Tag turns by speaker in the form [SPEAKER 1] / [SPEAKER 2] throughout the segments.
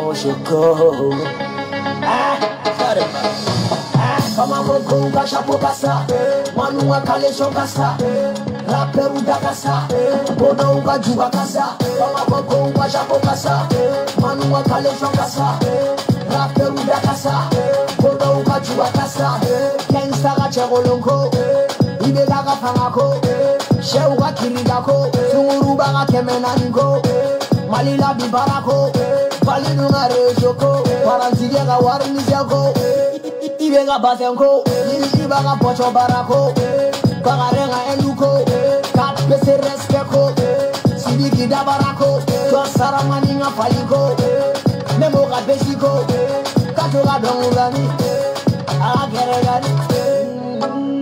[SPEAKER 1] Moshiko. Sorry. Kama moko gashapo kasa, manu akale shokasa, rapper udakasa, bono ugajuba kasa. Kama moko gashapo kasa, manu akale shokasa, rapper udakasa, bono ugajuba kasa. Gangsta gachegolonko, ibega gafangako, sheuga kirigako, sunguruba gakemenanko, malila bibarako, balinu rejoko, parantiga gawarmizako. Ibega basenko, ibaga pocho barako, bagarenga eluko, kat pese respeko, sibiki da barako, to saramani nga paliko, nemo ga besiko, kato ga dongulani, agere gani,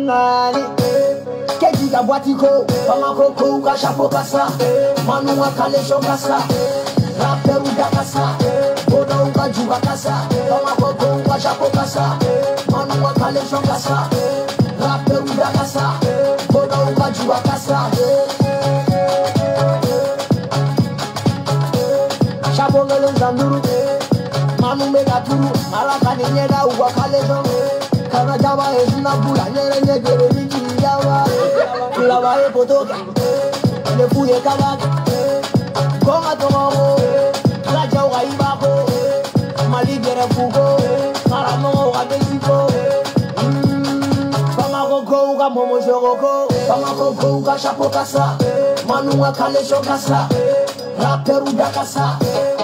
[SPEAKER 1] nani, keji ga boatiko, pamako ko ga chapo kasa, manu nga kale shokasa, rapper udakasa, bono ga juga kasa, pamako ko ga chapo kasa. Manu wakale shokasa, rapper udakasa, bono ukajuwa kasa. Shabongelo zanduru, manu megaturu, malakani nyeda uwakale shong. Kana jawa ezuna bula nyere nyegere niki jawa. Kulawa epotoka, nefuye kabaka. Konga tomo, raja uga ibako, maligere fuko. Maramo wa Mexico, Pamako uga momo shogoko, Pamako uga chapo kasa, manu akale shokasa, rapper udakasa,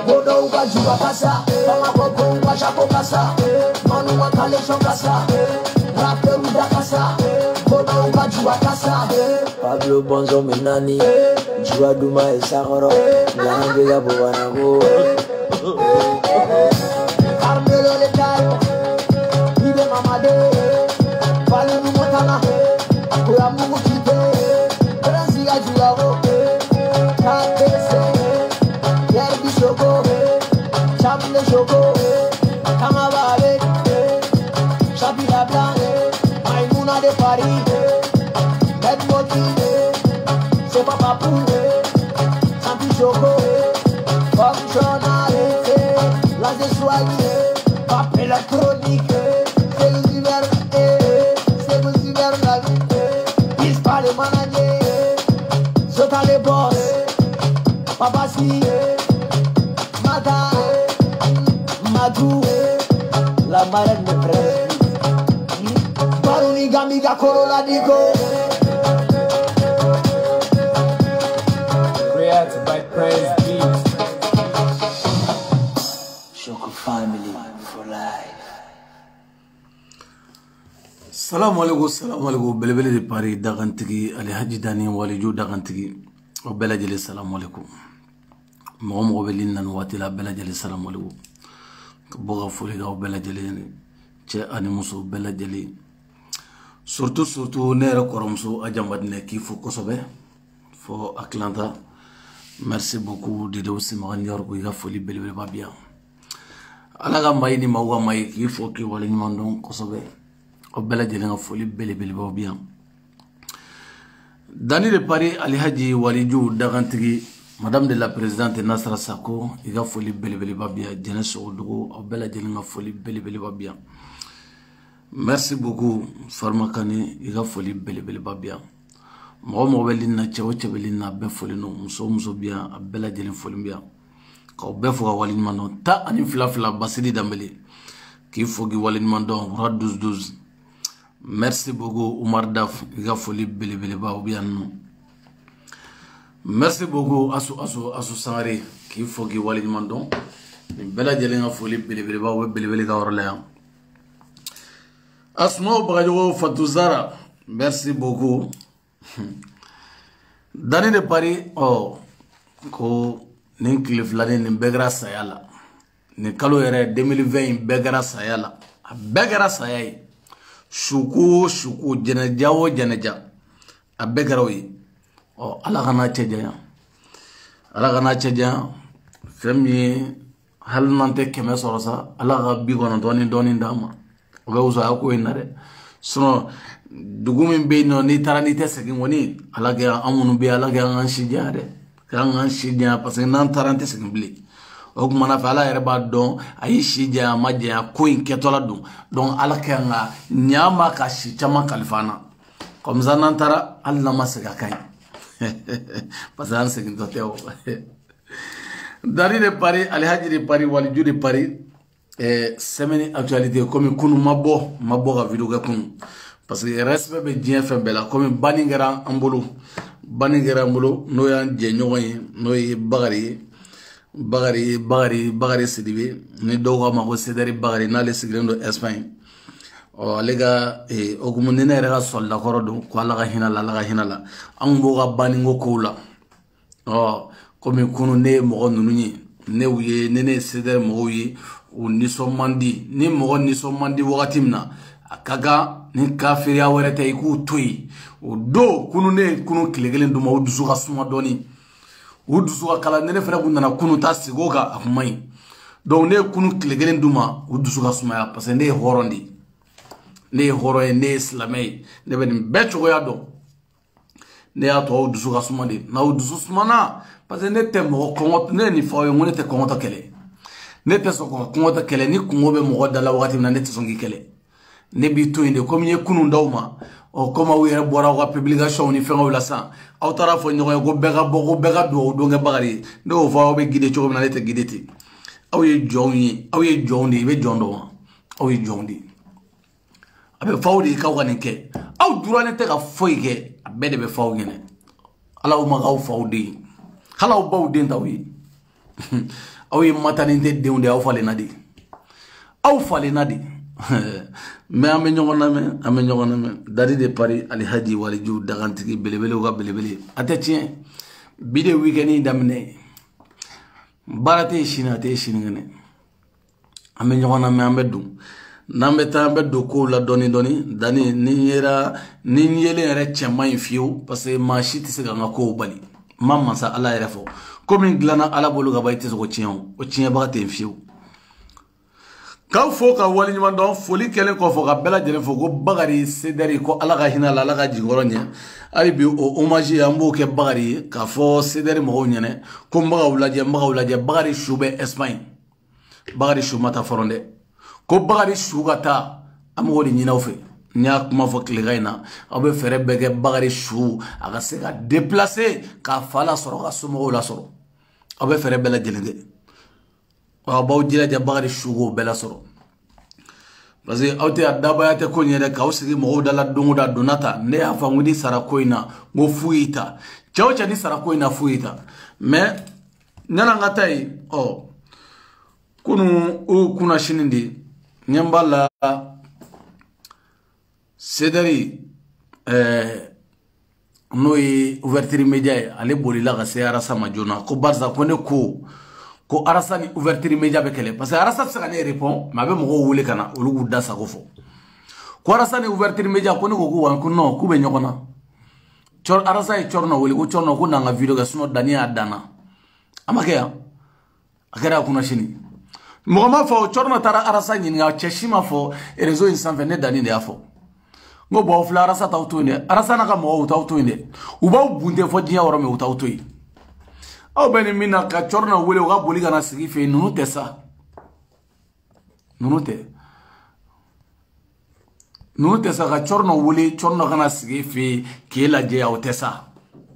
[SPEAKER 1] bono uga juga kasa, Pamako uga chapo kasa, manu akale shokasa, rapper udakasa, bono uga juga kasa. Pablo Bonzo Menani, Jua Duma Esagoro, Nangega Bobanago. Carmelo Letayo, Ibe Mamade, Palenu Motana, Kuramu Kite, Ransiga Julago, Tatese, Yerbi Shoko, Chamle Shoko, Kamavale, Shabila Blanc, Maimuna de Paris, Edmoti, Sepa Papu, Santi Shoko, Functionale, Las de Swaggy. Electronique, c'est le cyber la vie. Ils parlent les managers, Zota les boss, Papasi, Mata, Madou, la marraine de presse. Baruni Gamiga Corolla Dico. Created by Praise Beats. Shoko family.
[SPEAKER 2] Salam alaikum, belebele de Paris, Dagantigi, Ali Haji Dani, Waliju Dagantigi, au Beladjeli, salam alaikum. Mohamed Belin Nanouatila, Beladjeli, salam alaikum. Boga Foliga, au Beladjeli, Che Animuso, Beladjeli. Surtout, Nere Koromso, Adjambadne, qui faut Kosobe, faut Atlanta. Merci beaucoup, Dido Simanior, Guiga Foli, Belebele Babia. Alaga Maïni Mawa Maï, qui faut qu'il voit les mandons Kosobe. Au Beladjeli nga foli belebele ba bien. Dani de Paris Ali Haji Waliju Dagantigi, Madame de la Présidente Nasra Sako, iga foli belebele ba bien. Jeunesse Oudougou, au Beladjeli nga foli belebele ba bien. Merci beaucoup Farmakani, iga foli belebele ba bien. Mo belina chewo chebelina be foli no muso bien, a Beladjeli foli bien. Ko be fo walin mano ta ani fla basidi dambeli. Ki fogi walin mando ra 12. Merci beaucoup Oumar Daf, il a fallu belebele ba bien. Merci beaucoup Asu Sangare, qui faut qu'il wali mandon. Beladjeli nga foli belebele ba belebele ga orléans. Asmo Brajo Fatouzara, merci beaucoup. Dani de Paris, oh, ko ninkilif l'année ni begra sayala. Ni kalo yere 2020 begra sayala. Begra sayay. Shuku jeneja a begarawi o ala gana cheja femi hal nante keme sorosa ala ga bigono doni dama o ga uso ako inare sono dugumi be no ni tarani te segin woni ala ga amunu be ala ga an shijare kan an shija parce que nan tarante segin bli o kuma na fa ala yɛrɛ b'a dɔn a ye si janya ma janya ko in kɛtɔla don donc ala kan ka ɲama ka si caman kalifa na comme ça n'an taara hali n'an ma segin a kan parce que an segintɔ tɛ o dari de pari Alhaji de pari waliju de pari semaine actualité comme kunu ma bɔ ka vidéo kɛ kunu parce que respect bɛ diɲɛ fɛn bɛɛ la comme banni kɛra an bolo n'o y'an jɛɲɔgɔn ye n'o ye Bakari Sidibe ni dɔw k'a ma ko Sedari Bakari n'ale sigilen don Espagne ale ka okumu ni ne yɛrɛ ka sɔlidakɔrɔ don ko ala ka hinɛ la an b'o ka banni ko kow la comme kunu ne ye mɔgɔ ninnu ye ne ye Sedari mɔgɔw ye u nisɔn man di ni mɔgɔ nisɔn man di wagati min na a ka kan ni kafiriya wɛrɛ tɛ i k'u to yen o don kunu ne ye kunu tile kelen d'u ma o dusu ka suma dɔɔni o dusu ka kalan ne fɛnɛ kun nana kunu ta sigi o kan a kun man ɲi donc ne ye kunu tile kelen d'u ma o dusu ka sumaya parce que ne ye hɔrɔn de ye ne ye hɔrɔn ye ne ye silamɛ ye ne bɛ nin bɛɛ cogoya dɔn ne y'a to aw dusu ka suma de n'aw dusu sumana parce que ne tɛ mɔgɔ kɔngɔ ne ye nin fɔ aw ye n ko ne tɛ kɔngɔtɔ kɛlɛ ne tɛ sɔn ka kɔngɔtɔ kɛlɛ ni kɔngɔ bɛ mɔgɔ da la wagati min na ne tɛ sɔn k'i kɛlɛ ne b'i to yen de komi n ye kunun d'aw ma comme aw yɛrɛ bɔra aw ka publication ni fɛngɛw la sisan aw taara fɔ ɲɔgɔn ye ko bɛɛ ka bɔ ko bɛɛ ka dugawu don kɛ Bakari ye ne y'o fɔ aw bɛ guider cogo min na ne tɛ guider ten aw ye jɔnw ye aw ye jɔnw de ye i bɛ jɔn dɔn wa aw ye jɔnw de ye a bɛ fɔ aw de ye k'aw ka nin kɛ aw durannen tɛ ka foyi kɛ a bɛɛ de bɛ fɔ aw ɲɛna ala ma k'aw faw den ye hali aw baw den t'aw ye aw ye maternité denw de ye aw falenna de aw falenna de mais an bɛ ɲɔgɔn lamɛn dari de pari Alhaji waliju dagantigi belebelew ka belebele a tɛ tiɲɛ bi de weekend daminɛ baara tɛ sini a tɛ sinikɛnɛ an bɛ ɲɔgɔn lamɛn an bɛ don n'an bɛ taa an bɛ don kow la dɔɔni dani ni yelen yɛrɛ cɛman ye fiyewu parce que maa si tɛ se ka n ka kow bali ma masa ala yɛrɛ fɔ ko min dilanna ala bolo ka ban i tɛ se k'o tiɲɛ o tiɲɛbaga tɛ yen fiyewu k'aw fo ka waleɲuman dɔn foli kɛlen kɔfɛ ka bɛɛ lajɛlen fo ko Bakari Sedari ko ala ka hinɛ la ala ka jigikɔrɔ ɲɛ hali bi o hommage an b'o kɛ Bakari ye k'a fɔ Sedari mɔgɔw ɲɛna ko n b'aw lajɛ Bakari su bɛ Espagne Bakari su ma taa fɔlɔ dɛ ko Bakari su ka taa an b'o de ɲini aw fɛ n y'a kuma fɔ tilegan in na aw bɛ fɛɛrɛ bɛɛ kɛ Bakari su a ka se ka déplacer k'a fa lasɔrɔ ka somɔgɔw lasɔrɔ aw bɛ fɛɛrɛ bɛɛ lajɛlen kɛ aw b'aw jilaja Bakari su k'o bɛɛ lasɔrɔ parce que aw tɛ a dabaya tɛ ko ɲɛ dɛ k'aw sigi mɔgɔw da la don o don a donna ta ne y'a fɔ n ko ni sara ko in na n ko fu y'i ta cɛ o cɛ ni sara ko in na fu y'i ta mais ɲana n ka taa yen kunun o kunna sini de ɲɛ b'a la Sedari n'o ye ouverture média ye ale bolila ka se Arasa ma joona ko barisa ko ne ko Arasa ni ouverture média bɛ kɛlɛ parce que Arasa tɛ se ka ne répond mais a bɛ mɔgɔw wele ka na olu k'u da sago fɔ ko Arasa ni ouverture média ko ne ko wa ko non k'u bɛ ɲɔgɔn na Arasa ye Corona wele ko Corona ko n'an ka vidéo kɛ sinon Dani y'a danna a ma kɛ yan a kɛra a kunna sini mɔgɔ ma fɔ Corona taara Arasa ɲininka cɛ si ma fɔ réseau in sanfɛ ne Dani de y'a fɔ n ko bon aw filɛ Arasa t'aw to yen dɛ Arasa n'a ka mɔgɔw t'aw to yen dɛ u b'aw bunte fɔ diɲɛ yɔrɔ min u t'aw to yen aw bɛ nin min na ka Corona wele u ka boli ka na sigi fɛ yen ninnu tɛ sa ninnu tɛ sa ka Corona wele Corona ka na sigi fɛ yen k'e lajɛ aw tɛ sa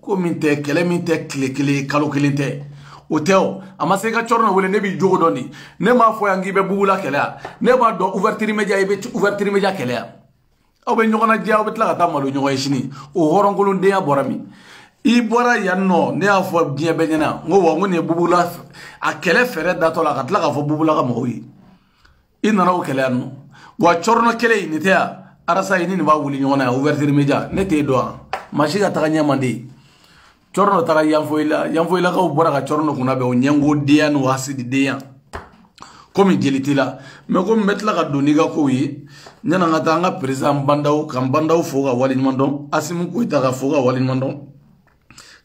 [SPEAKER 2] ko min tɛ kɛlɛ min tɛ tile kelen kalo kelen tɛ o tɛ o a ma se ka Corona wele ne b'i jogo dɔn de ne m'a fɔ yan k'i bɛ bugula kɛlɛ yan ne b'a dɔn ouverture média i bɛ ouverture média kɛlɛ yan aw bɛ ɲɔgɔn na jɛ aw bɛ tila ka taa malo ɲɔgɔn ye sini o hɔrɔnkolondenya bɔra min i bɔra yan nɔ ne y'a fɔ diɲɛ bɛɛ ɲɛna n ko wa n ko nin ye bubula a kɛlɛ fɛɛrɛ datɔ la ka tila k'a fɔ bubula ka mɔgɔw ye i nana o kɛlɛ yan nɔ wa Corona kɛlɛ in nin tɛ yan Arasa ye ni nin b'a wuli ɲɔgɔn na yan ouverture média ne t'e dɔn yan maa si ka taga ɲɛ man di Corona taara Yanfoyilakaw bɔra ka Corona kunna bɛn o ɲɛngodenya n'o hasididenya komi jeli t'i la mais komi n bɛ tila ka don n'i ka kow ye ɲana n ka taa an ka président Bandaw ka n Bandaw fo ka waleɲuman dɔn Asimu Koyita ka fo ka waleɲuman dɔn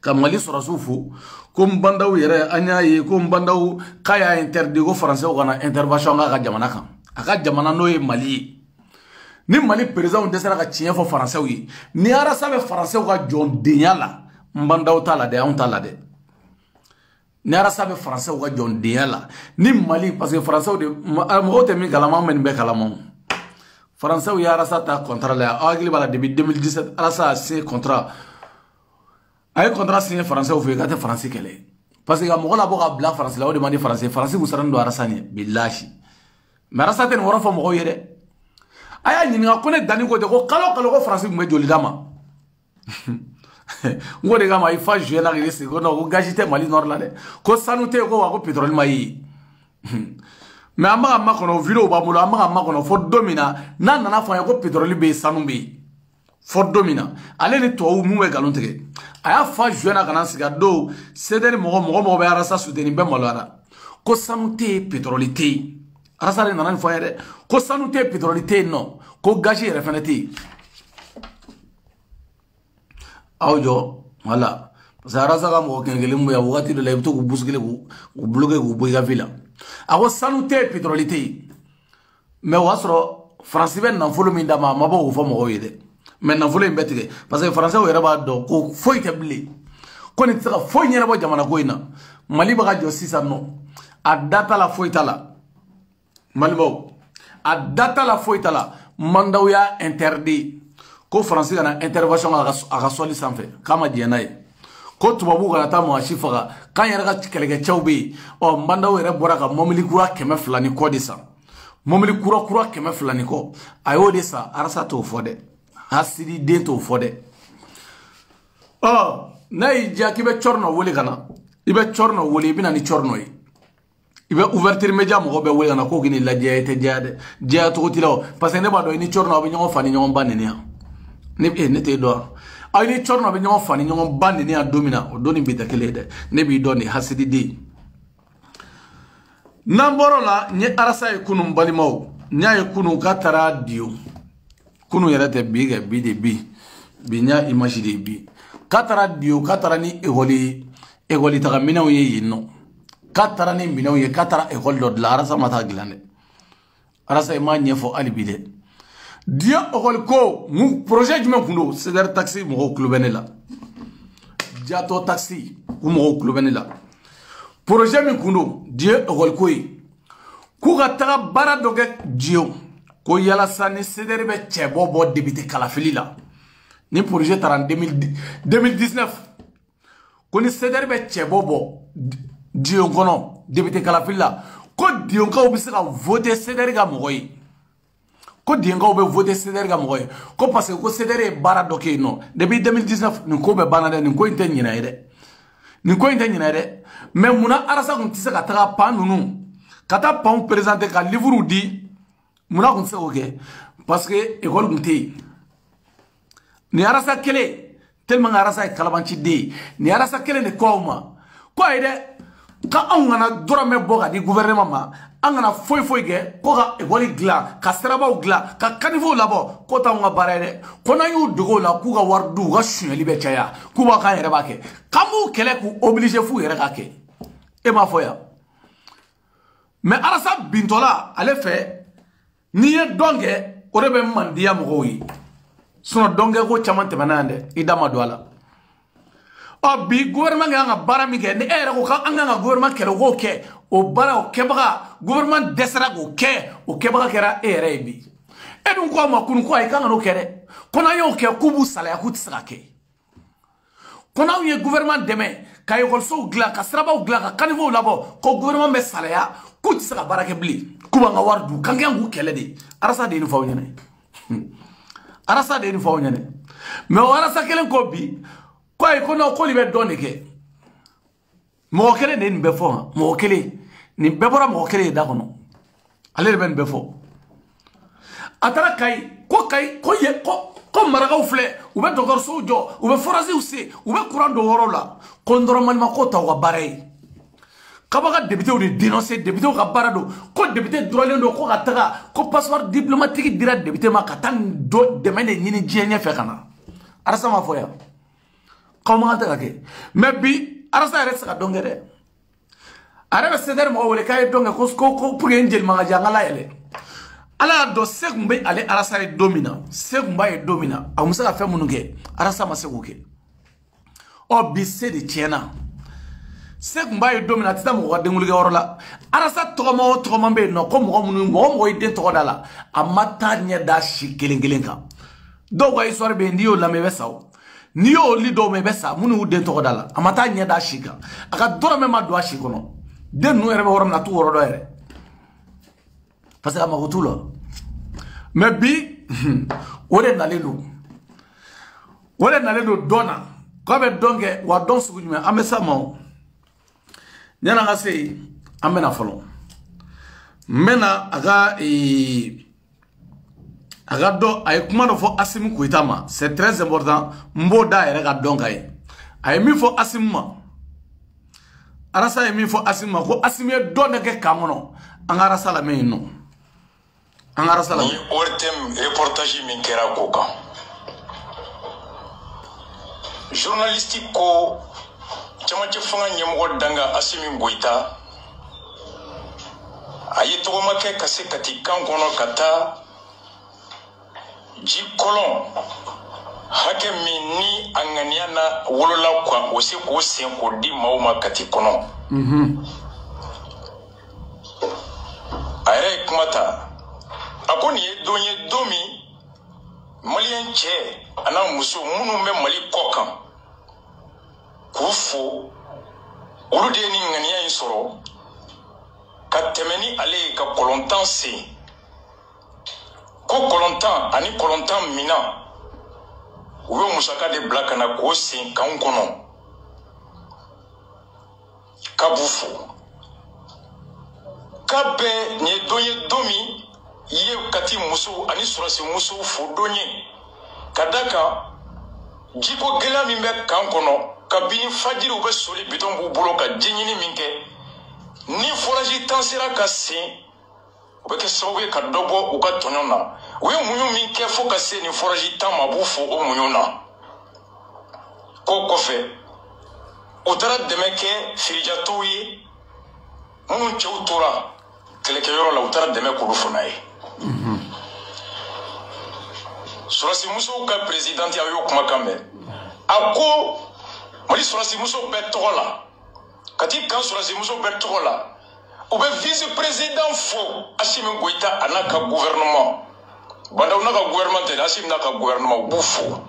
[SPEAKER 2] ka Mali sɔrɔsiw fo ko n Bandaw yɛrɛ an y'a ye ko n Bandaw k'a y'a interdit ko français ka na intervention k'a ka jamana kan a ka jamana n'o ye Mali ye ni Mali président dɛsɛra ka tiɲɛ fɔ français ye ni Arasa bɛ français ka jɔndenya la n Bandaw t'a la dɛ anw t'a la dɛ ni arasa be français wa jon diala ni Mali parce que français de mo te mi kalama men be kalama français ya arasa ta contrat la agli bala depuis 2017 arasa a signé contrat ay contrat signé français ou fait gâte français kele parce que mo la boka bla français la o demande français vous saran do arasa ni billahi mais arasa te wora fo mo yede aya ni nga kone dani ko de ko kalo ko français me joli dama ngode ga mai fa jouer na ngisi ko no gajite Mali nord la de ko sanute ko wa ko pétrole mai mais amma ko no vidéo ba mulo amma ko no fo domina nana fa ko pétrole be sanu be fo domina ale ni to mu be galon tege aya fa jouer na kana siga do cedere mo be arasa soutenir be malora ko sanute pétrole te arasa le nana fa yere ko sanute pétrole te no ko gaji refanati awjo wala parce que arasa ga mo kengele mu ya wakati de la ibto ku busgele ku bloquer ku boiga villa awo sanute pétrolité mais wasro français ben nan folo min dama mabo fo mo yede mais nan folo imbetige parce que français o yeraba do ko foi tabli ko ni tsaka foi nyera bo jamana ko ina Mali baga jo sisa no adata la foi tala Mali bo adata la foi tala mandaw ya interdit ko français kana intervention aga soli sanfé kama dienay ko tubabu kana ta mo ashifaga kan yara ka kelege chawbe o mandaw yere bora ka momili kura keme flani ko disa momili kura keme flani ko ayo disa arasa to fode hasidi de to fode oh nay jakibe chorno woli kana ibe chorno woli bina ni chorno yi ibe ouverture media mo be woli kana ko gini la jeyete jade jeya to tilo parce que ne ba do ni chorno be nyon fani nyon banene ya ne te do ay ni chorno be nyon fani nyon banene ya domina o doni bita kele de ne bi doni hasidi de namboro la ni arasa e kunum balimaw nya e kunu katara dio kunu yarate biga bide bi nya image de bi katara dio katara ni egoli taga minaw ye yinno katara ni minaw ye katara egol do la arasa mata glande arasa e ma nyefo alibide dia egol ko mu projet jume kundo c'est taxi mo klubenela jato taxi mo klubenela projet mi kundo dia egol ko ku ga taga bara doge jio ko yala sani cedere be chebo bo débité kalafili la ni projet taran 2019 ko ni cedere be chebo bo jio kono débité kalafili la ko dion ka obi se ka voter cedere ga mogoy ko dion ka obi voter cedere ga mogoy ko parce que ko cedere bara doke no depuis 2019 ni ko be banade ni ko inte nyina ide ni ko inte nyina ide mais muna arasa kun tise ka taga pan nunu kata pan présenter ka livre di muna kun se oke parce que école kunte ni arasa kele tellement arasa kalabanci de ni arasa kele ne koma ko ide ka angana dorame boga di gouvernement ma angana foi ge ko ga école gla ka serabaw gla ka kanifo labo ko ta nga barere ko na yu dogo la ku ga wardu ga shuneli be chaya ku ba ka yere ba ke kamu kele ku obligé fu yere ka ke e ma foya mais arasa bintola ale fait ni ye donge o rebe mandiya mo yi sono donge ko chamante manande idama doala o bi gouvernement nga bara mi ke ni ere ko ka anga gouvernement kele ko ke o bara o kebaka gouvernement desra ko ke o kebaka kera ere bi edun ko ma kun ko ay kan no kere kona yo ke kubu sala ya kutsaka ke kona ye gouvernement deme kay ko so gla ka sraba o gla ka kanifo labo ko gouvernement be sala ya kutsaka barake bli kuba nga wardu kangen ku kele de arasa de ni faw nyane arasa de ni faw nyane mais arasa kelen ko bi ko ay ko no ko libe donne ke mo kele de ni be fo mo kele ni be bora mo kele da kono ale ben be fo atara kay ko ye ko maragaw fle u be docteur sojo u be forasi usi u be courant do worola ko ndoro man ma ko taw bare kabaga député ou de dénoncer député ou ka barado ko député droit do ko ka taga ko passeport diplomatique dira député ma ka tan do demande ni jenya fe kana arasa ma foya ko ma taga ke mais bi arasa reste ka dongere arabe ceder mo wole kay donge ko pour ngel ma jangala ele ala do segumbe ale arasa e domina segumba e domina amusa ka fe munuke arasa ma seguke o bi se de tiena c'est qu'on va y dominer tita mo de ngulge orla arasa togoma be no ko mo ide to dala amata nya da shi kelengelenka do wa histoire be ndiyo la mebesaw niyo li do mebesa munu de to dala amata nya da shi ka aka dora me ma do shi kono den no rebe worom na tu woro do ere parce que ma rotulo mais bi ore na lelu dona ko be donge wa don sugu me amesa mo nyana nga sei amena folo mena aga do ay kuma do fo asim ko itama c'est très important mbo da ere ga donga ay mi fo asim ma arasa mi fo asim ma ko asimé do ne ke kamono angara sala me no angara sala
[SPEAKER 3] ni ortem reportage min kera ko kan journalistique ko chama ci fanga ñemgo danga Assimi Goïta ayi to make kase kati kan kono kata ji kolon hake minni anganiana wolola kwa osi ko sen ko di mauma kati kono ayre kumata akoni donye domi malien che ana muso munu me mali kokan kufo olu de ni ngania insoro ka temeni ale ka kolontan se ko kolontan ani kolontan mina uwe musaka de blaka na ko se kan kono ka bufo ka be ni doye domi ye kati muso ani surasi muso fo donye kadaka jiko gela mi be kan kono kabini fajiri ube soli biton bu bolo ka jinyini minke ni foraji tansira ka sin ube ke sababu ka dobo uka tonyona we munyu minke fo ka se ni foraji tan mabu fo o munyona ko kofe utara demeke firijato yi mun cheutura keleke yoro la utara deme ko dufunaye surasi muso ka president ya yo kuma kambe ako mali surasi muso betola kati kan surasi muso betola ube vice président fo Assimi Goïta anaka gouvernement banda unaka gouvernement te Assimi naka gouvernement bufo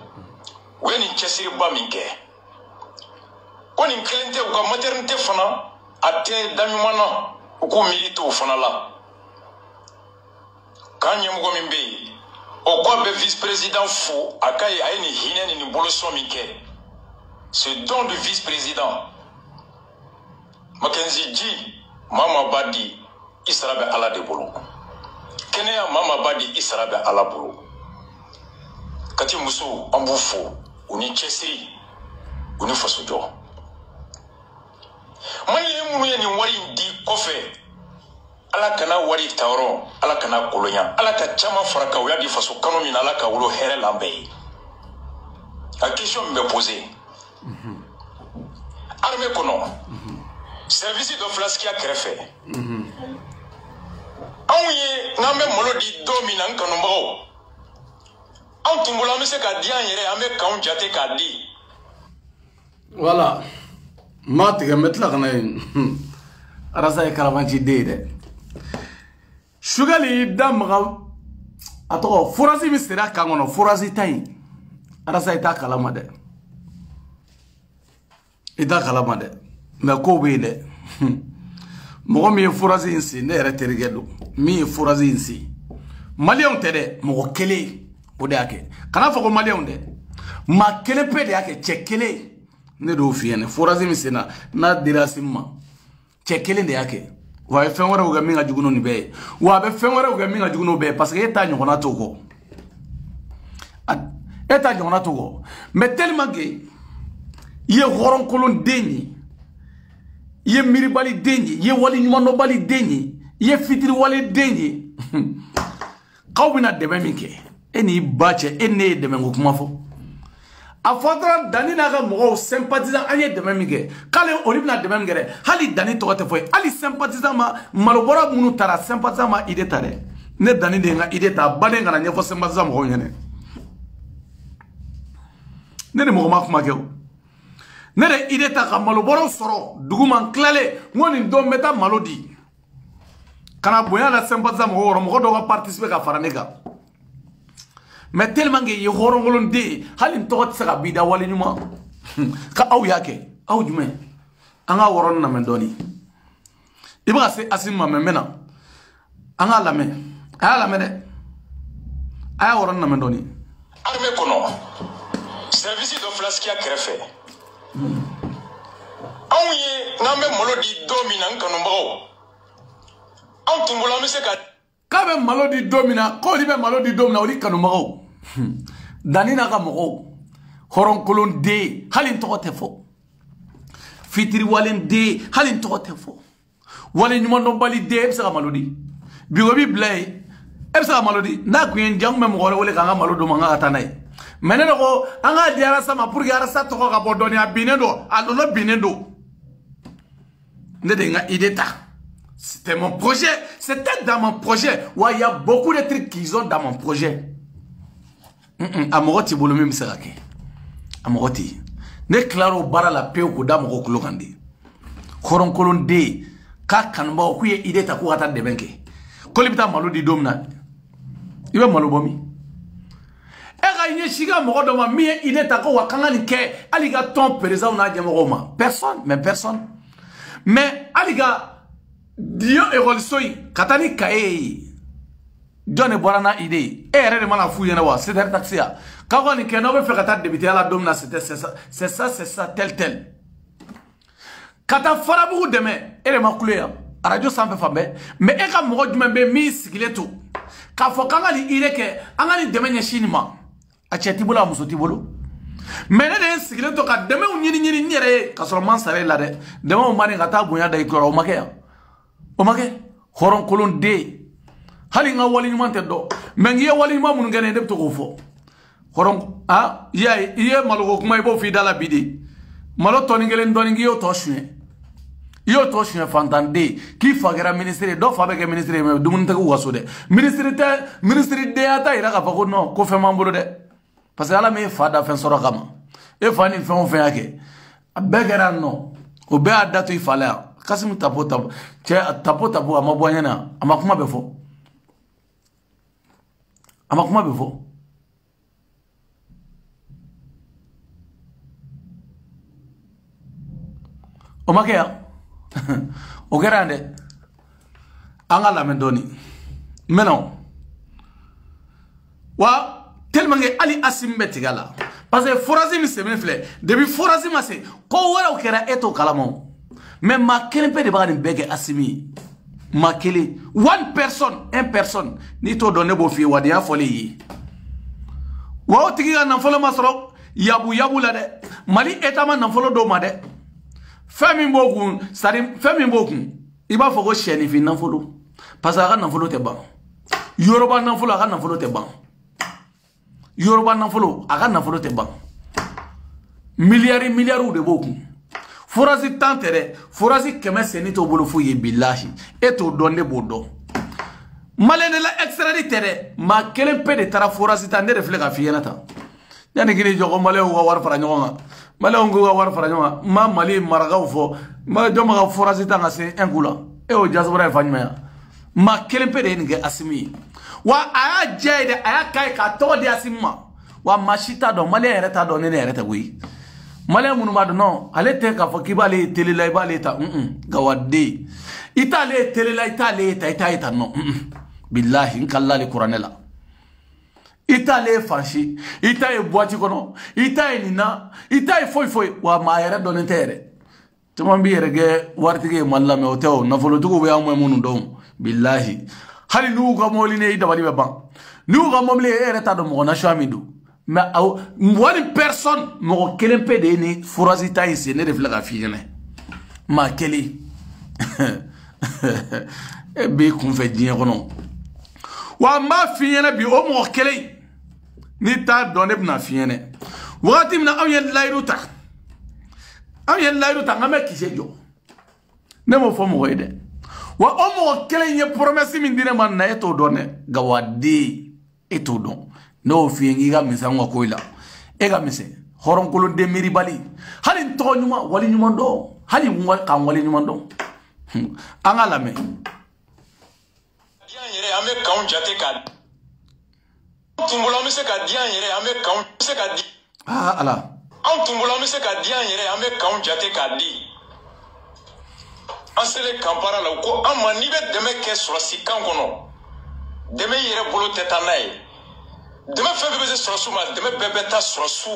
[SPEAKER 3] weni chesiri ba minke koni kelente uka maternité fana ate damimana uko milito fana la kanye mgo mimbe o kwa be vice président fo akai ayini hineni ni boloso minke ce don du vice-président Mackenzie G Mama Badi Israbe ala de bolo Kenya Mama Badi Israbe ala bolo kati muso ambufo uni chesiri uni fasujo mali munu ye ni wari di kofe ala kana wari tawro ala kana kolonya ala ka chama faraka uya di faso kanu min ala ka wulo here lambe la question me poser armée kono service de flaskia krefe awye ngambe molodi domina nkanu mbago antumbola mese ka dia yere ame kaun jate ka di
[SPEAKER 2] voilà matiga metla kana arasa karamanci de sugali damga ato forasi mistera kangono forasi tay arasa ita kalama de ida kalama de mais ko be de mo mi forasi insi ne retergedo mi forasi insi malion tede mo kele o de ake kana fa ko malion de ma kele pe de ake chekele ne do fiene forasi mi sena na dirasimma chekele de ake wa fe wara uga minga juguno ni be wa be fe wara uga minga juguno be parce que eta nyona toko eta nyona toko mais tellement que ye horon kolon deni ye miribali deni ye wali nyumano bali deni ye fitiri wali deni kawbina debe minke eni bache ene debe ngukuma fo a fodra dani naga mo sympathisant anye debe minke kale oribna debe ngere hali dani to te fo ali sympathisant ma malobora munu tara sympathisant ma ide tare ne dani de nga ide ta bane ngana nyefo sympathisant mo nyene ne mo ma kuma kew ne de ide ta ka malo boro soro duguman klale ngoni ndo meta malo di kana boya la sympathie mo woro mo do ka participer ka faranega mais tellement que ye horo ngolonde halin to ta ka bida wali nyuma ka aw yake aw jume anga woron na mendoni iba se asimma memena anga lame aya lame de aya woron na mendoni
[SPEAKER 3] armée kono service de flaskia krefe aw ye ngambe molodi domina nkanu mbago aw tumbola mi se
[SPEAKER 2] ka be malodi domina ko li be malodi domina oli kanu mbago danina ka moko horon kolon de halin to tefo fitri walen de halin to tefo walen nyuma no bali de ebsa malodi bigobi blay ebsa malodi na kuyen jang mem gore wole ka malodo manga atanay menene ko anga diara sama pour gara sa to ka bodoni abinendo alono binendo ne de nga ideta c'était mon projet c'était dans mon projet ouais il y a beaucoup de trucs qu'ils ont dans mon projet amoroti bolo même serake amoroti ne claro bara la peu ko dam ko klokandi khoron kolon de ka kanba ku ye ideta ko ata de benke ko libita malodi domna ibe malobomi e ga nye shiga mo do ma mi ideta ko wakanga ni ke aliga ton président na jemo ma personne mais aliga dio e rolsoi katani kae John Borana idée et de mana fouiller wa c'est der taxia quand on keno be fekata débiter la domna c'est ça tel kata farabu deme ele makule radio sans fambe mais e ka mo djumbe mi sigileto ka fokanga li ireke angani deme nyashinima a chetibula musotibolo mais ne de sigileto ka deme nyini nyere ka solo man sare la de deme o mani kata bunya da ikoro o make horon kolon de hali nga wali nyuma tedo mengi wali nyuma mun ngene de to ko fo horon ye malo kuma ibo fi dala bidi malo toni ngelen doni ngi yo to shwe fantande ki fagera ministre do fa be ke ministre me dumun te ko waso de ministre de ata ira ka fa ko no ko fe mambulo de parce que ala me fa da fen soro kama e fa ni fen o fen yake abegera no o be adato ifala kasim tapo che tapo amabwanya na amakuma befo amakuma befo o makea o grande anga la mendoni meno wa tellement que ali asimbe tigala parce que forasi mi semaine flé depuis forasi masse ko wala o kera eto kalamo mais ma kelempe de bagani bege asimi ma kele one person ni to donne bo fi wadi ya foli yi wa o tigiga nan folo masro yabu la de mali etama nan folo do ma de fami mbokun sari fami mbokun iba fogo sheni fi nan folo parce que nan folo te ban yoruba nan folo aga nan folo te ban yoruba nan folo aga nan folo te ban milliards de bokun forasi tantere forasi keme senito bolo fu ye billahi eto donne bodo malene la extradité ma kelen pe de tara forasi tande refle ka fiyena ta yani gini jogo male o war fara nyonga male o go war fara nyonga ma mali maragaw fo ma joma ka forasi tanga se engula e o jazbra fanyma ma kelen pe de nge asimi wa aya jede aya kai ka to de asimma wa mashita do male ereta do ne ereta gui male munu madu no ale te ka fokiba le telela ibale ta gawade itale telela itale ta no billahi inkalla li qur'anela itale fashi itaye boati kono itaye nina itaye foi wa maayere donetere tumambi yerege wartige mallame oteo na folotugo be amwe munu dom billahi hali nu ga moline idabali be ban nu ga momle ereta do mo na shamidu mais one personne mo kelempe de ni forasita ici ne reflega fiyene ma keli e be kun fe diye kono wa ma fiyene bi o mo keli ni ta donne bna fiyene wati mina aw yen layruta ngame kisejo ne mo fo mo ide wa o mo keli nye promesse min dine man na eto donne gawadi eto don no fiengi ga misa ngwa koila e ga mise horon kolon de meri bali hali to nyuma wali nyuma do hali kan wali nyuma do anga lame
[SPEAKER 3] dian yere ame kaun jate ka tumbola mi se ka dian yere ame kaun se ka di
[SPEAKER 2] ala
[SPEAKER 3] an tumbola mi se ka dian yere ame kaun jate ka di an sele kampara la ko amma ni be deme ke surasi kan kono deme yere bolo teta nay deme fe be se surasu ma deme bebe ta surasu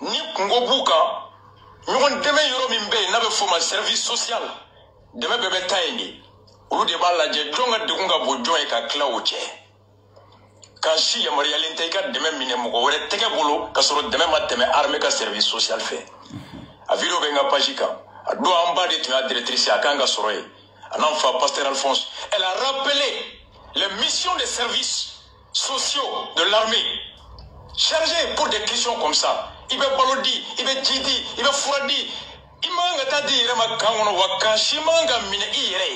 [SPEAKER 3] ni kungo buka nyon deme yoro min be na be fo ma service social deme bebe ta ni olu de ba la je jonga de kunga bo joy ka klawo che kan si ya mariya lente ka deme mine mo wore tege bolo ka soro deme ma deme armée ka service social fait a video be nga pajika a do amba de la directrice akanga soroye anan fa pasteur Alphonse elle a rappelé les missions des services sociaux de l'armée chargés pour des questions comme ça il be balodi il be jidi il be furadi imanga tadi rema kangono wakashi manga mine ire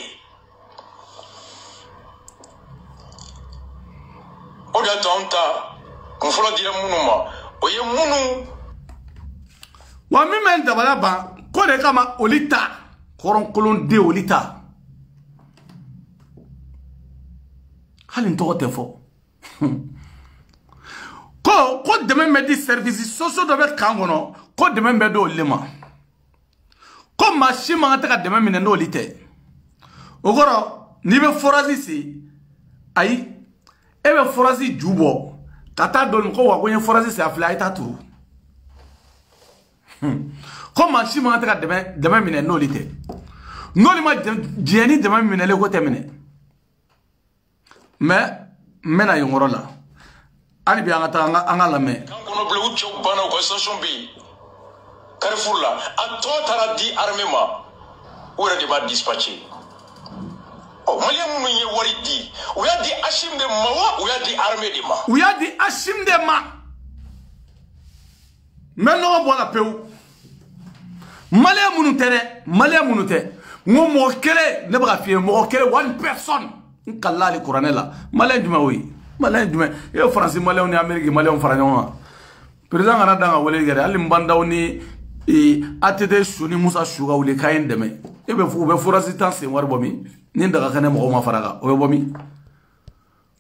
[SPEAKER 3] oda tonta on folo dire munuma oye munu
[SPEAKER 2] wa mi men dabala ba ko de kama olita koron kolon de olita halin to tefo ko deme me di service soso do be kangono ko deme me do lema ko machine ta ka deme me no lite ogoro ni be forasi si ai ebe forasi jubo kata don ko wa gonye forasi si afla ita turu ko machine ta ka deme me no lite no li ma jeni deme me le ko temene mais mena yongoro la ani bi anga lame
[SPEAKER 3] kan kono ble ucho bana ko station bi Carrefour la a to tara di armement ora de ba dispatcher o mali mu ye wari di o ya di ashim de mawa o ya di armée de ma
[SPEAKER 2] o ya di ashim de ma menno bo la peu mali munu tere mali munu te mo kele ne ba fi mo kele one person nkalla li couranela mali duma wi malin dume e France malin ni Amérique malin faranyoma président ngana danga wole gere ali mbandaw ni atede suni Musa Shuga wule kayen deme e be fu be forasi tan se war bomi ni daga kane mo ma faraga o be bomi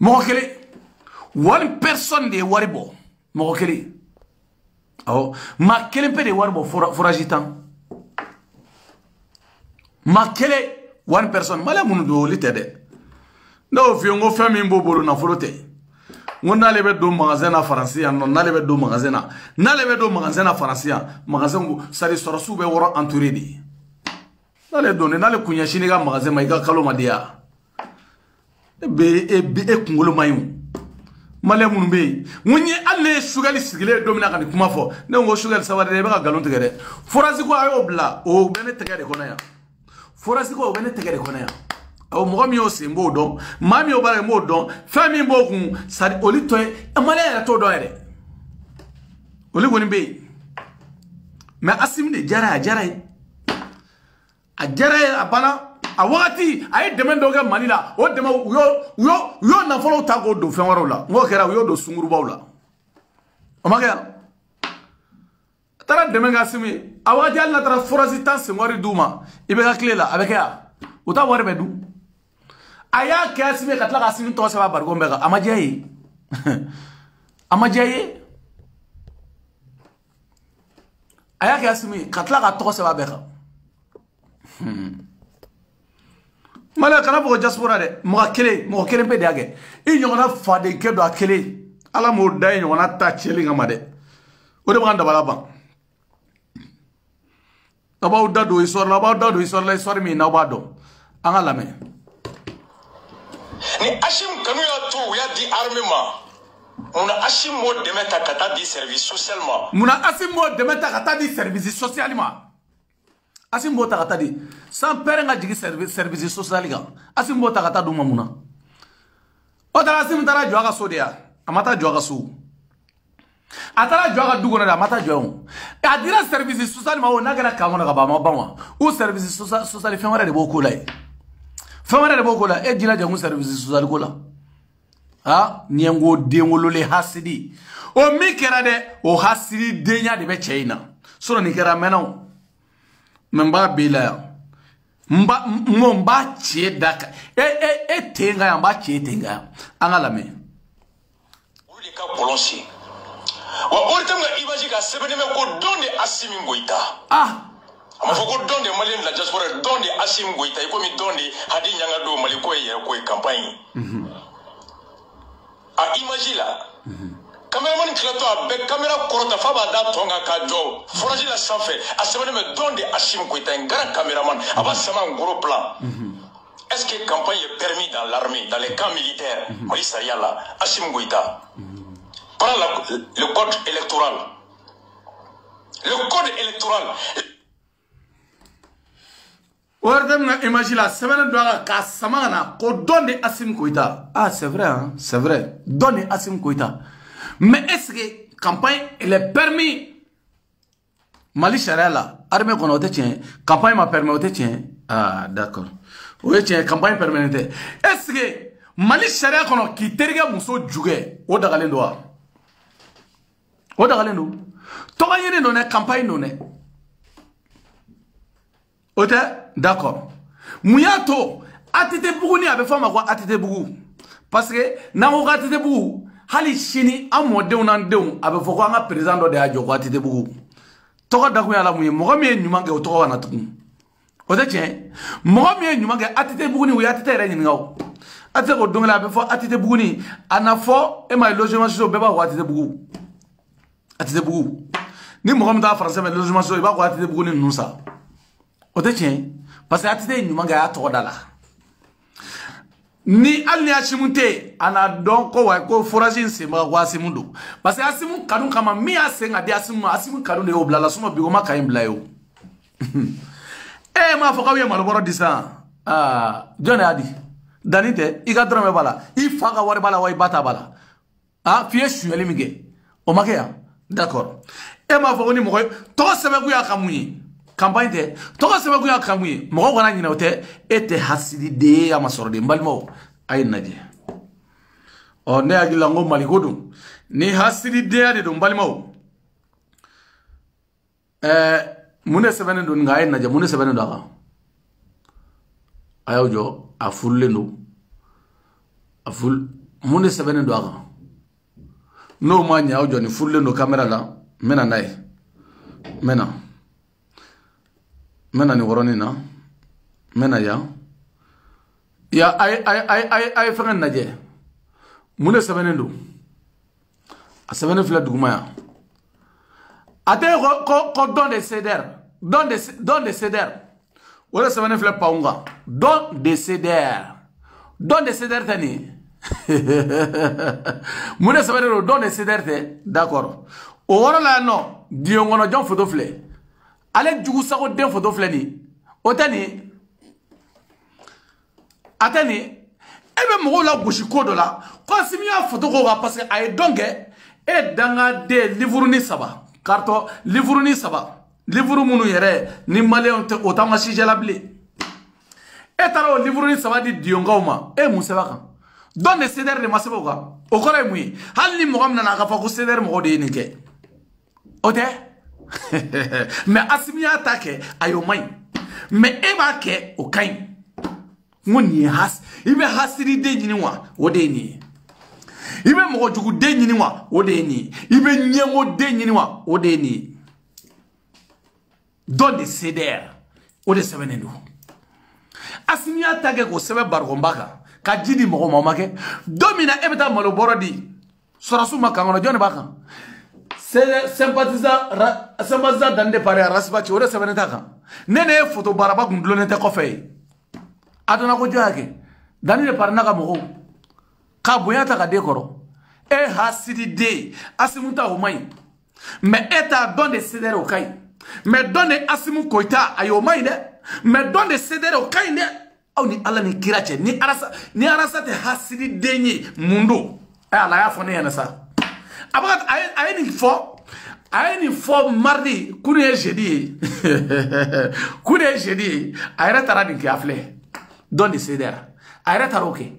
[SPEAKER 2] mo kele one person de waribo mo kele aw ma kele pe de waribo forasi tan ma kele one person malin munu do litede no fi ngo fami mbobolo na folote ngona lebe do magasin na français non na lebe do magasin na lebe do magasin na français magasin go sari sorosu be woro entouré di na le donné na le kunya shini ga magasin mai ga kalo madia e kungolo mayu male mun be munye alle sugali sigile domina kan kuma fo ne ngo sugali sawade be ga galon tegere forasi ko ayo bla o bene tegere konaya forasi ko bene tegere konaya o mo mi o sembo don mami o bare mo don fami mo kun sadi oli to e male ya to do ere oli woni be mais asim de jara abana a wakati ay demendo ga manila o dema yo na folo ta go do fen waro la ngo kera yo do sunguru bawla o maga tara demenga simi awati alla tara forasi tan se ngori duma ibe ga klela abeka uta wari be du aya kasime katla kasimi to saba bar gombe ga amajayi aya kasimi katla ka to saba beka mala kana bo diaspora de mo kele pe de age i nyona fade ke do akele ala mo dai nyona ta cheli ngamade o de banda balaba about that do isor la isor mi na bado anga lame
[SPEAKER 3] ni ashim kanu ya to ya di armement muna ashim mo demeta kata di service socialement
[SPEAKER 2] muna asim mo demeta kata di service socialement asim mo ta kata di sans père nga jigi service social ga asim mo ta kata do mamuna o ta asim tara joga sodia amata joga su atara joga dugo na amata joga adira service social ma o nagara kamona ga ba ma banwa o service social fe mara de boko lai famara de boko la e dina jangu service social ko la ha niengo dengolo le hasidi o mi kɛra dɛ o hasidi denya de bɛ cɛ in na sɔrɔ nin kɛra mɛnna o mɛ n b'a b'i la yan n b'a cɛ da kan e ten ka yan n b'a cɛ ten ka yan an ka lamɛn.
[SPEAKER 3] olu de ka kɔlɔn sen wa o de tɛmɛ ka image ka sɛbɛnnen bɛ ko dɔn de Assimi Goïta. a ma fɔ ko dɔn de Malien de la diaspora dɔn de Assimi Goïta i komi dɔn de Hadi Ɲanga do Mali ko ye yɛrɛ ko ye campagne a image la cameraman tilatɔ a bɛ caméra kɔrɔta fa b'a da tɔn kan k'a jɔ forage la sanfɛ a sɛbɛnnen bɛ dɔn de Assimi Goïta un grand caméraman a b'a sama en gros plan. Est-ce que campagne est permis dans l'armée dans les camps militaires Mali sariya la Assimi Goïta prend le code électoral. Le code électoral.
[SPEAKER 2] Ordem imagine la semaine doit ka samana ko donne Assimi Goïta. Ah c'est vrai hein, c'est vrai. Donne Assimi Goïta. Mais est-ce que campagne elle est permis Mali charia la armée qu'on a tient campagne m'a permis de tient. Ah d'accord. Oui tient campagne permanente. Est-ce que Mali charia qu'on a qui terga muso juge o dagalen doa. O dagalen do. Toga yene non campagne non est. Ote d'accord. Muyato atete bugu ni abe fama ko atete bugu. Parce que na ko atete bugu hali shini amode nan deun abe foko nga président do de ajo ko atete bugu. Toga daku ya la muye mo mi nyuma ge to wana tukun. Ote tien mo mi nyuma ge atete bugu ni wi atete re nyi ngaw. Atete ko dongla abe fo atete bugu ni anafo e ma logement so be ba ko atete bugu. Atete bugu. Ni mo mi da français mais logement so ba ko atete bugu ni nusa. Ote tien parce que atite nyuma ga to dala ni alni achimunte ana don ko wa ko forage nsema wa Asimundo parce que Asimu kanu kama mi asenga di Asimu kanu de oblala suma bi ma kaim bla yo e ma fo kawe malboro disa John Adi danite iga drame bala I faga wari bala wa bata bala fiye shueli mige o makeya d'accord e ma fo ni mo to sebe ku ya kamunyi campagne te toka sebe ku ya kamuye mo ko na nyina ote ete hasidi de ya masoro de mbalmo ay naje o ne agila ngo mali godum ni hasidi de ya de do mbalmo mune sebene do ngai naje mune sebene do aka ayo jo afulle no aful mune sebene do aka no ma nya ojo ni fulle no camera la mena nai mena ni woroni na mena ya ay fangan naje mune sebene do a sebene fla duguma ya ate ko don de ceder wala sebene fla paunga don de ceder tani mune sebene do don de ceder te d'accord o wala la no diongono jon photo fle ale jugu sago den photo fle ni otani atani ebe mo la goshi kodo la ko simia photo ko parce que ay donge e danga de livre ni saba karto livre ni saba livre munu yere ni maleon te otama shijela bli e taro livre ni saba di diongoma e museba kan don de ceder de masebo ka o kore mui hal ni mo gamna na ka fa ko ceder mo de ni ke ote mais Assimi attaque ayo may mais e ba ke o kain ngoni has ibe hasiri de nyini wa wode ni ibe mo jugu de nyini wa wode ni ibe nyemo de nyini wa wode ni don de ceder wode sebenendo Assimi attaque ko sebe bargombaka ka jidi mo mama ke domina ebeta malo borodi sorasu makangono jone baka c'est sympathisant dans des paris rasba ci wala sebeneta kan nene photo baraba gundlonete ko fay adona ko jaake dani le parna ka mo ka boyata ka dekoro e hasidi de Asimuta o may mais eta don de ceder o kay mais donne Assimi Goïta ayo may de mais don de ceder o kay de aw ni ala ni kirache ni arasa te hasidi denyi mundo ala ya fone yana sa abagat ayeni fo mardi kune jeudi ayra taradi ki afle don de ceder ayra taroke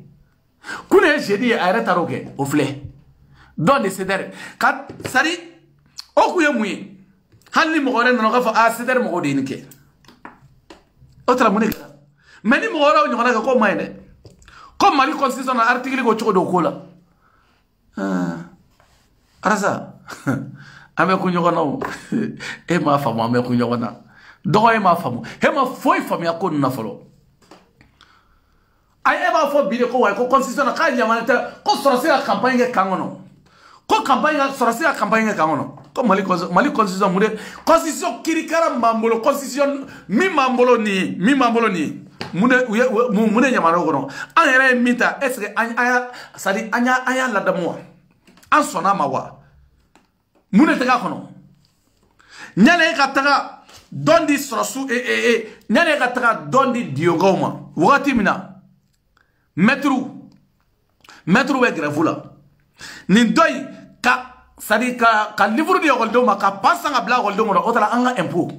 [SPEAKER 2] kune jeudi ayra taroke ofle don de cedere ka sari o ku ye muye hal ni mo gore no ka fa a cedere mo de ni ke otra mo ne mais ni mo gore o nyona ka ko mayne comme Mali constitution na article ko choko do ko la arasa ame ku nyona e ma famu ame ku nyona do e ma famu he ma foi famu ya ko na folo ay e ba fo bi ko wa ko constitution na ka nyama ta ko sorasi la campagne ke kangono ko campagne sorasi la campagne ke kangono ko Mali constitution mude constitution kirikara mambolo constitution mi mambolo ni mune nyama ro kono an yere mita est ce que anya sadi anya la damo an sona mawa mune tega kono nyale ka taga dondi sorosu nyale ka taga dondi diogoma wakati mina metru we grevula ni doy ka sadi ka livre de goldo ma ka pasanga bla goldo mo otala anga impôt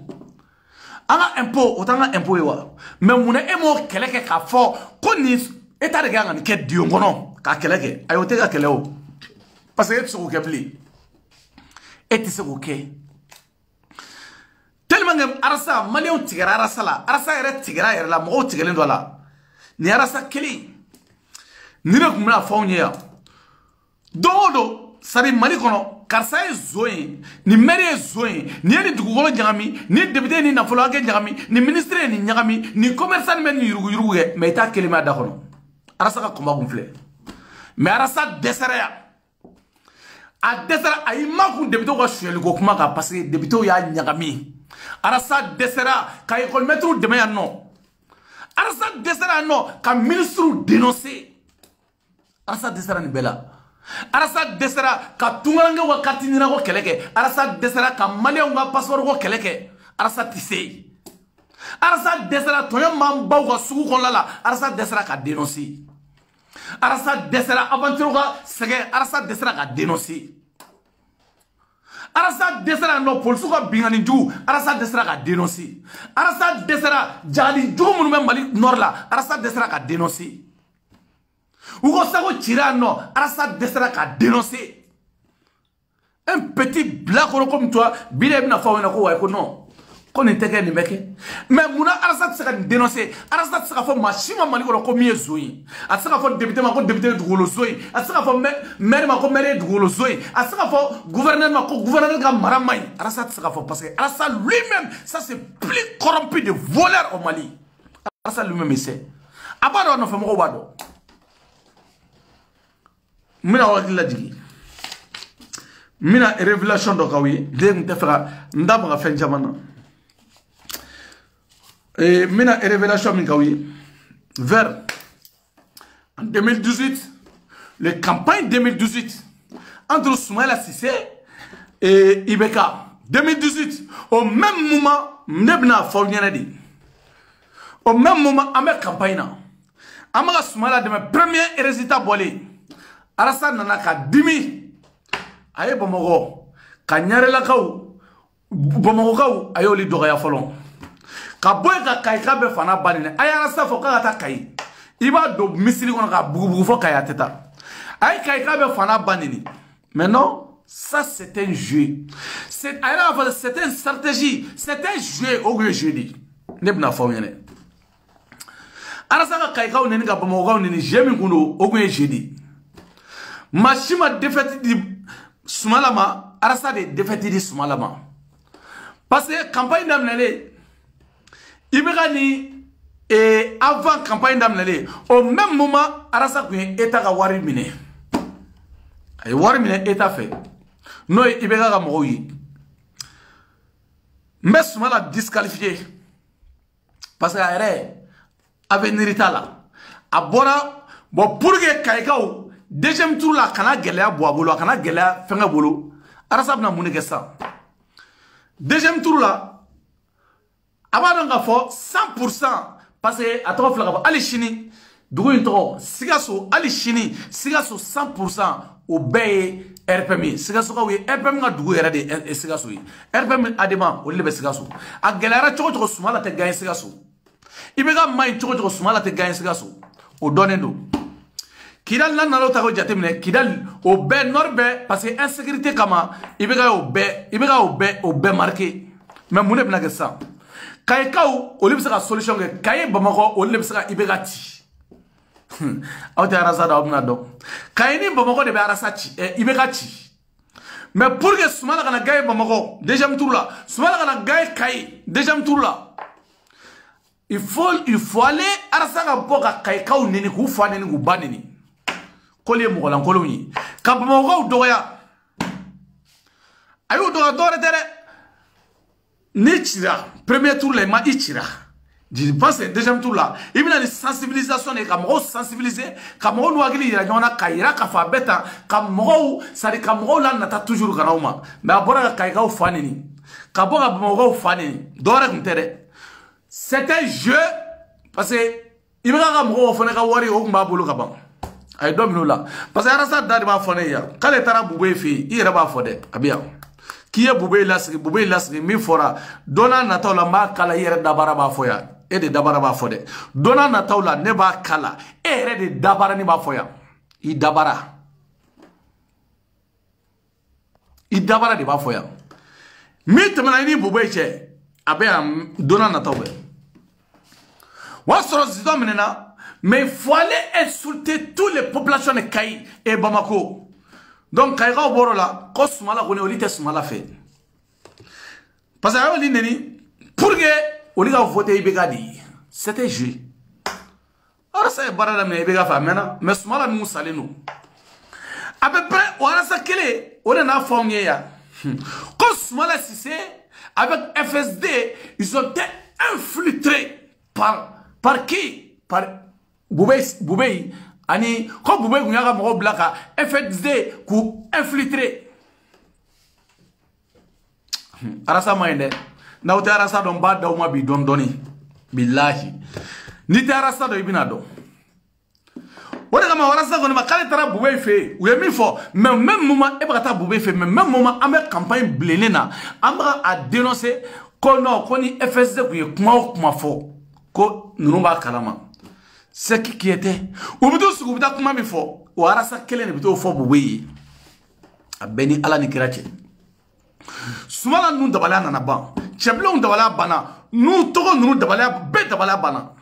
[SPEAKER 2] otanga impôt wa mais muna emo keleke ka fo ko ni état de ganga ni ke diongono ka keleke ayote ka keleo parce que c'est ko bli et c'est ko ke tellement que arasa malio tigara arasa ere tigara ere la mo tigelen do la ni arasa keli ni ne kumna fawnye ya dodo sari Mali kono karsa e zoin ni maire zoin ni eni dugukolo nyagami ni député ni nafolo age nyagami ni ministre ni nyagami ni commerçant men ni yurugu ge mais ta kelima da kono arasa ka komba gonflé mais arasa desera a desera ay makun député ko sheli ko kuma ka parce que député ya nyagami arasa desera ka école maître demain ya non arasa desera non ka ministre dénoncer arasa desera ni bela arasa desera ka tungalanga wa katinina ko keleke arasa desera ka malien wa passeport ko keleke arasa tissé arasa desera tonya mambaw ko sugu kon lala arasa desera ka dénoncer arasa desera aventure ko sege arasa desera ka dénoncer arasa desera no police ko bingani ju arasa desera ka dénoncer arasa desera jali ju munu Mali nord la arasa desera ka dénoncer Ugo Sago Tirano, Arasa Desera a dénoncé. Un petit black comme toi, Bilem n'a pas un non. Qu'on intègre les mecs. Mais Mouna Arasa sera dénoncé. Arasa sera fait machine Maliko comme Zoui. A sera fait député de Goulozoui. A sera fait maire de Goulozoui. A sera fait gouverneur de Maramay. Arasa sera fait parce que Arasa lui-même, ça c'est plus corrompu de voleurs au Mali. Arasa lui-même, il sait. Abado n'a fait mon wado. Mina wakila digi mina révélation do kawi de tefra ndam fen jamana et mina révélation min kawi vers en 2018 les campagnes 2018 entre Soumaïla Cissé et Ibeka 2018 au même moment nebna fawnyanadi au même moment avec campagne na amaka Soumaïla de mes premiers résultats bolé Arasa nana ka dimi aye Bamako ka nyarela kaw Bamako kaw ayoli dogaya folon ka boy ka kay ka be fana banine ay Arasa fo ka ta kay iba do misili kono ka bugu fo kay ateta ay kay ka be fana banine mais non ça c'est un jeu c'est une stratégie c'est un jeu au jeudi nebna fo yene Arasa ka kay ka neni ka Bamako ka neni jemi kuno o jeudi Machima défaite di Soumalama, Arasa de défaite di Soumalama. Parce que campagne d'amnele, Ibegani et avant campagne d'amnele, au même moment, Arasa kuyen état ka wari mine. Ay wari mine état fait. No Ibega ka moyi. Mais Soumala disqualifié. Parce que aéré avenir là. Abora bon pour que Kaikaou deuxième tour la kana gelea boabolo kana gelea fenga bolo Arasa bna munike ça deuxième tour là abadanga fo 100% parce que atoko flaka ali chini dugu into sigaso ali chini sigaso 100% au bay RPM sigaso ka wi RPM nga dugu era de sigaso yi RPM adema o lebe sigaso a gelera choko Soumala te gagne sigaso ibega mai choko Soumala te gagne sigaso o donendo Kidal nan nalo tago jatemne Kidal o be norbe parce que insécurité kama ibega o be marqué mais mune bna que ça kay kaw o libsa ka solution ke kay Bamako o libsa ka ibega ti awta arasa da obna do kay ni Bamako de be arasa ti ibega ti mais pour que Soumala kana gaye Bamako deuxième tour là Soumala kana gaye kay deuxième tour là il faut aller arasa ka boka kay kaw neni ku fa neni ku baneni Collier Mogolan Colony. Kabamo Doya Ayo Doya Dore Nichira, premier tour, les ma Ichira. Je pense que deuxième tour là, il y a une sensibilisation et Kamoro sensibilisé, Kamoro Nouagili, il y a un Kaira Kafa Beta, Kamoro, ça dit Kamoro là n'a toujours Ganauma. Mais à Bora Kaika ou Fanini, Kabora Moro Fanini, Dore Kuntere. C'était un jeu, parce que il y a un Moro Foneka Wari ou Mabulu Kabam. Ay domino la parce que arasa dadi ma fone ya kale tara bube fi ire ba fode abia kiye bube lasri mi fora dona na tawla ma kala ire dabara ba foya e de dabara ba fode dona na tawla ne ba kala ere de dabara ni ba foya i dabara de ba foya mi temana ni bube che abia dona na tawbe wa soro zido menena. Mais il faut aller insulter toutes les populations de Kaï et Bamako. Donc, Kaïra au bord là, quand Soumala connaît, on dit que Soumala fait. Parce que, pour que on ait voté Ibegadi, c'était juste. Alors, ça est barré de Ibega Famena, mais Soumala nous salé nous. À peu près, on a ça qu'elle est, on a formé. Quand Soumala Sissé, avec FSD, ils ont été infiltrés par qui? Par Boubé, ani ko Boubé gunyaka moko blaka FSD ku infiltré arasa maende na uta arasa don ba daw ma bi don doni billahi ni ta arasa do ibina do wala kama arasa ko ma kale tara Boubé fe ou yemi fo même moment e bata Boubé fe même moment amé campagne bléné na amra a dénoncer ko non ko ni FSD ku kuma fo ko nurumba kalama. C'est qui était. Ou bien ce que vous avez comment il faut. Ou alors ça quel est le plutôt fort bouillir. A béni ala ni kirache. Soumala nous dabala na ban. Cheblon dabala bana. Nous togo nous dabala be dabala bana.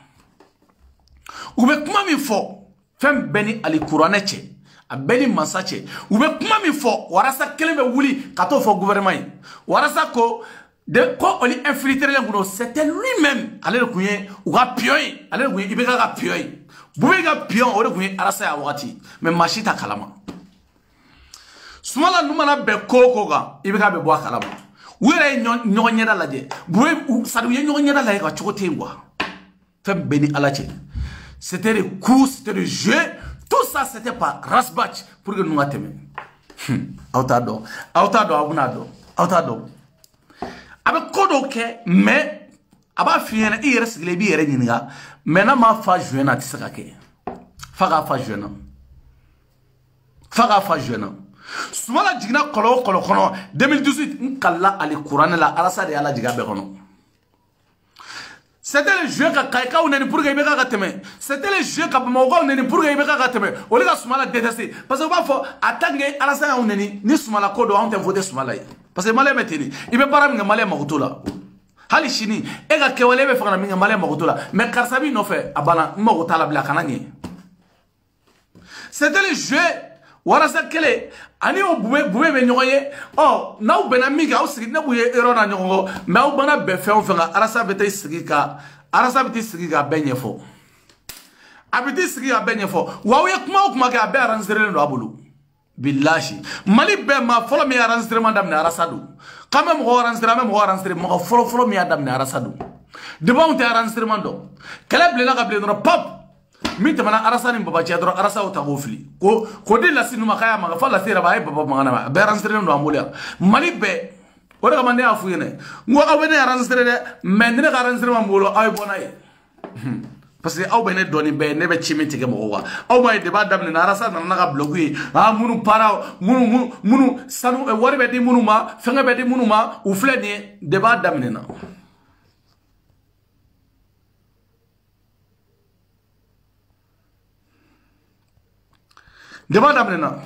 [SPEAKER 2] Ou bien comment il faut. Fem béni ali couraneche. A béni masache. Ou bien comment il faut. Ou alors ça quel est le wuli kato fo gouvernement. Ou alors ça ko de quoi on est infiltré les c'était lui-même allez le couiller ou a pioy allez le couiller il va pioy Boubé ga pion on le couiller arasa awati mais machita kalama Soumala numana be koko ga il va be bois kalama où est nyonyeda laje Boubé ça lui nyonyeda la ga chokote ngwa fem béni alache c'était le coup c'était le jeu tout ça c'était pas rasbach pour que nous ateme autado abunado autado avec kodo ke mais aba fiena i reste le bi yere nyinga mais na ma fa juena tisaka ke faga fa juena Soumala jigna kolo kono 2018 nkalla ali Qur'an la arasa de ala jiga be kono c'était le jeu ka kaika on est pour que ibeka kateme c'était le jeu ka Bamako on est pour que ibeka kateme o le ka Soumala détester parce que ba fo atangue arasa on est ni Soumala kodo on te voter Soumala parce que malais metini ibe para minga malais makutola hali shini ega kewale be fana minga malais makutola mais karsabi no fait abana makutala bla kananye c'était le jeu warasa kele ani o Boubé be nyoye oh na u bena miga o sigi na buye erona nyongo mais o bana be fe on fanga arasa bete sigi ka benyefo abiti sigi ka benyefo wa we kuma ka be aranzere ndo abulu billahi mali be ma folo mi aranzere mandam na arasadu quand même go aranzere mo folo mi adam na arasadu de bon te aranzere mando kala blena ka blena pop mi tamana arasani baba chadro arasa o tagofli ko de la sinu makaya ma fa la sira ba e baba mangana be aranzere ndo amulia mali be ora ka mande afu yene ngo awene aranzere de men ne aranzere mambolo ay bonay parce que aw bene doni be ne be chimi tege mo wa aw may de ba damne na rasa na ga bloquer munu para munu sanu e wari be di munu ma fenga be di munu ma ou fleni de ba damne na Deba damena.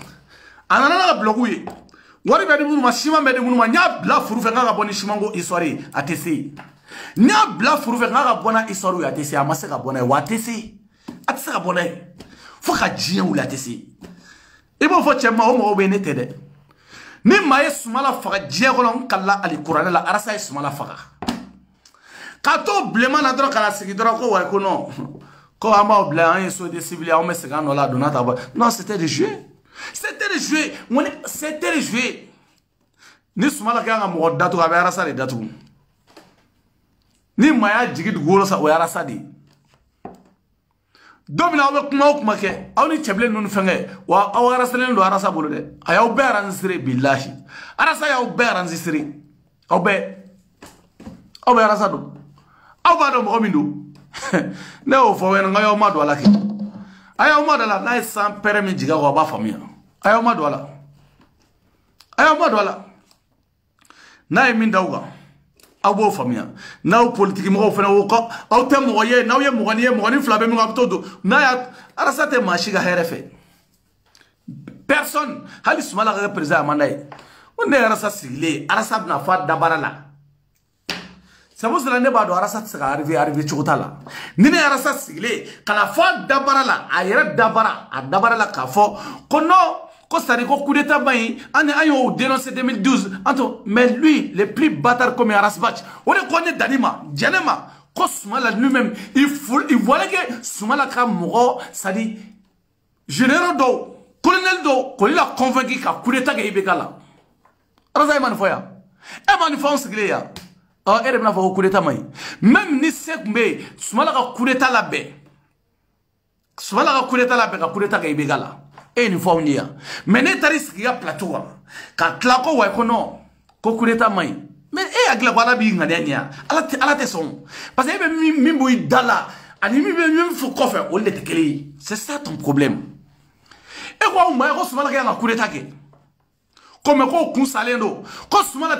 [SPEAKER 2] Anana la bloguye. Wari bedi munu ma shima bedi munu ma nya bla furu fe nga boni shimango histoire atesi. Nya bla furu fe nga bona histoire atesi amase ka bona wa atesi. Atesi ka bona. Fo ka jien ou la atesi. Ibo fo chema o mo be ne tede. Ni maye sumala faga jien ko lon kala ali qur'an la arasa sumala faga. Kato blema na dro kala sigi dro ko wa ko non. Ko ama o bla an so de civil a o me sega no la donata. Non, c'était des jeux. C'était le jeu. C'était le jeu. Ni sumala kanga mo datu ga arasa de datu. Ni maya jigid golo sa o arasa di. Domina awe kuma ke. Aw ni cheble nun fenge. Wa aw arasa len do arasa bolo de. Ayaw be aransire billahi. Arasa yaw be aransire. Aw be arasa do. Aw ba do mo mindu. Ne o fo wen ngayo ma do ala ke. Ayaw ma do la na san permis jiga ko ba famia. Ayaw ma do ala. Ayaw ma do ala. Na min dawga. Abo famia. Na o politique mo fena wo ko. Aw te mo ye na ye mo ni flabe mi ngapto do. Na ya arasa te mashiga herefe. Personne hali sumala ga président amandai. On ne arasa sigle, arasa na fa dabarala. C'est pour cela que ne arasa sera arrivé chukutala. Nine arasa sigle, kana fa dabarala, ayera dabara, a dabarala kafo. Kono ko sari ko coup d'état bayi, ane ayo dénoncé 2012. Anto, mais lui, le plus bâtard comme Arasbach, on le connaît d'anima, Djanema, ko Soumala lui-même, il voulait que Soumala ka moro, ça dit général do, colonel do, qu'on l'a convaincu qu'à coup d'état que ibekala. Arasa manifoya. E manifoya sigle ya. Ah, elle n'a pas coup d'état maï. Même ni sekmbe, Soumala ka coup d'état la baie. Soumala ka coup d'état la baie, ka coup d'état que ibekala. Et une fois on y a. Mais n'est pas risque qu'il y a plateau. Quand claco ou écono, coup d'état maï. Mais et à glabala binga dernière. À la tesson. Parce que même mimboui dala, animi même faut qu'on fait. On l'est kelly. C'est ça ton problème. Et quoi on m'a dit Soumala qui a un coup d'état que. Comme quoi on salendo. Quand Soumala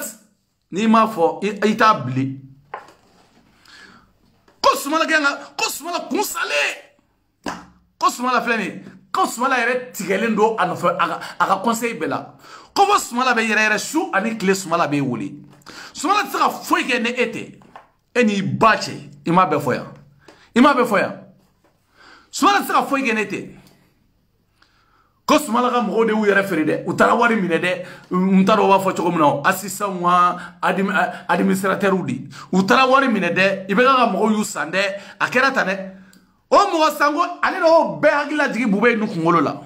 [SPEAKER 2] ni ma fo établi. Quand Soumala qui a quand Soumala consalé. Quand Soumala flâné. Quand Soumala est tigelendo à nos conseil bela. Comment Soumala be yere chou ani clé Soumala be wuli. Soumala sera foi que ne été. Et ni bache. Il m'a be foya. Il m'a be foya. Soumala sera foi que ne été. Quand Soumala ga mo de wu yere feride. Utara wari minede. Untaro wa fo chokomno. Assistant wa administrateur udi. Utara wari minede. Ibega ga mo yu sande. Akera tane. O mo sango ale do be hagila digi bube nu kungolo la.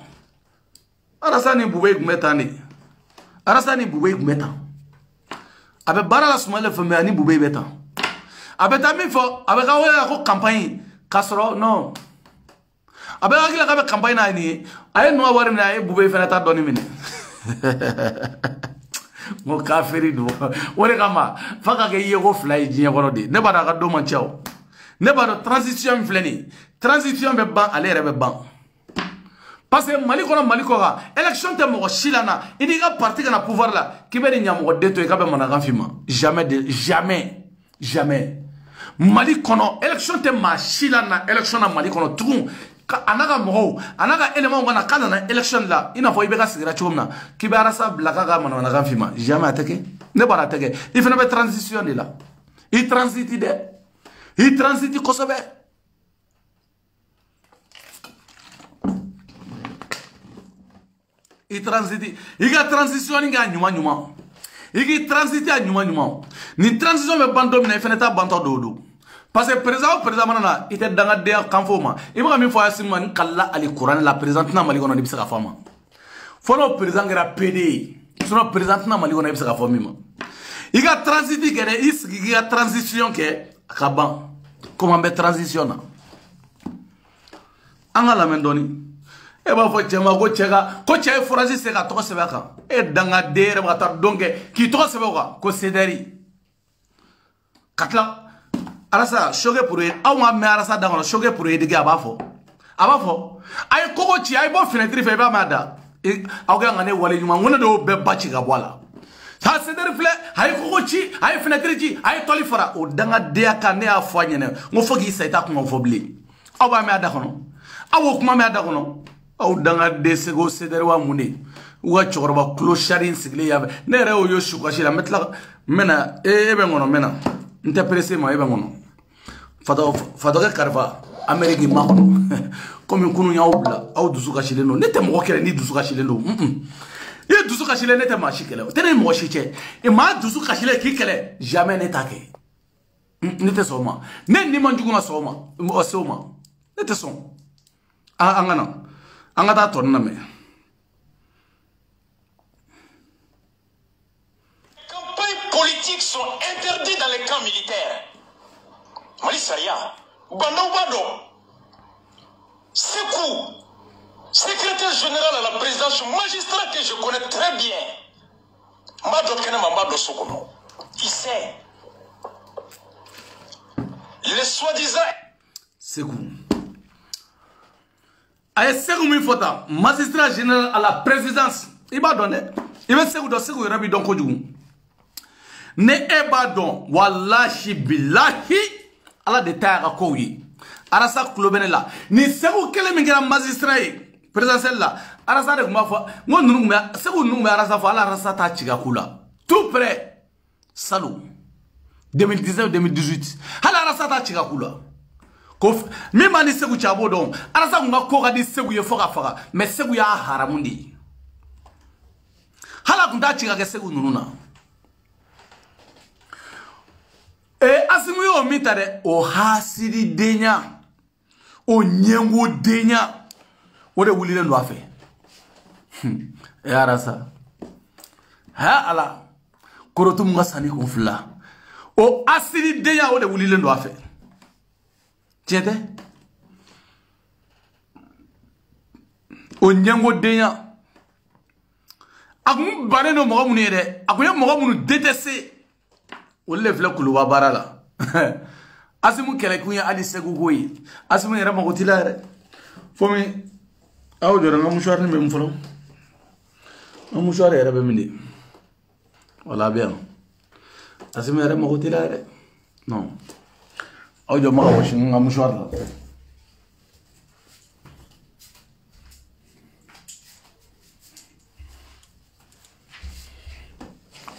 [SPEAKER 2] Arasa ni bube gumeta ni. Arasa ni bube gumeta. Abe bara la Soumala femme ani bube beta. Abe tami fo abe ka wala ko campagne kasro non. Abe hagila ka be campagne na ni ay no wari na ay bube fena ta doni mine. Mo kafiri do. Wore kama faka ke yego fly jinya kono de. Ne bada ka do man chao. Ne bada transition fleni. Transition be ban ale rebe ban. Parce que Mali kono élection te mo shilana ini ga parti kana pouvoir la kiberi nyamo deto e ka be managan fima jamais Mali kono élection te ma shilana élection na Mali kono tout anaga mo anaga élément ngana kana na élection la ina fo ibeka sigira chomna kibara sa blaka ga managan fima jamais atake ne bara atake il fait une transition de là il transite kosobe. Il transite. Il y a transition ni nyuma. Il y a transite à nyuma. Ni transition me bandom na feneta banto dodo. Parce que président manana était dans la der kanfoma. Il m'a mis fois simman kala ali Quran la présidente na mali kono ni bisaka fama. Fono président gara PD. Sono président na mali kono ni bisaka fama. Il y a transite kene il y a transition ke akaban. Comment be transition na. Anga la mendoni. E ba fo chema go chega ko che forage se ka to sebaka e danga dere ba ta donke ki to sebaka ko sederi katla arasa choge pour aw ma me arasa dango choge pour edigi abafo ay koko chi ay bo fenêtre fe ba mada aw ga ngane wale nyuma ngone do be bachi ga bola sa sederi fle ay koko chi ay fenêtre chi ay toli fara o danga de aka ne afanyene ngo fogi saita ko ngo fobli aw ba me ada kono aw kuma me ada kono aw danga desego sederwa mune wa chorba clocharin sigle yabe nere o yo shukashila metla mena ebe ngono mena nte presse ma ebe ngono fado ka karva ameriki ma kono comme kunu ya obla aw dusu kashile no nete mo kere ni dusu kashile no ye dusu kashile nete ma shikele tene mo shiche e ma dusu kashile ki kele jamais netake nete soma ne ni manjuguna soma o soma nete som angana angata tonna me
[SPEAKER 3] politiques sont interdits dans les camps militaires. Mali Saria, Bandao Bado, Sekou, secrétaire général à la présidence, magistrat que je connais très bien. Mado Kena Mambado Sokono. Il sait. Les soi-disant.
[SPEAKER 2] Sekou. Aye Sekou Mifota, magistrat général à la présidence. Il va donner. Il va Sekou do Sekou Rabi Donko Djougou. Ne eba don wallahi billahi ala de taga koyi arasa klobene ni segu kele mingira magistrat présidentiel la arasa de kuma fa ngo nungu segu nungu arasa fa ala arasa ta chiga kula tout près salou 2019 2018 ala arasa ta chiga kula ko mi mani segu chabo don arasa nga ko ga di segu ye foka mais segu ya haramundi hala kunda chiga ke segu nununa asimu yo mitare o hasidi denya o nyengo denya o de wulile ndo afe arasa ha ala korotu mga sani konfla o asidi denya o de wulile ndo afe tiete o nyengo denya akum bane no mo munu yede akuye mo munu détester o le vle kuluwa barala asimu kele kunya ali segu goyi asimu yera magotila re fomi aw jora nga mushwar ni be mfolo nga mushwar yera be mindi wala bien asimu yera magotila re non aw jo maga washi nga mushwar la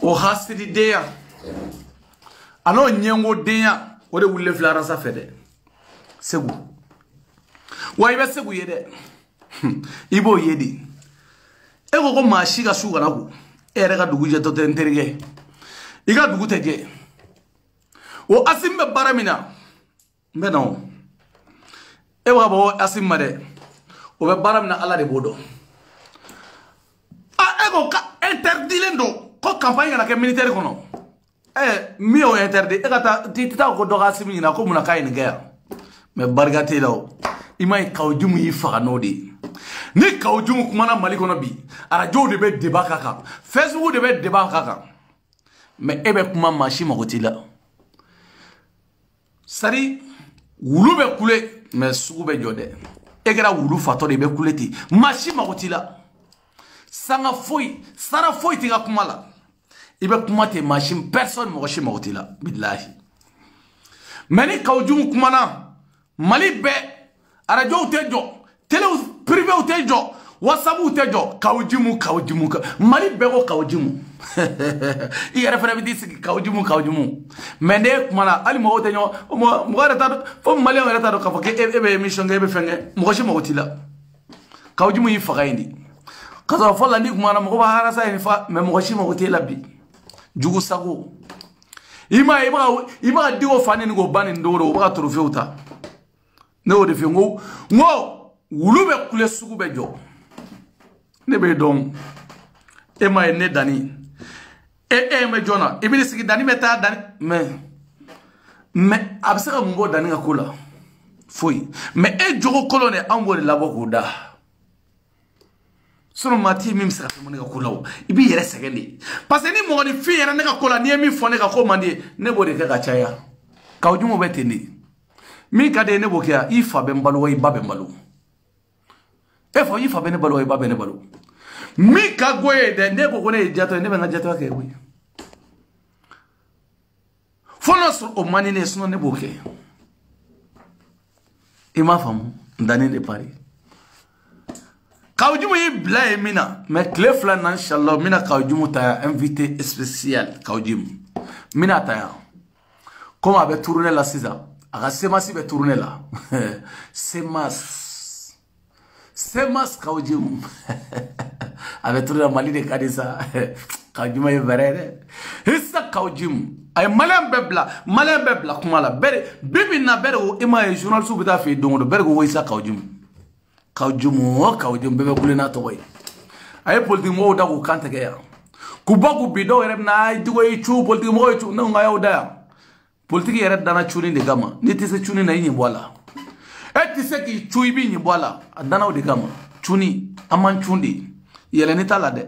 [SPEAKER 2] o hasidi deya ano nyengo denya ode wulle flara sa fede segu wa ibe segu yede ibo yedi ego ko mashi ga suga naku ere ga dugu je to tenterige iga dugu teje o asimbe baramina mbeno e wa bo asimmade o be baramina ala de bodo a ego ka interdilendo ko campagne na ke militaire kono mi o interdit e kata tita ko doga simi na ko muna kay ni guerre mais bargati law imay kawjumu yi fa nodi ni kawjumu kuma na mali kono bi radio de be débat kaka facebook de be débat kaka mais ebe kuma machi makotila sari wulu be kule mais sugu be jode e gara wulu fato de be kuleti machi makotila sanga foi sara foi tinga kuma la ibe kuma te machine personne mo shi mawtila billahi mani kawjum kuma na mali be radio tejo tele privé tejo whatsapp tejo kawjum mali be ko kawjum i refere bi disi kawjum mende kuma na ali mo tejo mo garata fo mali garata do ka fo ke ebe mission ngebe fenge mo shi mawtila kawjum yi fagaindi kaza fo la ni kuma na mo ba harasa ni fa me mo shi mawtila bi jugu sago ima diwo fani ni go bani ndoro ba trophée uta ne o de fi ngo wulu be kule sugu be jo ne be don ema ne dani me jona ibili sigi dani meta dani me absaka mbo dani ngakula foi me jogo kolone ambo de labo kuda sono mati mim saka mo ne kulawo ibi yere segendi parce que ni mo ni fi yere ne ka kola ni mi fone ka ko mandi ne bo de ka chaya ka ojumo beteni mi ka de ne bo kia ifa be mbalo wa ibabe mbalo efo ifa be ne mbalo wa ibabe ne mbalo mi ka goye de ne ko ne jato ne be na jato ke wi fono so o mani ne sono ne bo ke ima famu ndani ne pari Kaoujumu yi bila mina mais clé flan inchallah mina Kaoujumu ta invité spécial Kaoujumu mina ta comme avec tourner la sisa aga semasi be tourner là semas Kaoujumu avec tourner la Mali de Kadisa Kaoujumu est vrai hissa Kaoujumu ay malin bebla kuma la bere bibi na bere o ima journal su bita fe dongo bere go wisa Kaoujumu bebe kulena to way ay politique mo da ko kante ke ya ku bagu bido yere na digo yi chu politique mo chu no ngayo da politique yere dana chuni de gama ni tise chuni na yin bola e tise ki chu ibi yin bola dana o de gama chuni aman chundi yele ni tala de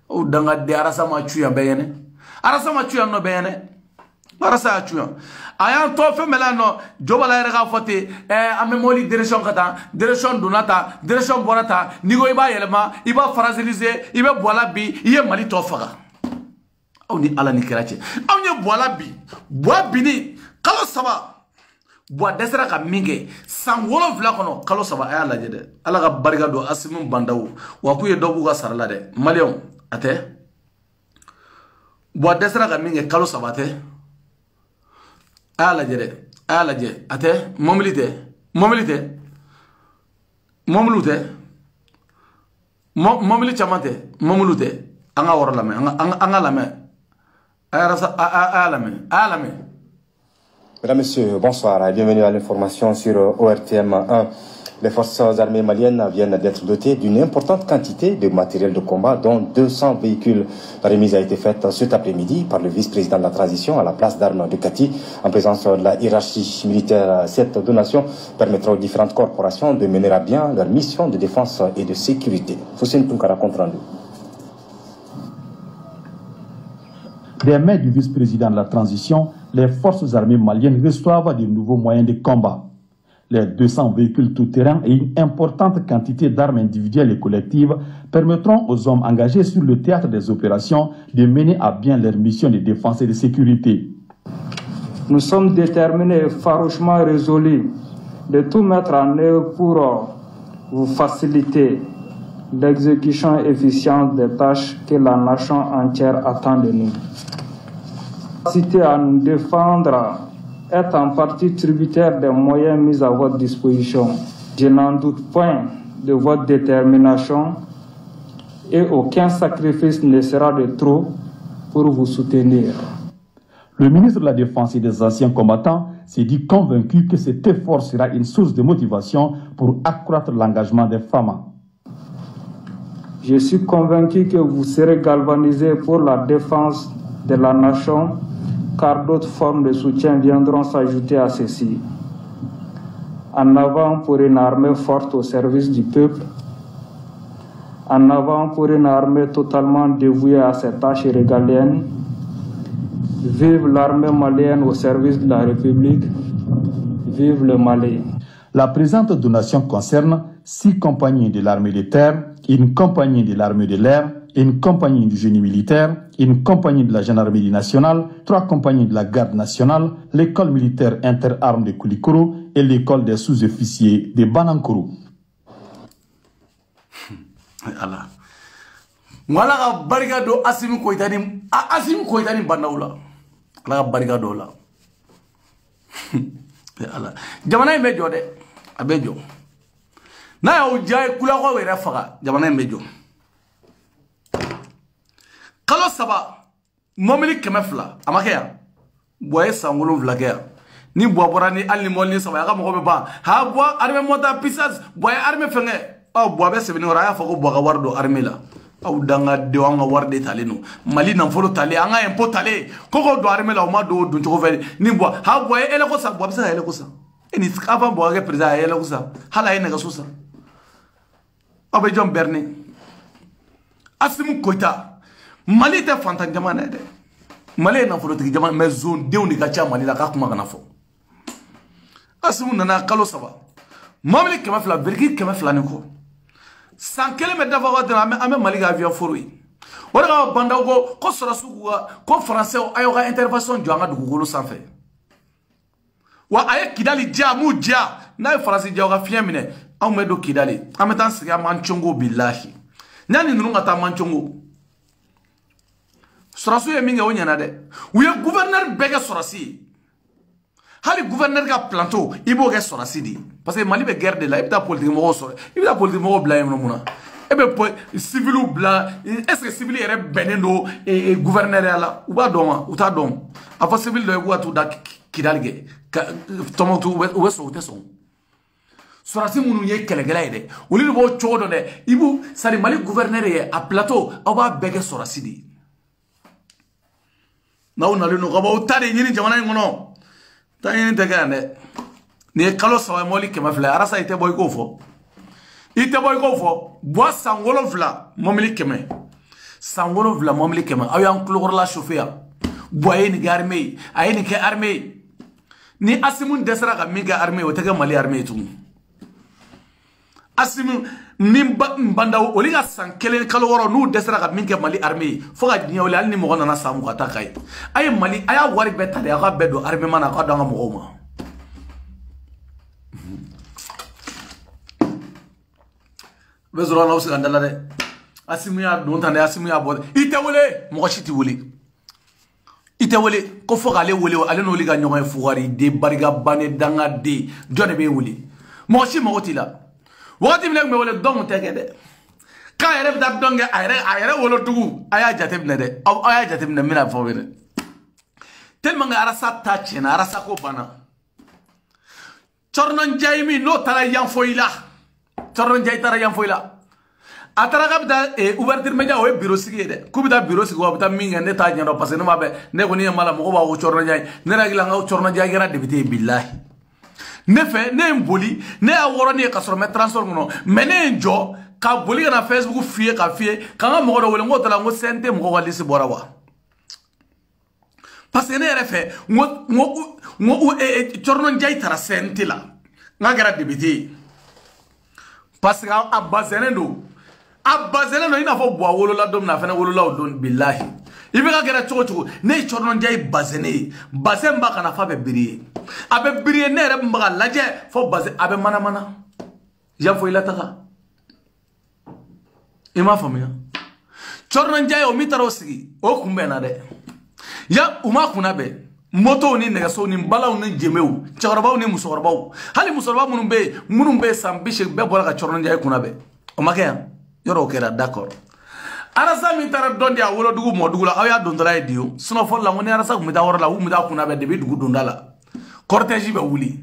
[SPEAKER 2] o danga de arasa ma chu ya beyene arasa ma chu ya no beyene arasa chu ya ayan to fe melano jobala yere ga fote ame moli direction kata direction donata direction bonata nigo iba yelema iba fragiliser iba bola bi iye mali to faga aw ni ala ni kerache aw ni bola bi ni kalo saba bo desera ka minge san wolo vla kono kalo saba ay ala jede ala ga bariga do asimun bandawu wa ku ye dobu ga sarala de malion ate bo desera ka minge kalo saba te ala jede ate momilite momili chamante momulute anga worlame anga lame alame.
[SPEAKER 4] Mesdames, Messieurs, bonsoir et bienvenue à l'information sur ORTM 1. Les forces armées maliennes viennent d'être dotées d'une importante quantité de matériel de combat, dont 200 véhicules. La remise a été faite cet après-midi par le vice-président de la transition à la place d'armes de Kati, en présence de la hiérarchie militaire. Cette donation permettra aux différentes corporations de mener à bien leur mission de défense et de sécurité. Foussine Tounkara, compte rendu.
[SPEAKER 5] Des mains du vice-président de la transition, les forces armées maliennes reçoivent de nouveaux moyens de combat. Les 200 véhicules tout-terrain et une importante quantité d'armes individuelles et collectives permettront aux hommes engagés sur le théâtre des opérations de mener à bien leur mission de défense et de sécurité.
[SPEAKER 6] Nous sommes déterminés et farouchement résolus de tout mettre en œuvre pour vous faciliter l'exécution efficiente des tâches que la nation entière attend de nous. La capacité à nous défendre est en partie tributaire des moyens mis à votre disposition. Je n'en doute point de votre détermination et aucun sacrifice ne sera de trop pour vous soutenir.
[SPEAKER 5] Le ministre de la Défense et des anciens combattants s'est dit convaincu que cet effort sera une source de motivation pour accroître l'engagement des femmes.
[SPEAKER 6] Je suis convaincu que vous serez galvanisés pour la défense de la nation, car d'autres formes de soutien viendront s'ajouter à ceci. En avant pour une armée forte au service du peuple, en avant pour une armée totalement dévouée à ses tâches régaliennes. Vive l'armée malienne au service de la République, vive le Mali.
[SPEAKER 5] La présente donation concerne 6 compagnies de l'armée de terre, une compagnie de l'armée de l'air, une compagnie du génie militaire, une compagnie de la gendarmerie nationale, 3 compagnies de la garde nationale, l'école militaire interarmes de Koulikoro et l'école des sous-officiers de Banankoro.
[SPEAKER 2] Allah. Wala ka barika do Assimi Koitani banawla. La ka barika do la. Allah. Jamana mejo de abejo. Na ya ujai kula ko wera faga jamana mejo. Kalo saba momili kemefla amakeya. Boye sangolo vlagea. Ni boabora ni ali molni saba ya ka mo ba. Ha boa arme mota pisas boye arme fenge. Aw boabe se bini raya fako boga wardo armila aw danga de wanga warde taleno mali nan folo tale anga empo tale koko do armila o ma do dun to fe ni bo ha boye ele ko sa boabe sa ele ko sa eni skava boga preza ele ko sa hala ene ga susa abe jom berni Assimi Koita mali te fantan jamana de mali nan folo tigi jamana mais zone de on ka cha mali la ka kuma kana fo Assimi nana kalo saba mamli kema fla berki kema fla ne ko sankele me dafa wa dana ame mali ga avion forui wala ga banda ko sora suku ko français ayo ga intervention jo anga dugugolo sanfé wa aye kidali dia mu dia na français dia ga fien mine aw me do Kidali an bɛ taa sigi a Manchongo billahi ɲani ninnu ka taa Manchongo sɔrɔsiw ye min kɛ o ɲɛna dɛ u ye gouverneur bɛɛ kɛ sɔrɔsi ye hali gouverneur ka planto i b'o kɛ sɔrɔsi de parce que Mali bɛ guerre de la i bɛ taa politique mɔgɔw sɔrɔ i bɛ taa politique mɔgɔw bila yen mun na e bɛ civiliw bila est-ce que civil yɛrɛ bɛnnen don gouverneur la u b'a dɔn wa u t'a dɔn a fɔ civil dɔ ye k'u ka t'u da Kidali kɛ Tɔnbukutu u bɛ sɔn u tɛ sɔn sɔrɔsi minnu ye kɛlɛkɛla ye dɛ olu de b'o cogo dɔn dɛ i b'u sari Mali gouverneur ye a plateau aw b'a bɛɛ kɛ sɔrɔsi de ye n'aw nalen don ka bɔ aw ta de ɲini jamana in kɔnɔ ta ɲini tɛ kɛ yan dɛ nin ye kalo 3 mɔbili 100 arasa i tɛ bɔ i k'o fɔ i tɛ bɔ i k'o fɔ bɔ san 7 mɔbili 100 san 7 mɔbili 100 aw y'an kulokɔrɔla chauffer yan bɔ a ye nin kɛ armée ye a ye nin kɛ armée ye ni Asimu dɛsɛra ka min kɛ armée ye o tɛ kɛ Mali armée ye tugun Asimu ni bandaw olu ka san 1 kalo 6 n'u dɛsɛra ka min kɛ Mali armée ye fo ka diɲɛ wele hali ni mɔgɔ nana san 10 ta k'a ye a ye Mali a y'a wari bɛɛ ta de a ka bɛɛ don armée man na a ka d'an ka mɔgɔw ma bɛ sɔrɔ n'aw se ka dala dɛ Asimu y'a don tan dɛ Asimu y'a bɔ i tɛ wele mɔgɔ si tɛ wele i tɛ wele ko fo k'ale wele ale n'olu ka ɲɔgɔn ye fugari den barika bannen dangaden jɔn de b'e wele mɔgɔ si mago t'i la wagati min ne tun bɛ wele dɔn tɛ kɛ dɛ k'a yɛrɛ bɛ taa dɔn kɛ a yɛrɛ wolodugu a y'a jateminɛ dɛ aw y'a jateminɛ n bɛna fɔ aw ye dɛ tellement que Arasa ta tiɲɛna Arasa ko banna Cɔrɔnɔ Njayi min n'o taara Yanfoyi la Cɔrɔnɔ Njayi taara Yanfoyi la a taara k'a bɛ taa ouverture média o ye bureau sigi ye dɛ k'u bɛ taa bureau sigi a bɛ taa min kɛ ne t'a ɲɛdɔn parce que ne m'a bɛn ne kɔni ye mala mɔgɔw b'a fɔ Cɔrɔnɔ Njayi ne yɛrɛ hakili la n ka Cɔrɔnɔ Njayi kɛra député ye billahi ne fɛ ne ye n boli ne y'a wɔrɔ ne ye ka sɔrɔ n bɛ transport kɔnɔ mais ne ye n jɔ ka boli ka na Facebook f'i ye ka f'i ye ka n ka mɔgɔ dɔ wele n k'o tala n ko CNT mɔgɔw ka liste bɔra wa parce que ne yɛrɛ fɛ n ko Cɔrɔnɔ Njayi taara CNT la n k'a kɛra député ye parce que a bazɛnnen don i n'a fɔ buwa wolola don min na a fana wolola o don billahi i bɛ ka kɛra cogo cogo ne ye Cɔrɔnɔ Njayi bazɛnnen ye bazɛn b'a kana f'a bɛ biri ye a bɛ biri ye ne yɛrɛ bɛ ka lajɛ fo bazɛn a bɛ mana Yanfoyi la taga i m'a faamuya Cɔrɔnɔ Njayi o min taara o sigi o kunbɛnna dɛ u ma kunna bɛn motow ni nɛgɛsow ni balaw ni jɛmɛw cɛkɔrɔbaw ni musokɔrɔbaw hali musokɔrɔba minnu bɛ san 80 bɛɛ bɔra ka Cɔrɔnɔ Njayi kunna bɛn o ma kɛ yan yɔrɔ o kɛra d'accord Arasa min taara dɔn di a wolodugu mɔdugu la aw y'a don dɔla ye di o sinon fɔlɔ la ko ni Arasa tun bɛ taa yɔrɔ la u tun bɛ taa kunna bɛn depuis dugu donda la cortège bɛ wuli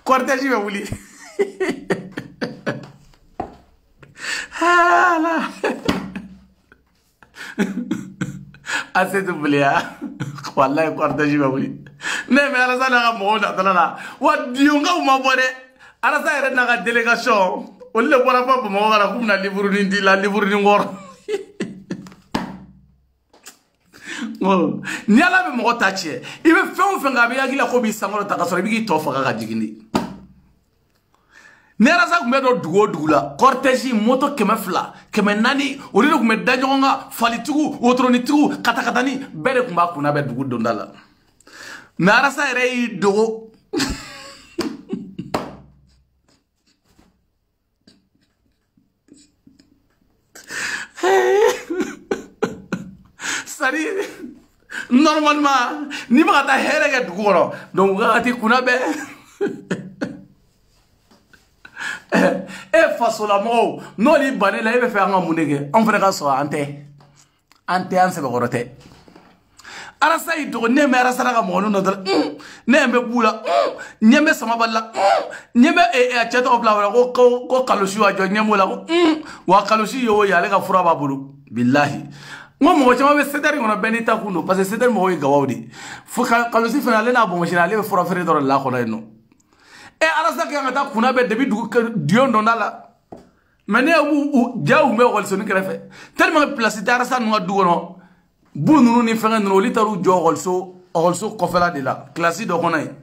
[SPEAKER 2] cortège bɛ wuli Asetu beliya wallahi cortège bɛ wuli ne mɛ Arasa n'a ka mɔgɔw natɔla la wa diyonkaw ma bɔ dɛ Arasa yɛrɛ n'a ka délégation olu de bɔra fɔ Bamakɔ ka na k'u bɛna livre di la livre ni wɔɔrɔ ni Ala bɛ mɔgɔ ta tiɲɛ i bɛ fɛn o fɛn kɛ a bɛ hakili la ko b'i sankɔrɔ ta ka sɔrɔ i bɛ k'i tɔ faga ka jigin de ni Arasa tun bɛ dɔn dugu o dugu la cortège moto 200 400 olu de tun bɛ da ɲɔgɔn kan falitigiw wotoronitigiw katakatani bɛɛ de tun b'a kunna bɛ dugu donda la mais Arasa yɛrɛ y'i dogo sari normalement ni bɛ ka taa hɛrɛ kɛ dugu kɔnɔ donc wagati kunna bɛ fasolamɔgɔw n'olu banne la e bɛ fɛ an ka mun de kɛ anw fana ka sɔrɔ an tɛ an sɛbɛkɔrɔ tɛ Arasa y'i dogo ne mɛ Arasa n'a ka mɔgɔninw nɔ dɔrɔn ne ɲɛ bɛ b'u la ɲɛ bɛ Samabali la ɲɛ bɛ cɛ tɔgɔ bila wɛrɛ ko Kalusi wa jɔ ɲɛ b'o la ko wa Kalusi y'o ye ale ka fura b'a bolo billahi n ko mɔgɔ caman bɛ CDR kɔnɔ bɛɛ n'i ta kun don parce que CDR mɔgɔw ye gawaw de fo Kalusi fana ale n'a bɔnbɔsini ale bɛ fura feere dɔrɔn de la kɔnɔ yen nɔ Arasa kan ka taa kunna bɛɛ depuis diyon donda la mais ne jaw tun bɛ ɔkɔlisoni kɛrɛfɛ tellement que place tɛ Arasa ninnu ka du kɔnɔ bu ninnu ni fɛngɛ ninnu olu taar'u jɔ ɔkɔliso kɔfɛla de la kilasi dɔ kɔnɔ yen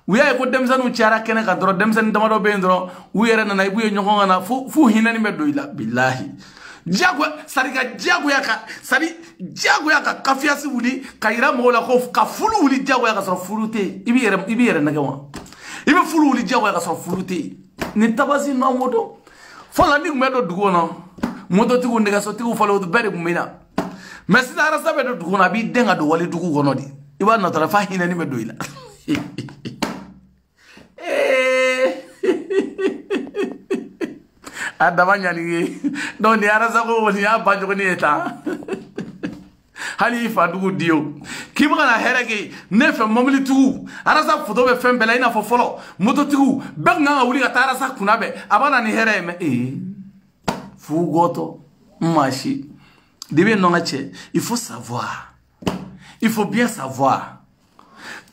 [SPEAKER 2] u y'a ye ko denmisɛnninw cayara kɛnɛ kan dɔrɔn denmisɛnnin damadɔ bɛ yen dɔrɔn u yɛrɛ nana i b'u ye ɲɔgɔn kan na f'u hinɛni bɛ don i la billahi Diagoya, Sarika Diagoyaka, Sari Diagoyaka, Kafiasi Wuli, Kaira Molakov, Kafulu Wuli Diagoyaka son Fulute, Ibire Nagawa. Il veut Fulu Wuli Diagoyaka son Fulute. Nitabazi no moto. Fola ni medo dugono. Moto tiku negaso tiku follow the better mina. Mais si ça reste de dugona bi denga do wali dugu gonodi. Iba na tara fa hina ni medo ila. Adamanya ni don ni arasa ko ni abanjo ni eta. Hali fa dugu dio. Kiba na herege ne fe momli tugu. Arasa foto be fem bela ina fo follow. Moto tugu benga wuli ka tarasa kunabe. Abana ni here me Fugoto machi. Il faut savoir. Il faut bien savoir.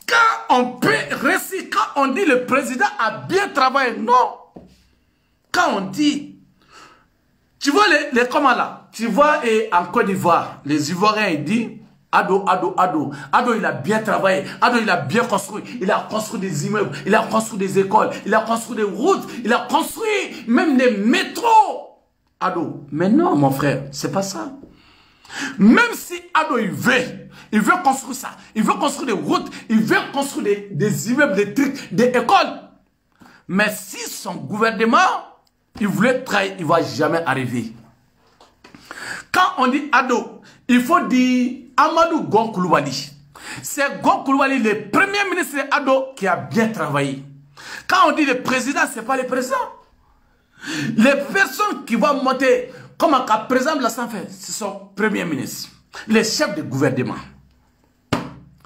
[SPEAKER 2] Quand on peut réussir, quand on dit le président a bien travaillé, non. Quand on dit, tu vois les comment là, tu vois en Côte d'Ivoire, les Ivoiriens ils disent, Ado, il a bien travaillé, Ado il a bien construit, il a construit des immeubles, il a construit des écoles, il a construit des routes, il a construit même des métros. Ado, mais non mon frère, c'est pas ça. Même si Ado il veut construire ça, il veut construire des routes, il veut construire des immeubles, des trucs, des écoles. Mais si son gouvernement, il voulait trahir, il ne va jamais arriver. Quand on dit Ado, il faut dire Amadou Gon Coulibaly. C'est Gon Coulibaly, le premier ministre Ado, qui a bien travaillé. Quand on dit le président, ce n'est pas le président. Les personnes qui vont monter comme un président de l'Assemblée, ce sont premiers ministres, les chefs de gouvernement.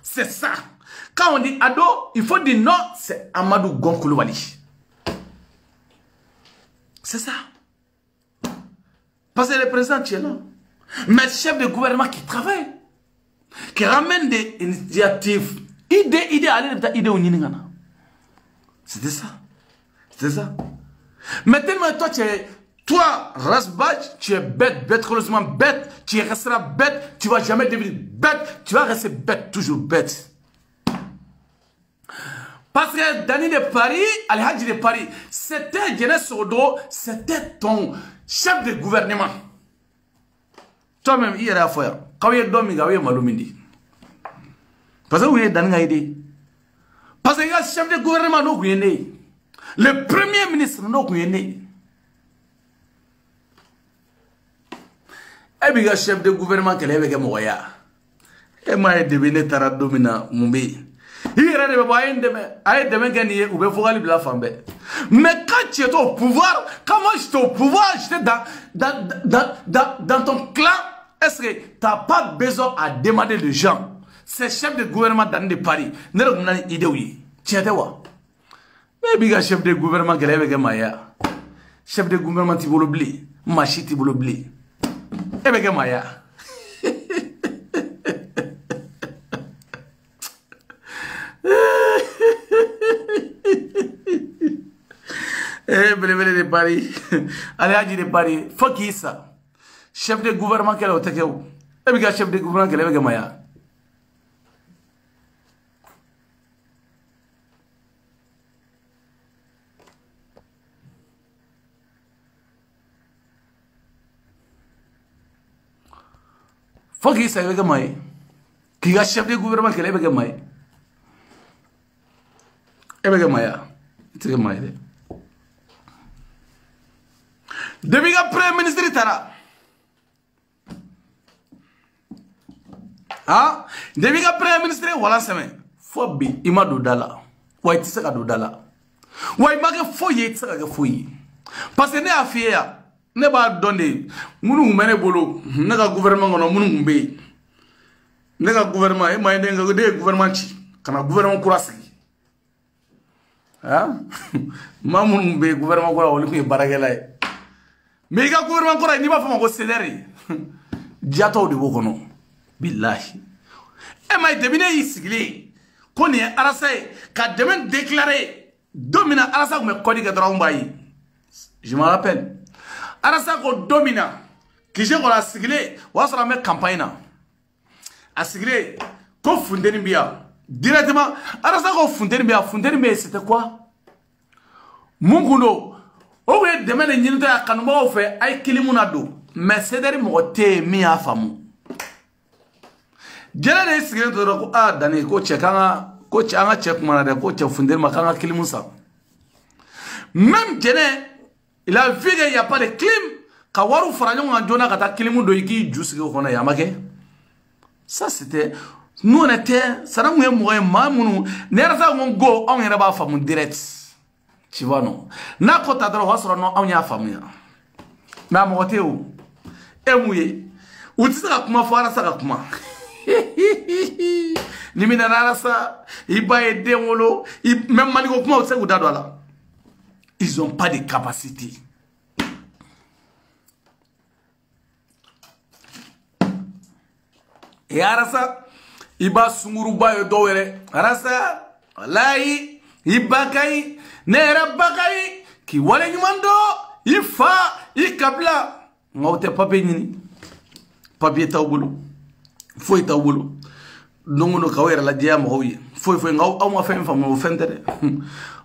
[SPEAKER 2] C'est ça. Quand on dit Ado, il faut dire non, c'est Amadou Gon Coulibaly. C'est ça. Parce que le président est là. Mais le chef de gouvernement qui travaille, qui ramène des initiatives, idées, c'était ça. C'était ça. Mais tellement toi, Rasbach, tu es bête, bêteusement bête, tu resteras bête, tu ne vas jamais devenir bête, tu vas rester bête, toujours bête. Parce que Dani de Paris, Al-Hadji de Paris, c'était Jeunesse Sodo, c'était ton chef de gouvernement. Toi-même, il y a affaire. Quand il y a Domi, il y a Malumindi. Parce que vous avez Dani Gaïdi. Parce que il y a le chef de gouvernement, nous, le premier ministre, nous, et puis le chef de gouvernement, qui est avec moi. Et moi, je devenu Taradomina Mumbi. Il y a des gagner ou bien la femme. Mais quand tu es au pouvoir, quand moi j'étais au pouvoir, j'étais dans ton clan, est-ce que tu n'as pas besoin à demander les gens? C'est chef de gouvernement de Paris. Ne pas une idée oui. Tu étais où? Mais bien chef de gouvernement qui est avec Maya. Chef de gouvernement qui veut l'oublier. Machi qui veut l'oublier. Avec Maya. Belebele de Paris, Al-Hadji de Paris, faut qui ça? Chef de gouvernement qui est au Tekeo. Et bien, chef de gouvernement qui est avec Maya. Faut qui ça avec Maya? Qui est chef de gouvernement qui est avec Maya? Avec Maya. C'est Maya. Depuis que le Premier ministre est là. Ah, depuis que le Premier ministre est là, faut bien, il m'a donné là. Ouais, tu sais qu'il a donné là. Ouais, il m'a dit fouiller, tu sais qu'il a fouillé. Parce que ne a fait, ne va donner, nous menons boulot, ne va gouvernement, nous menons bé. Ne va gouvernement, il m'a dit que gouvernement chi, quand le gouvernement courage. Ah, maman bé gouvernement courage, on lui baragela. Mais le gouvernement encore il n'y va pas faire célérer. Diato de Bokono. Billahi. Et moi deviné ici qu'on est arrasé, qu'a demain déclaré domina arrasé comme codi que Draumbaï. Je me rappelle. Arrasé comme domina qui j'ai qu'on a siglé, ou à la même campagne. A siglé, qu'on fondé bien. Directement, arrasé qu'on fondé bien, c'était quoi? Munguno. Oh oui, demain les gens qui ont fait ay kilimunado mais cédari mogote mi a famu jela ne sigire to ko a dani ko che kanga ko che anga che kuma na ko che fundir ma kanga kilimu sa même jene il a vu qu'il y a pas de clim ka waru faranyo ngajona kata kilimu do iki jusige ko na yamake ça c'était nous on était ça n'a pas mamunu nerza mon go on yera ba famu direct tu vois non na ko ta dro hosro no on ya famu ya na mogote o emuye utisa kuma fara saka kuma ni mina narasa ibaye demolo même maliko kuma utse udado ala ils ont pas de capacité et arasa iba sunguru bayo dowere arasa wallahi ibakai nera bakai ki wale nyumando ifa ikabla ngote papier nyini papier tawbulu foi tawbulu nongono kawera la diam hoye foi ngaw aw ma fem famo fentere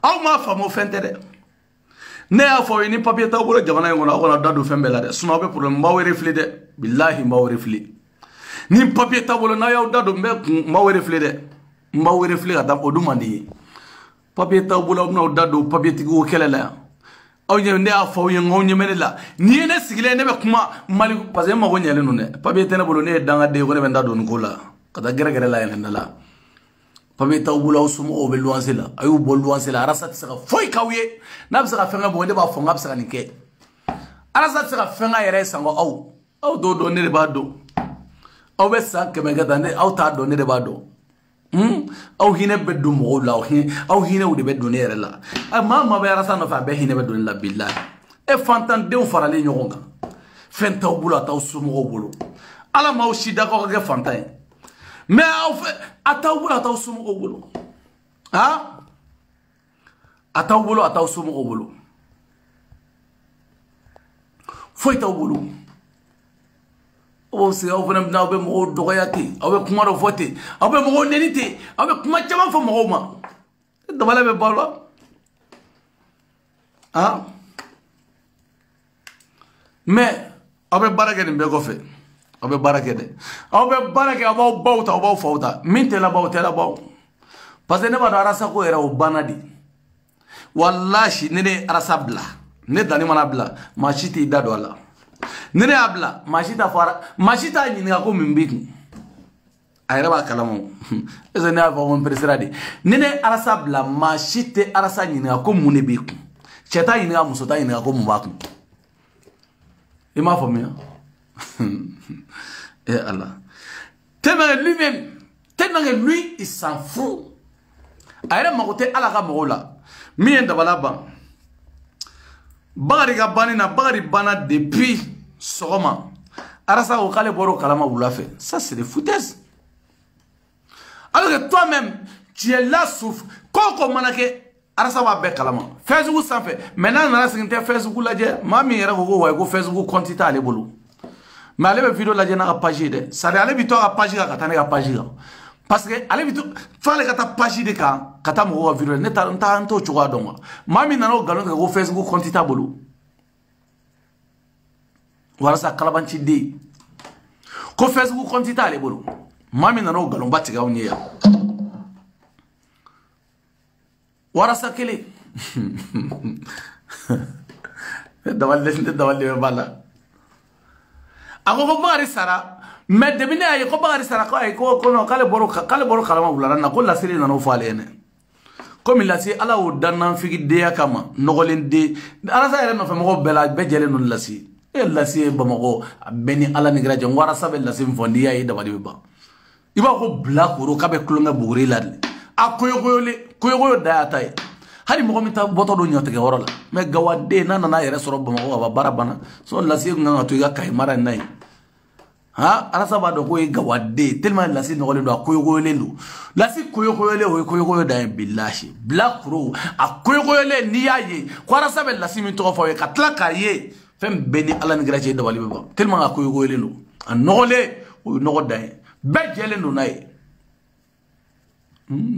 [SPEAKER 2] aw ma famo fentere ne a foi ni papier tawbulu jamana ngona ko na dadu fembela de suno be problème mbaw refli de billahi mbaw refli ni papier tawbulu na yaw dadu mbaw refli de mbaw refli ga dam odumandi papier tawbulu no dadu papier tigo kelela aw ñe a faw ye ngaw ñemene la ni ne sigile ne be kuma mali parce que ma ko ñele nune papier tene bolo ne danga de ko ne be ndado ko la kata gere gere la yene la papier taw bula usum o be luanse la ayu bo luanse la arasa tsaka foy kawye na be saka fenga bo ne ba fonga be saka ni ke arasa tsaka fenga yere sango aw do ne ba do aw be sa ke me gata ne aw ta do ne ba do aw hine be do mo la aw hine u de be do ne yere la ma be arasa no fa be hine be do la billahi e fantan de farale nyogonga fen taw bula taw sumo bolo ala ma o shida ko ke fantan mais aw fe ataw bula taw sumo bolo ha ataw bolo ataw sumo bolo foi taw bolo o se aw fana na be mo dogoyati aw be kuma do voter aw be mo nenite aw be kuma chama fo mo ma do bala be balwa ah mais aw be barake ni be ko fe aw be barake de aw be barake aw bawta aw fawta min te la baw parce que ne ba do arasa ko era o banadi wallahi ne arasa bla ne dani mana bla ma shiti dado ala nene abla mashita fara mashita nyinga ko mimbiku ayra ba kalamo eza ne ava won presirade nene arasa bla mashite arasa nyinga ko munebeku cheta nyinga musota nyinga ko mubaku ima famia et Allah tellement lui il s'en fout ayra makote ala ka mola mi enda balaba bagari ga banina bagari bana depuis Sogoma arasa o kale boro kalama wulafe ça c'est des foutaises alors que toi-même tu es là souffre koko manake arasa wa be kalama Facebook sans fait maintenant na singte Facebook la je mami era go wa go Facebook compte ta ale bolo mais ale be vidéo la je na page de ça ale bi to ka page ka tane ka page parce que ale bi to fale ka ta page de ka kata mo wa vidéo ne ta nto chwa donwa mami na no galon ka go Facebook compte ta bolo warasa kalabanci de ko Facebook compte ta le bolo mami na no galon batiga onye ya warasa kele dawalle bala ako bari sara mais debine ay ko bari sara ko ay ko no kale boro kalama bulana na ko la siri na no falene comme il a dit ala o dannan figi de yakama nogolen de arasa ere no fe mo bela be jele non lasi lasi bamako beni ala ni graje ngwara sabe lasi mfondi ya ida wali ba iba ko black ro kabe klonga buguri ladle akoyogoyo dayata e hari mo mita boto do nyote ke horola me gawade nana yere soro bamako ba barabana so lasi nganga to ga kay mara nay ha arasa ba do ko gawade tellement lasi no le do akoyogoyo lelu lasi koyogoyo le o koyogoyo da billahi black ro akoyogoyo le ni yaye ko arasa be lasi min to fa we katla kaye fem beni ala ni graje da wali ba tellement akoyogoyo lelu an nogole o nogo day be jele no nay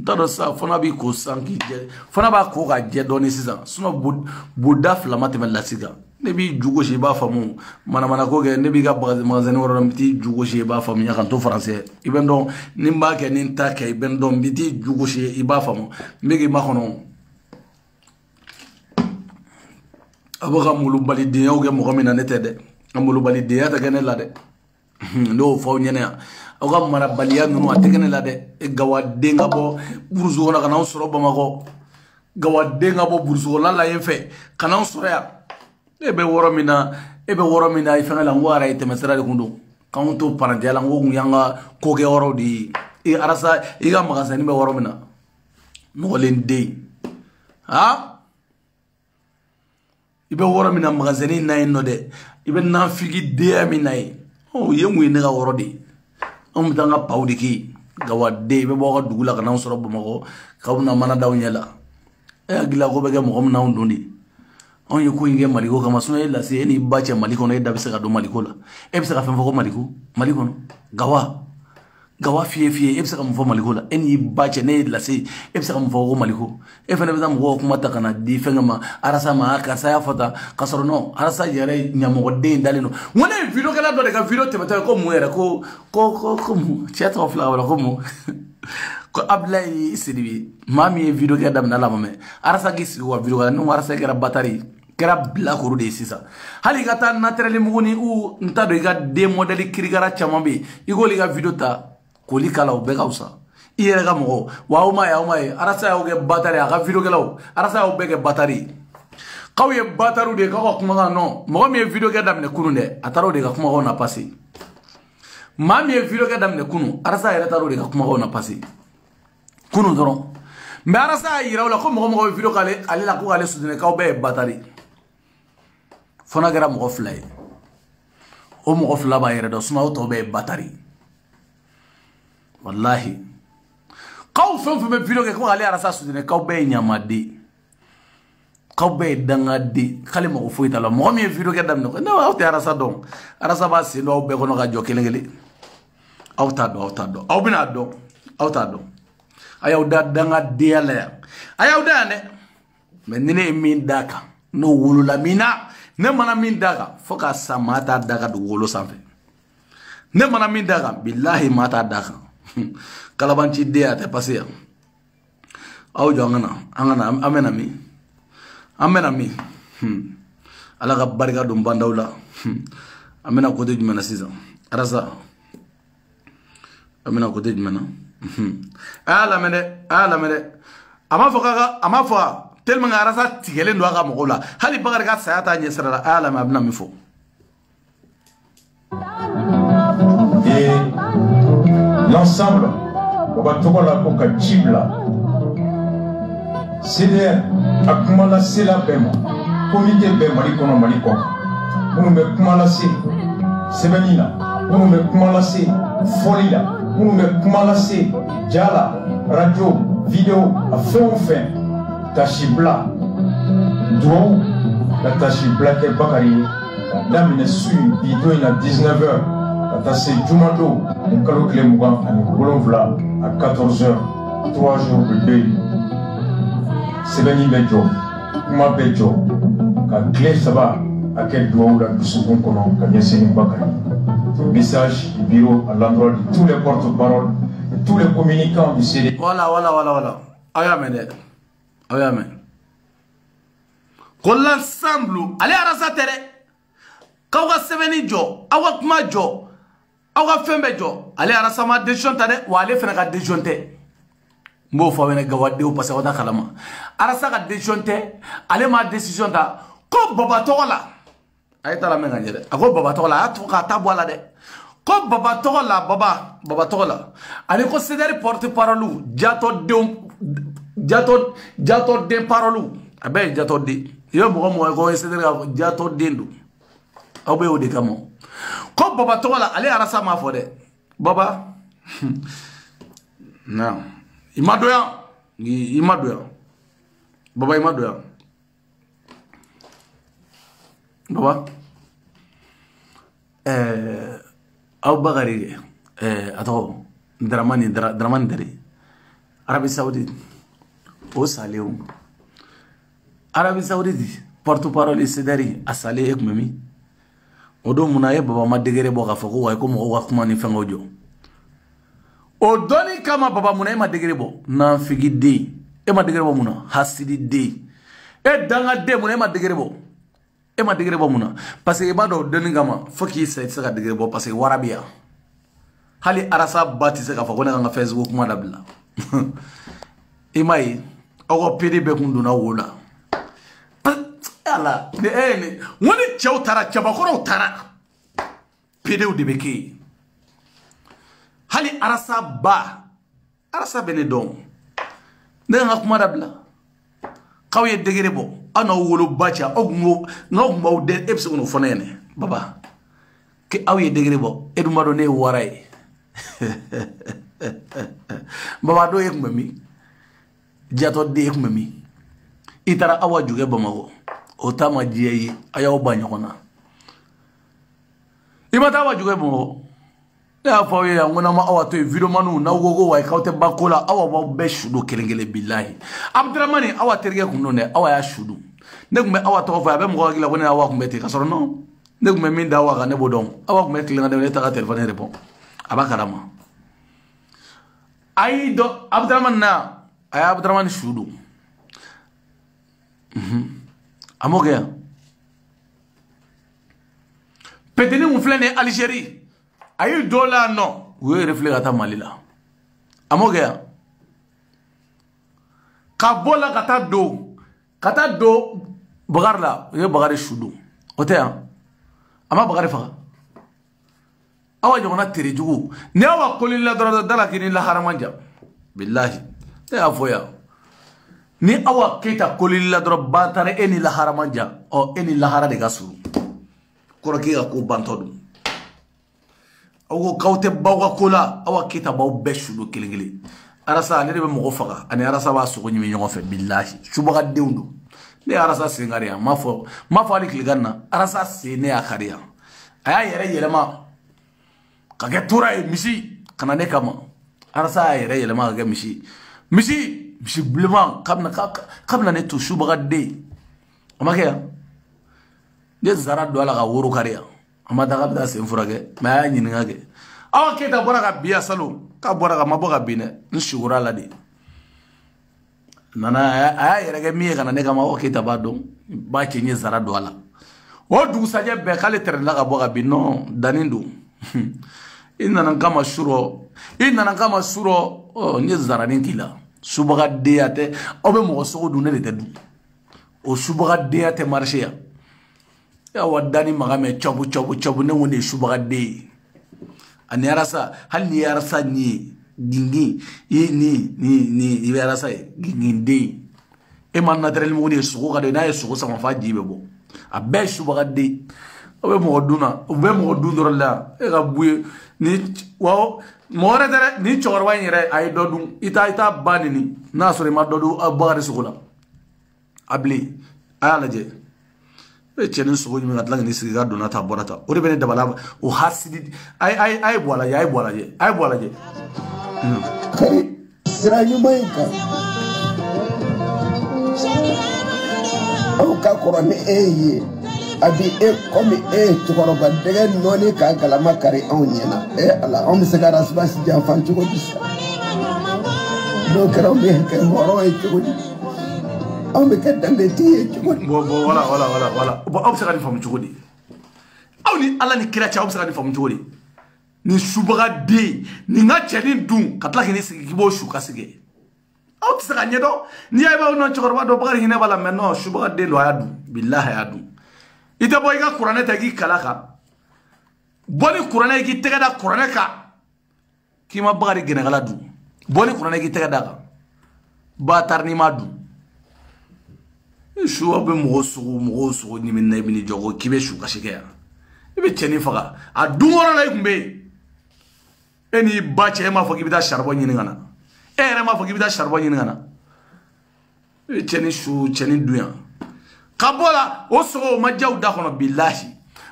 [SPEAKER 2] tado sa fona bi ko sanki je fona ba ko ga je doni sisa suno buda flamate men la siga ne bi jugosi ba famu mana ko ke ne bi ga magazine woro biti jugosi ba famu ya kan to français iben don ni ba ke ni ta ke iben don biti jugosi ba famu mbegi makono aboga mulu balide yow ge mo mina nete de amulu balide ya ta gene la de no fo nyene oga mara baliya nunu ategene la de gawa denga bo burzu na kana soro bamako gawa denga bo burzu la yenfe kana soro ya ebe woro mina ifanga la ngwara itemesera de kundu kaunto parandela ngogu yanga koge woro di arasa iga magazine be woro mina no lende ha ibe woro mina magazine na no de ibe na figi de mina oh yemu ne ga woro di tanga pawdi ki gawa de be bo ga dugula kana soro bamako kawna mana dawnyela agila ko be ga mo na ndundi on yoko inge maliko kama suna ila se ni bache maliko na ida bisa ka do maliko la e bisa ka fenfo ko maliko no gawa fie e bisa ka mfo maliko la eni bache ne ila se e bisa ka mfo ko maliko e fene bisa mo ko mata kana di fenga ma arasa ma ka saya fota kasoro no arasa yare nyamo de dalino wona video kala do de ka video temata ko muera ko mu theatre of la wala ko mu ko ablay sidibi mami video ke dam na la mame arasa gisi wa video kala no arasa gara batari kera bla ko de sisa hali gata naturally muguni u ntado iga de modeli kirigara chamambe igoli ga video ta koli kala o bega usa iyere ga mo wa uma ya arasa ya ge batari aga video kala arasa ya bege batari kawye bataru de ka ko kuma no mo mi video ke dam ne kunu de ataro de ka kuma ko na passer mami video ke dam ne kunu arasa ya taro de ka kuma ko na passer kunu doron me arasa ya ira la ko mo video kale ali la ko ale sudene ka be batari fona gara mo flay o mo fla ba yere do suma o to be batari wallahi kaw fo me video ke ko ale arasa sudene ka be nyamade ka be dangade khale mo fo itala mo mi video ke dam no o te arasa don arasa ba se no be ko no ga jokelengele awta do aw bina do awta do ayaw da dangade ala ayaw da ne men ne min daka no wulu la mina ne mana min daga foka samata daga du wolo sanfe ne mana min daga billahi mata daga kalabanci de ate passé aw jongana amena mi ala ga barga dum bandawla amena ko de jumena sisa arasa amena ko de jumena ala mede ama foka tellement arasa tigele ndo aga mogola hali bagare ga sayata nyesara ala ma abna mifo
[SPEAKER 3] et l'ensemble on va tout la coca chibla c'est akumala sela bema comité bema likono maliko on me kumala se sebenina on me kumala se folila on me kumala se jala radio vidéo à fin Tachibla, dont la Tachibla qui est Bakari, la dame est su, vidéo il a 19h, la tasse Jumado, le Kalo Klemougan, à Bolonvla, à 14h, 3 jours de deuil. C'est Beni Bejo, Kuma Bejo, quand Clé Saba, à quel doigt ou la Bissougon Konon, quand bien c'est Bakari. Message du bureau à l'endroit de tous les porte-paroles, de tous les communicants du CD.
[SPEAKER 2] Voilà. Amen. Ko l'ensemble ale arasa tere kawga seveni jo awa kuma jo awa fembe jo ale arasa ma decision tane wa ale fena ka decision te mbo fo wena gawade o passe wada kalama arasa ka decision te ale ma decision ta ko baba tola ay tala men ngere ako baba tola atu ka tabwala de ko baba tola ale ko cédère porte-parole jato de parolu abe jato de yo mo ko cédère jato dendu abe o de kamo ko baba tola ale arasa ma fo de baba na imadoya baba imadoya baba aw bagari ato dramani dari Arabie Saoudite o saleu Arabie Saoudite porte-parole Sedari a salé ek memi odo muna ye baba ma degere bo ka fako way ko mo wa kuma ni fengo jo o doni kama baba muna ma degere bo na figi de e ma degere bo muna hasidi de e danga de muna ma degere bo e ma degere bo muna parce que ba do doni kama foki sa ka degere bo parce que warabia hali arasa bati se ka fako na nga Facebook ma dabla imai ogo pidi be kunduna wola ala ne woni chaw tara chabakoro tara pidi de beki hali arasa bene don ne nga kuma dabla kawye degere bo ana wolo bacha ogmo ngombo de epso no fonene baba ke awye degere bo eduma do ne waray baba do ek mami jato de ek mami itara awa juge bamago otama jiyi ayaw banyokona imata awa juge bamago ya fawe ya ngona ma awa to video manu na gogo way kawte bakola awa ba be shudo kelengele billahi abdurrahmani awa terge kunone awa ya shudu negume awa to fa be mo gila wona awa kumete kasoro no negume min dawa ga ne bodon awa kumete lenga de ta telephone repon abakarama ay do abdurrahman na ay abdurrahman shudu amoge pedeni mu flene Algérie ay dola no we reflegata malila amoge kabola kata do bagarla ye bagare shudu otea ama bagare fa awa jona terijugu ne awa kolilla dala kini la haramanja billahi te afoya ni awa kita kolilla dro batare eni la haramanja o eni la hara de gasuru koroki ga ko bantodu awo kawte bawa kola awa kita baw beshudo kelengele arasa ne be mo faga ani arasa ba sugo nyimi nyongo fe billahi subaga dewndo ne arasa singariya mafo ali kliganna arasa sene akariya aya yere ma kage tura misi kana ne kama arasa yere ma kage misi blema kamna ne to subaga de amake de zara do ala ga woro kariya amada ga da sen furage ma ya nyini ngage awa keta bora ga biya salo ka bora ga maboga bine nshugura la de nana aya yere ga miye kana ne kama awa keta ba don ba kenye zara do ala o du saje be kale terla ga boga bino danindu inna kama shuro o nye zara ninkila subaga de ate obe mo so du ne de du o subaga de ate marché ya wadani magame chobu ne woni subaga de ani arasa hal ni arasa ni gingi ni arasa ginginde e man naturel mo woni sugo ga de na sugo sama fa jibe bo abe subaga de obe mo dundoro la e ga buye ni wow more dere ni chorwa nyere ay dodum ita banini na sore ma dodu abare sugula abli ala je e chenen sugo mi ngatla ni siga do nata bonata o rebene dabala o hasidi ay bola je
[SPEAKER 1] kari sira yumayka o ka korone eye abi comme tukoro ba dege noni ka kalama kari onyena ala on se gara sbas ja fan tuko disa do kero me ke moro tuko on be ka dande ti tuko
[SPEAKER 2] wala bo obsega ni fam tuko di awni ala ni kira cha obsega ni fam tuko di ni subaga de ni nga cheni dun katla kini sigi bo shu kasige obsega nyedo ni ay ba no tukoro ba do bagari hine bala menno subaga de lo adu billahi adu ita boy ga qur'ane tagi kalaka boni qur'ane gi tegada qur'ane ka kima bagari genegala du boni qur'ane gi tegada ka batar ni madu shu abe mo sugo ni min nay bini jogo kibe shu kashike ya ibe cheni faga adungora lay kumbe eni bache ma fogi bida sharbo nyini ngana ere ma fogi bida sharbo nyini ngana ibe cheni duya kabola o sogo majaw da kono billahi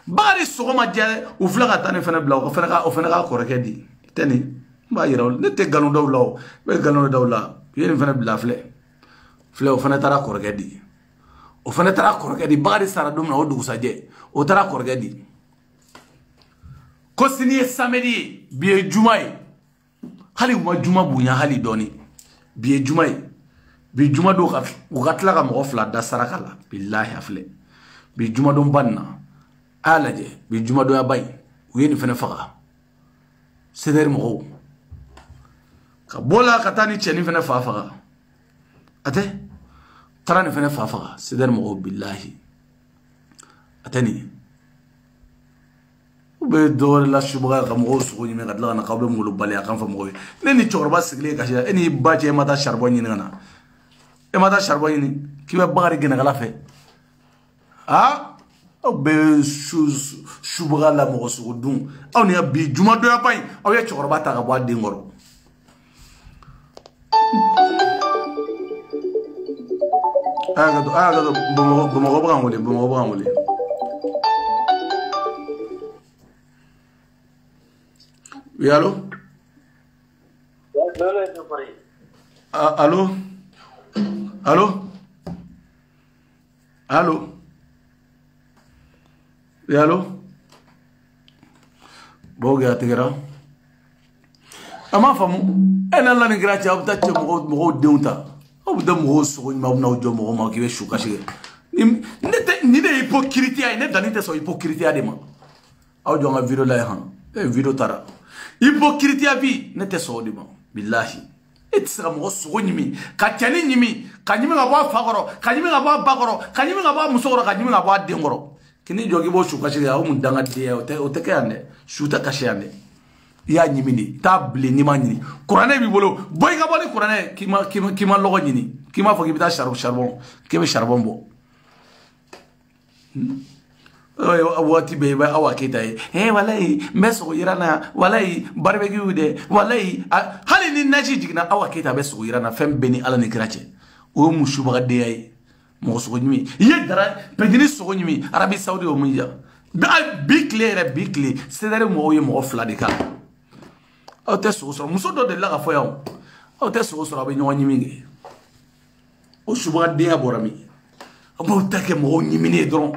[SPEAKER 2] bari sogo majja u flaga tane fena bla o fena ka koreke di tani ba yiraw ne te galon dawlaw be galon dawla yene fena bla fle o fena tara koreke di o fana taara kɔrɔkɛ di Bakari sara don min na o dugusajɛ o taara kɔrɔkɛ di ko sini ye samedi ye bi ye juma ye hali u ma juma bonya hali dɔɔni bi ye juma ye bi juma don u ka tila ka mɔgɔ fila da saraka la billahi afilɛ bi juma don ban na a lajɛ bi juma don ya ba in u ye nin fana faga CDR mɔgɔw ka bɔ la ka taa ni cɛnin fana fa faga a tɛ taara nin fana fa faga CDR mɔgɔw billahi a tɛ nin u bɛ dɔwɛrɛ la subaga ka mɔgɔw sogo ɲimi ka tila ka na k'aw bɛ ngolo bali a kan fɔ mɔgɔw ye ne ni cɛkɔrɔba sigilen kasi e n'i ba cɛ e ma taa charbon ɲini ka na e ma taa charbon ɲini k'i bɛ Bakari gɛnɛkala fɛ aw bɛ subaga la mɔgɔ sogo dun aw ni bi jumadonya ba in aw ye cɛkɔrɔba ta ka bɔ a den kɔrɔ Bamakɔ bɛ k'an wele oui allô allô allô allô oui allô bon gars tigera ama famu ena la ni gratia aw ta mɔgɔw denw ta aw bɛ da mɔgɔw sogo ɲuman aw bɛ n'aw jɔ mɔgɔ ma k'i bɛ su kasi ni de ye hypocrite ye ne danni tɛ sɔn hypocrite de ma aw jɔ n ka video la yan video taara hypocrite bi ne tɛ sɔn o de ma billahi e tɛ se ka mɔgɔ sogo ɲimi ka cɛni ɲimi ka ɲimi ka bɔ a fa kɔrɔ ka ɲimi ka bɔ a ba kɔrɔ ka ɲimi ka bɔ a muso kɔrɔ ka ɲimi ka bɔ a den kɔrɔ kini jɔ k'i b'o su kasi kɛ aw mun dangadenya o tɛ kɛ yan dɛ su tɛ kasi yan dɛ i y'a ɲimi de i t'a bilen n'i ma ɲini kuranɛ b'i bolo bɔ i ka bɔ ni kuranɛ k'i ma lɔgɔ ɲini k'i m'a fɔ k'i bɛ taa charbon k'i bɛ charbon bɔ waati bɛɛ i bɛ Awa Keyita ye walayi n bɛ sogo yira na walayi barbecue dɛ walayi hali ni naji jiginna Awa Keyita bɛ sogo yira na fɛn bɛɛ ni Ala ni kira cɛ o ye musubagadenya ye mɔgɔ sogo ɲimi i ye dara pɛntini sogo ɲimi Arabi Saoudi o mun ja bi tile yɛrɛ bi tile CDR mɔgɔw ye mɔgɔ fila de kan aw tɛ sogo sɔrɔ muso dɔ delila ka fɔ yan aw tɛ sogo sɔrɔ aw bɛ ɲɔgɔn ɲimi kɛ o subagadenya bɔra min aw b'aw ta kɛ mɔgɔw ɲimini ye dɔrɔn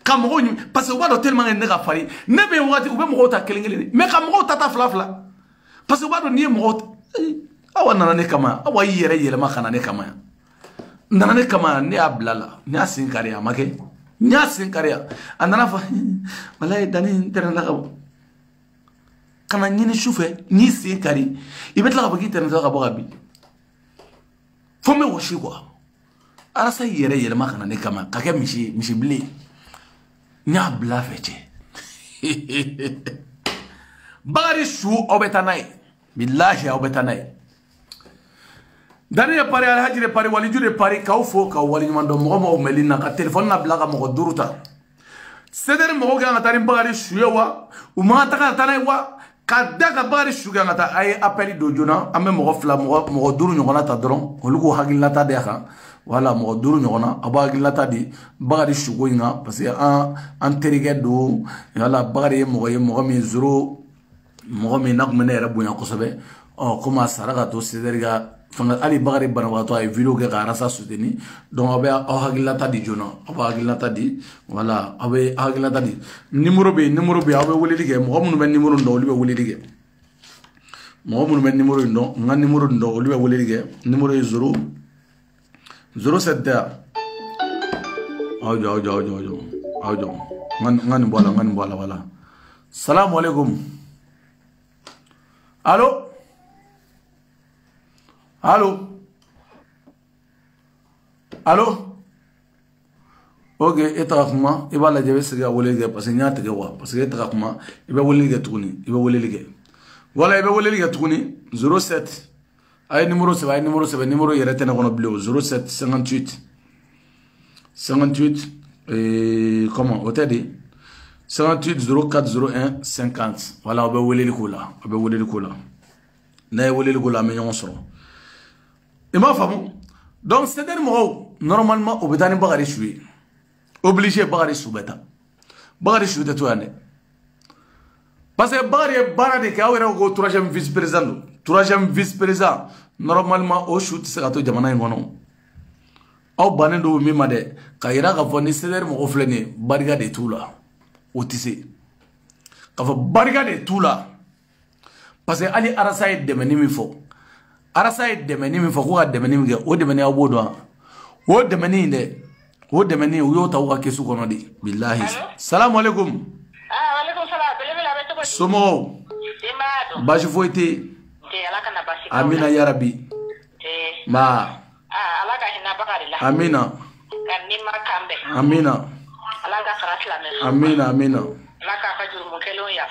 [SPEAKER 2] ka mɔgɔw ɲimi parce que u b'a dɔn tellement que ne ka farin ne bɛ wagati u bɛ mɔgɔw ta kelen kelen mais ka mɔgɔw ta fila fila parce que u b'a dɔn n'i ye mɔgɔw aw nana ne kama aw y'i yɛrɛ yɛlɛma ka na ne kama yan nana ne kama ne y'a bila la ne y'a sen kari a ma kɛ n y'a sen kari a nana fɔ walayi danni n tɛrɛnna ka bɔ ka na ɲini su fɛ n'i sen kari i bɛ tila ka fɔ k'i tɛrɛntɔ ka bɔ ka bin fo n bɛ wɔsi quoi alasa y'i yɛrɛ yɛlɛma ka na ne kama ka kɛ misibilen n y'a bila a fɛ cɛ Bakari su aw bɛ taa n'a ye bilahi aw bɛ taa n'a ye Dani ye pari Alhaji de pari waliju de pari k'aw fo k'aw waleɲuman dɔn mɔgɔ mɔgɔw mɛlin na ka telefɔni labila ka mɔgɔ 5 ta CDR mɔgɔw kan ka taa ni Bakari su ye wa u man kan ka taa n'a ye wa ka da ka Bakari su kan ka taa a ye appel don joona an bɛ mɔgɔ 5 ɲɔgɔnna ta dɔrɔn olu k'o hakilinata di a kan wala mɔgɔ 5 ɲɔgɔnna a b'a hakilinata di Bakari suko in kan parce que an terikɛ don wala Bakari ye mɔgɔ min zoro mɔgɔ min n'a tun bɛ ne yɛrɛ bonya kosɛbɛ komi a sara ka to CDR ka hali Bakari banabagatɔ a ye video kɛ ka Arasa soutenir donc aw bɛ aw hakilinata di joona aw b'a hakilinata di wala aw bɛ hakilinata di numéro bɛ yen aw bɛ weleli kɛ mɔgɔ minnu bɛ numéro in dɔn olu bɛ weleli kɛ mɔgɔ minnu bɛ numéro in dɔn n ka numéro in dɔn olu bɛ weleli kɛ numéro ye 07 aw jɔ n ka nin bɔ a la wala salamu alaikum allo ok e taga kuma i b'a lajɛ i bɛ segin ka weleli kɛ parce que n y'a tigɛ wa parce que e taga kuma i bɛ weleli kɛ tuguni i bɛ weleli kɛ wala i bɛ weleli kɛ tuguni 07 a ye numéro sɛbɛn numéro yɛrɛ tɛ ne kɔnɔ bilen o 07 58 comment o tɛ de 58 04 01 50 wala aw bɛ weleli k'o la n'a ye weleli k'o la an bɛ ɲɔgɔn sɔrɔ i m'a faamu donc CDR mɔgɔw normalement o bɛ taa ni Bakari su ye obligé Bakari su bɛ taa Bakari su tɛ to yan dɛ parce que Bakari ye baara de kɛ aw yɛrɛ ko 3e vice président don 3e vice président normalement o su tɛ se ka to jamana in kɔnɔ aw banen do mi ma de ka yira ka fɔ ni CDR mɔgɔ filɛ nin ye barika de t'u la o tɛ se ka fɔ barika de t'u la parce que hali arasa ye dɛmɛni min fɔ arasa ye dɛmɛni min fɔ ko ka dɛmɛni min kɛ o dɛmɛni aw b'o dɔn o dɛmɛni in dɛ o dɛmɛni u y'o ta u ka kesu kɔnɔ de bilahi salamu alaikum somɔgɔw baasi foyi tɛ amina yarabi ma amina amina amina amina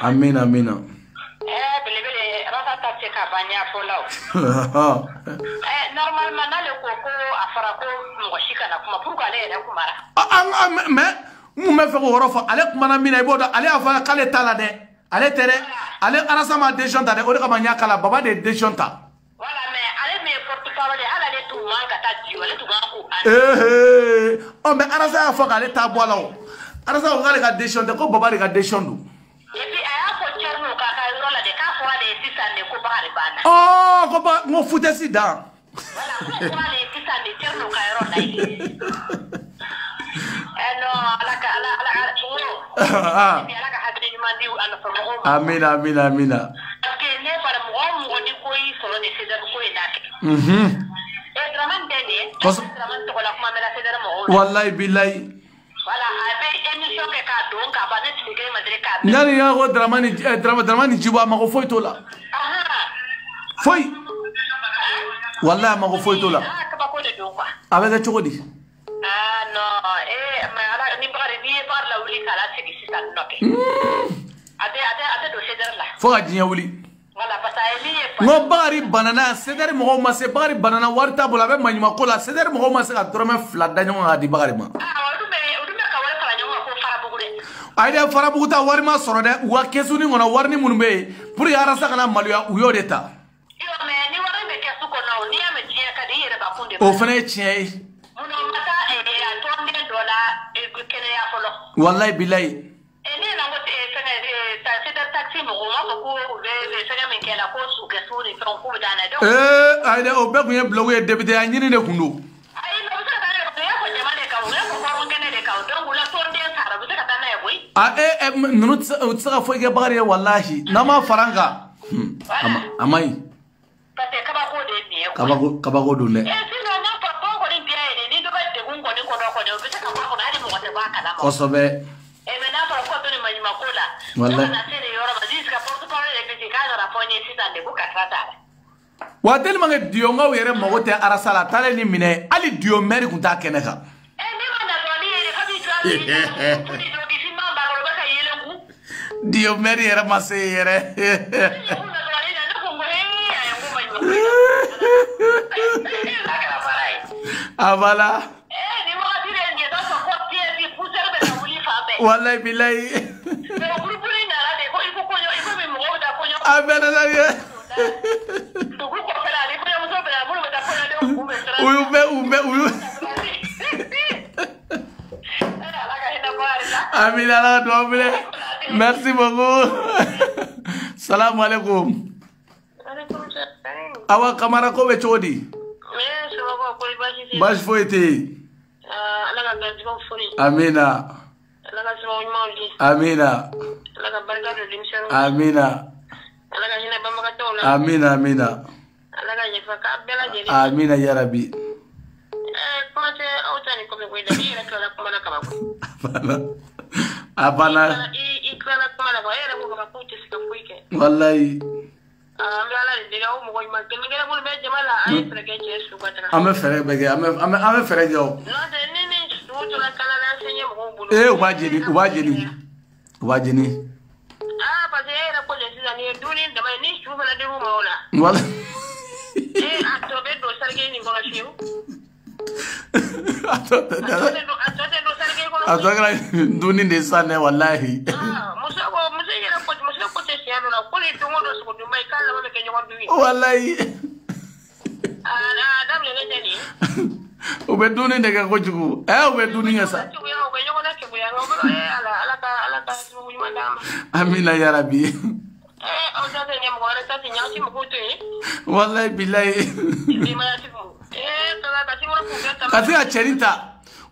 [SPEAKER 2] amina amina
[SPEAKER 7] normalement nale ko afara ko mo shikana kuma pourquoi ale yɛrɛ kumara
[SPEAKER 2] mais mun bɛ fɛ k'o yɔrɔ fɔ ale kumana min na i b'o dɔn ale y'a fɔ k'ale t'a la dɛ ale tɛ dɛ ale Arasa ma décision ta dɛ o de kama n y'a kala Baba de ye décision ta.
[SPEAKER 7] Voilà mais ale min porte parole ala ale t'u man ka taa di ale t'u man ko
[SPEAKER 2] mais Arasa y'a fɔ k'ale t'a bɔ a la o Arasa ko k'ale ka décision tɛ ko Baba de ka décision don.
[SPEAKER 7] Et puis a y'a fɔ Thierno k'a ka yɔrɔ la de k'a fɔra de sisan de ko Bakari banna.
[SPEAKER 2] Ko ba n ko foutesi dan.
[SPEAKER 7] Voilà ko fɔra de sisan de Thierno ka yɔrɔ la ye. Non ala ka ala ka hakili ɲuman di ala fɔ mɔgɔw ma.
[SPEAKER 2] Amina amina amina.
[SPEAKER 7] Parce que ne fana mɔgɔ ni ko y'i sɔrɔ de CDR ko ye n'a kɛ. Dramane tɛ nin ye. Dramane tɔgɔ la kuma mɛn na CDR mɔgɔw la.
[SPEAKER 2] Wallahi billahi.
[SPEAKER 7] Voilà a bɛ émission kɛ k'a don k'a ban ne tile kelen ma deli k'a bɛn.
[SPEAKER 2] N'ale y'a ko Dramane Djibo a mago foyi t'o la. Foyi. Wallahi a mago foyi t'o la.
[SPEAKER 7] Kabako de don quoi.
[SPEAKER 2] A bɛ kɛ cogo di?
[SPEAKER 7] Non mais ala ni Bakari ni ye Bakari la wuli k'a la sigi sisan nɔ kɛ. A tɛ don CDR la.
[SPEAKER 2] Fo ka diɲɛ wuli.
[SPEAKER 7] Voilà parce que a ye min ye.
[SPEAKER 2] N ko Bakari banana CDR mɔgɔw ma se Bakari banana wari t'a bolo a bɛ maɲuman ko la CDR mɔgɔw ma se ka dɔrɔmɛ 2 da ɲɔgɔn kan di Bakari ma.
[SPEAKER 7] Olu bɛ ka wari fara ɲɔgɔn kan ko Farabugu dɛ.
[SPEAKER 2] Ayi dɛ Farabugu ta wari ma sɔrɔ dɛ u ka kesu ni kɔnɔ wari ni minnu bɛ yen pour que Arasa kana maloya u y'o de ta.
[SPEAKER 7] Mais ni wari bɛ kɛsu kɔnɔ n'i y'a mɛn diɲɛ ka di i yɛrɛ b'a kun de.
[SPEAKER 2] O fana ye tiɲɛ ye.
[SPEAKER 7] Munna ma taa tɔnden dɔ la kɛnɛya fɔlɔ.
[SPEAKER 2] Wallahi billahi.
[SPEAKER 7] Ne nana ko fɛngɛ CDR taxi mɔgɔw m'a fɔ ko u bɛ fɛngɛ min kɛ la ko sukɛsu ni fɛnw k'u bɛ taa n'a ye.
[SPEAKER 2] Ayi dɛ o bɛɛ tun ye bloc ye député ya ɲini de kun don.
[SPEAKER 7] Ayi mais u bɛ se ka taa n'a ye o y'a fɔ jama de kan o y'a fɔ hɔrɔn kɛnɛ de kan donc o la tɔnden sara u bɛ se ka taa n'a ye koyi.
[SPEAKER 2] Ninnu tɛ se ka foyi kɛ Bakari ye wallahi n'an ma fara an kan a ma ɲi.
[SPEAKER 7] Parce que kabako de ye nin ye.
[SPEAKER 2] Kabako don dɛ.
[SPEAKER 7] Sinon n'a fɔ tɔn kɔni diya ye de ni dɔ bɛ degun kɔni kɔnɔ kɔni o bɛ se ka bɔ a kɔnɔ hali mɔgɔ tɛ bɔ a kalama.
[SPEAKER 2] Kosɛbɛ.
[SPEAKER 7] Mais n'a fɔra ko dɔ ni maɲuman ko la.
[SPEAKER 2] Wallahi.
[SPEAKER 7] N'a se nin yɔrɔ ma jusqu'à porte-parole de bɛ k'a nana fɔ n ye sisan de ko karisa t'a la.
[SPEAKER 2] Wa tellement que Diongaw yɛrɛ mago tɛ Arasa la taale ni minɛ hali Dio maire kun t'a kɛnɛ kan.
[SPEAKER 7] Ne ma na dɔn ni yɛrɛ kabi jɔ a bɛ ka yɛlɛn kun.
[SPEAKER 2] Dio maire yɛrɛ ma se yɛrɛ. Ah voilà. Wallahi billahi. Ah ben là. Amina merci beaucoup. Salam alaikum. Awa kamara ko be chodi. Bash foite. Amina. Amina. Amina. Amina amina. Amina ya Rabbi. Abana. Wallahi. Ame fere bege ame fere jo. Wajini.
[SPEAKER 7] Ah, parce que era ko le sisa ni duni da mai ni shufa na dimu maula.
[SPEAKER 2] Wala.
[SPEAKER 7] Atobe do sarge ni ngola shiu.
[SPEAKER 2] Atobe do sarge ko. Atobe duni de sane wallahi.
[SPEAKER 7] Musa yera ko te siano na ko le tungo do su du mai kala ba ke nyawa duwi.
[SPEAKER 2] Wallahi.
[SPEAKER 7] Dam le ngeni.
[SPEAKER 2] Ube duni de ka ko jugu. Ube duni ngasa. Amina ya Rabbi. Wallahi billahi. kasi ka cɛnin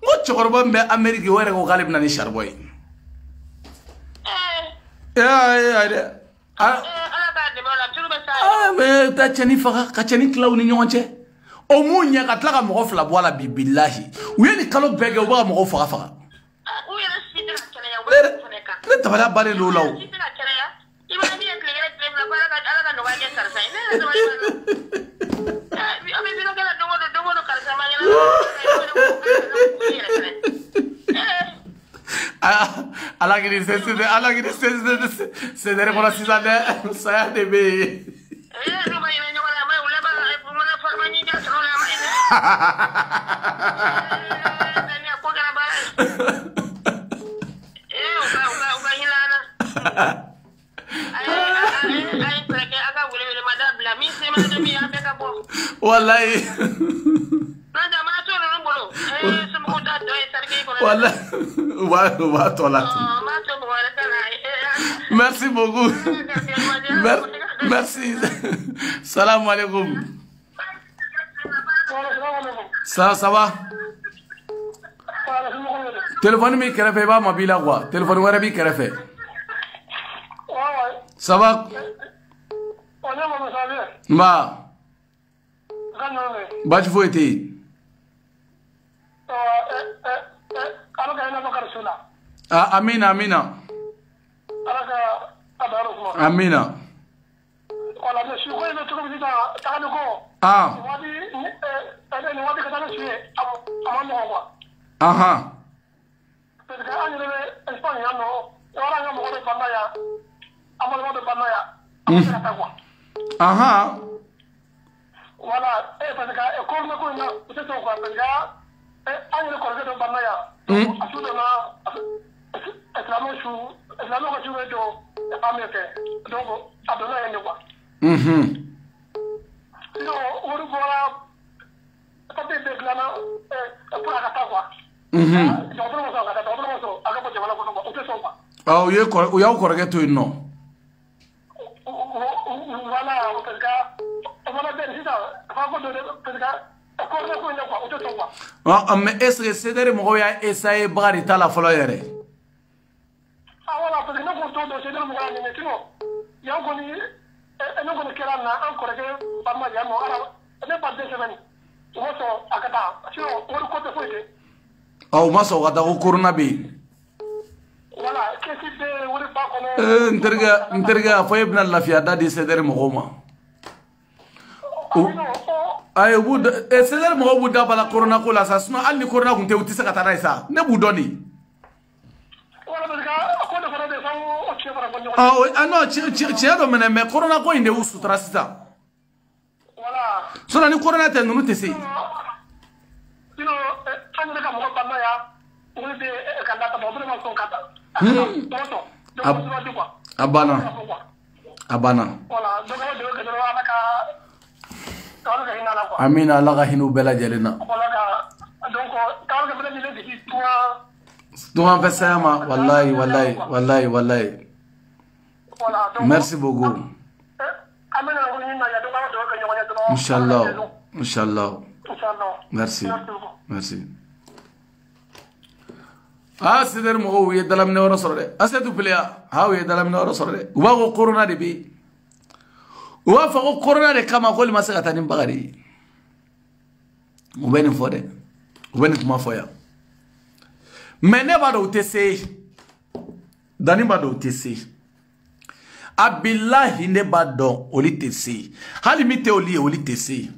[SPEAKER 2] mo cɛkɔrɔba min bɛ Amérique o yɛrɛ ko k'ale bɛna ni charbon ye mais ta cɛnin faga ka cɛnin tila u ni ɲɔgɔn cɛ o mun ɲɛ ka tila ka mɔgɔ fila bɔ a la bi bilahi u ye ni kalo bɛɛ kɛ u bɛ ka mɔgɔw faga ne tabaliya bannen don o la o ala kiri c'est des relations ça des bébés wallahi merci beaucoup merci salam alaikum ça va téléphone mi kɛrɛfɛ ba ma bila quoi téléphone wɛrɛ bi kɛrɛfɛ ça va ma baji foyi tɛ yen amina amina amina aha aha
[SPEAKER 8] voilà parce que école na ko na c'est ça quoi parce que an ko ko do banaya asudana islamo ko juwe do amete donc adona yene quoi no wori bola pape de glana pour aka ta quoi donc on ça aka po jabala ko o te so quoi
[SPEAKER 2] ah o ya ko rege to no
[SPEAKER 8] voilà parce que
[SPEAKER 2] mais est-ce que c'est des mots ya essayer bari ta la folo yere
[SPEAKER 8] ah voilà parce que non pour tout c'est des mots ya tino ya ko ni eno ko kera na encore que pas mal ya no ara ne pas de semaine o so akata sio o ko te foi
[SPEAKER 2] au maso wada ko corona bi
[SPEAKER 8] voilà que si de wori ba ko
[SPEAKER 2] nterga fo ibn lafiya dadi c'est des mots ay bud c'est mo bu da bala corona ko la sa sino alni corona kun te uti saka taray sa ne bu doni no ci do mena me corona ko inde usu trasita
[SPEAKER 8] voilà
[SPEAKER 2] sona ni corona te nunu te si
[SPEAKER 8] sino tanya ka mo banna ya uri de kanda ta mo ma so kata
[SPEAKER 2] abana
[SPEAKER 8] voilà donc do ala ka
[SPEAKER 2] amina Allah ka hinu bela jelena donc en fait ça wallahi merci beaucoup inshallah merci ah c'est der mo wi dalam ne wara sorde asetu plea ha wi dalam ne wara sorde wa ko corona de bi wa fa ko corona de kama ko li masaka tanin bagari o beni fode o beni kuma foya mais ne ba do tese dani ba do tese abillahi ne ba do oli tese hali mi te oli tese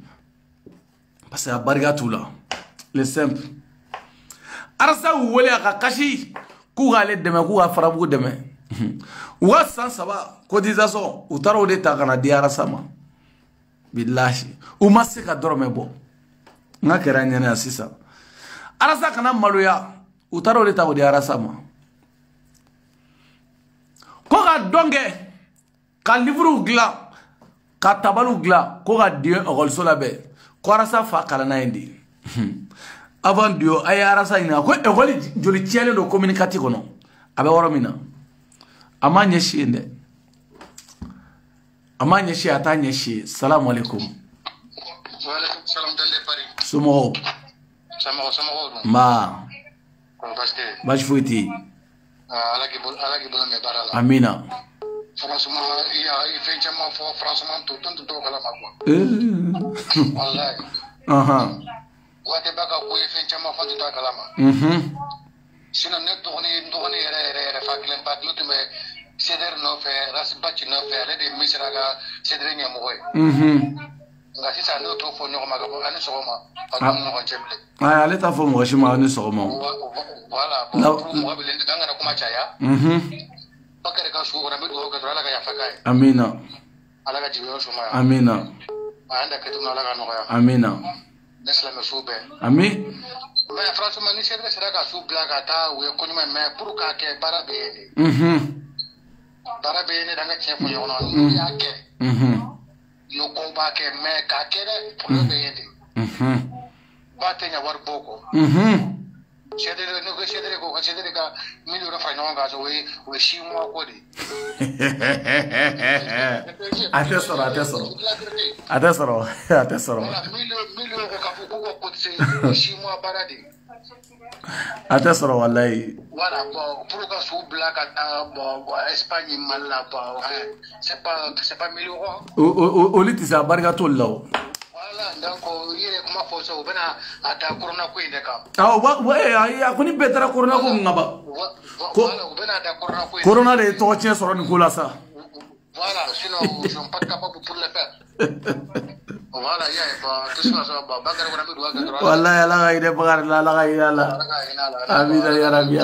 [SPEAKER 2] parce que abarigatu la le simple arsa wole aka kashi ku gale deme ku ga farabu deme wa san saba cotisation utaro de ta kana diara sama billahi o masika dorme bo nga kera nyane asisa arasa kana maluya utaro de ta ko diara sama ko ga donge ka livre gla ka tabalu gla ko ga die ogolso labe ko arasa fa kala na indi avant dio ay arasa ina ko egoli joli tiele do communicati kono abe woro mina amanye shinde amanye shi atanye shi. Salam alaikum.
[SPEAKER 9] Wa alaikum salam dalle pari
[SPEAKER 2] Somo. Ma. Bash fuiti. Amina.
[SPEAKER 8] Franchement, il y a effectivement franchement tout kala magwa. Wallahi. Wate baka ko effectivement fa tout kala ma. Sinon net doni re faklen pat lutume ceder no fe rasbach no fe le de misraga ceder nyamo koy. Nga sisa no to fo nyoma ga ani sogoma. Adum no chemle.
[SPEAKER 2] Ay ale ta fo mo shima ani sogoma.
[SPEAKER 8] Voilà, pour moi belen danga na kuma chaya. Bakare ka shu ora medu ka ala ga yafakai.
[SPEAKER 2] Amina.
[SPEAKER 8] Ala ga jiyo shuma.
[SPEAKER 2] Amina.
[SPEAKER 8] Anda ketuna ala ga no ya.
[SPEAKER 2] Amina.
[SPEAKER 8] Nesla me sube.
[SPEAKER 2] Ami.
[SPEAKER 8] Mais franchement ni chere sera ka shu blaga ta we ko nyuma me pour ka ke barabe. Barabe ne danga che fo yono ni ya ke. Yo ko ba ke me ka ke de pour be yede. Ba te nya war boko. Cedere no que cedere ko cedere ka milio ra fa nyonga so we shimo ko di.
[SPEAKER 2] Atesoro.
[SPEAKER 8] Milio ka fu ko ko se shimo baradi.
[SPEAKER 2] Atesoro wallahi.
[SPEAKER 8] Voilà, pour ka sou blaga ta Espagne malla ba. C'est pas milio.
[SPEAKER 2] O litisa barga tollo.
[SPEAKER 8] Donc yere kuma fo so bena ata corona ko inde kam
[SPEAKER 2] ya kuni betara corona ko ngaba
[SPEAKER 8] voilà bena ata corona ko
[SPEAKER 2] corona le to tien soro ni kula sa
[SPEAKER 8] voilà sinon je suis pas capable pour le faire voilà ya ba tout ça ba bagar ko nami do ga
[SPEAKER 2] wallahi la ga ide bagar la ga ida la amina ya rabbi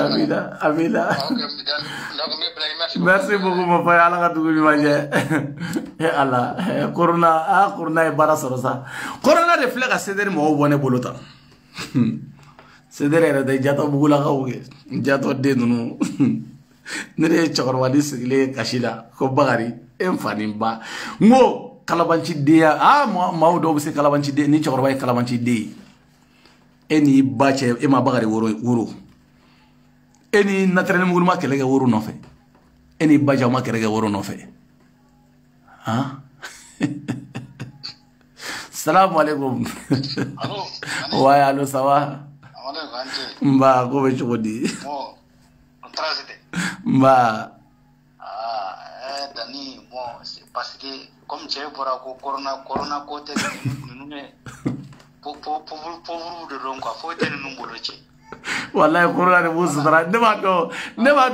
[SPEAKER 2] amina merci beaucoup mon frère ala ga dugu mi maje ala corona e bara soro sa corona de flega ceder mo wone bolota ceder era de jato bugula ga uge jato de nunu nere chokor wadi sigile kashida ko bagari en fanimba ngo kalabanci de mawdo se kalabanci de ni chokor way kalabanci de eni bache e ma bagari woro eni naturel mugulma kelege woro no fe eni baja ma kelege woro no fe Salam alaikum.
[SPEAKER 8] Allô.
[SPEAKER 2] Ouais, allô, ça va? Mba, go be chodi.
[SPEAKER 8] Bon, transité.
[SPEAKER 2] Mba.
[SPEAKER 8] Dani, bon, c'est parce que comme j'ai pour corona côté nous pour de ronka faut tenir nous boloche.
[SPEAKER 2] Wallahi corona de vous dara ne ma do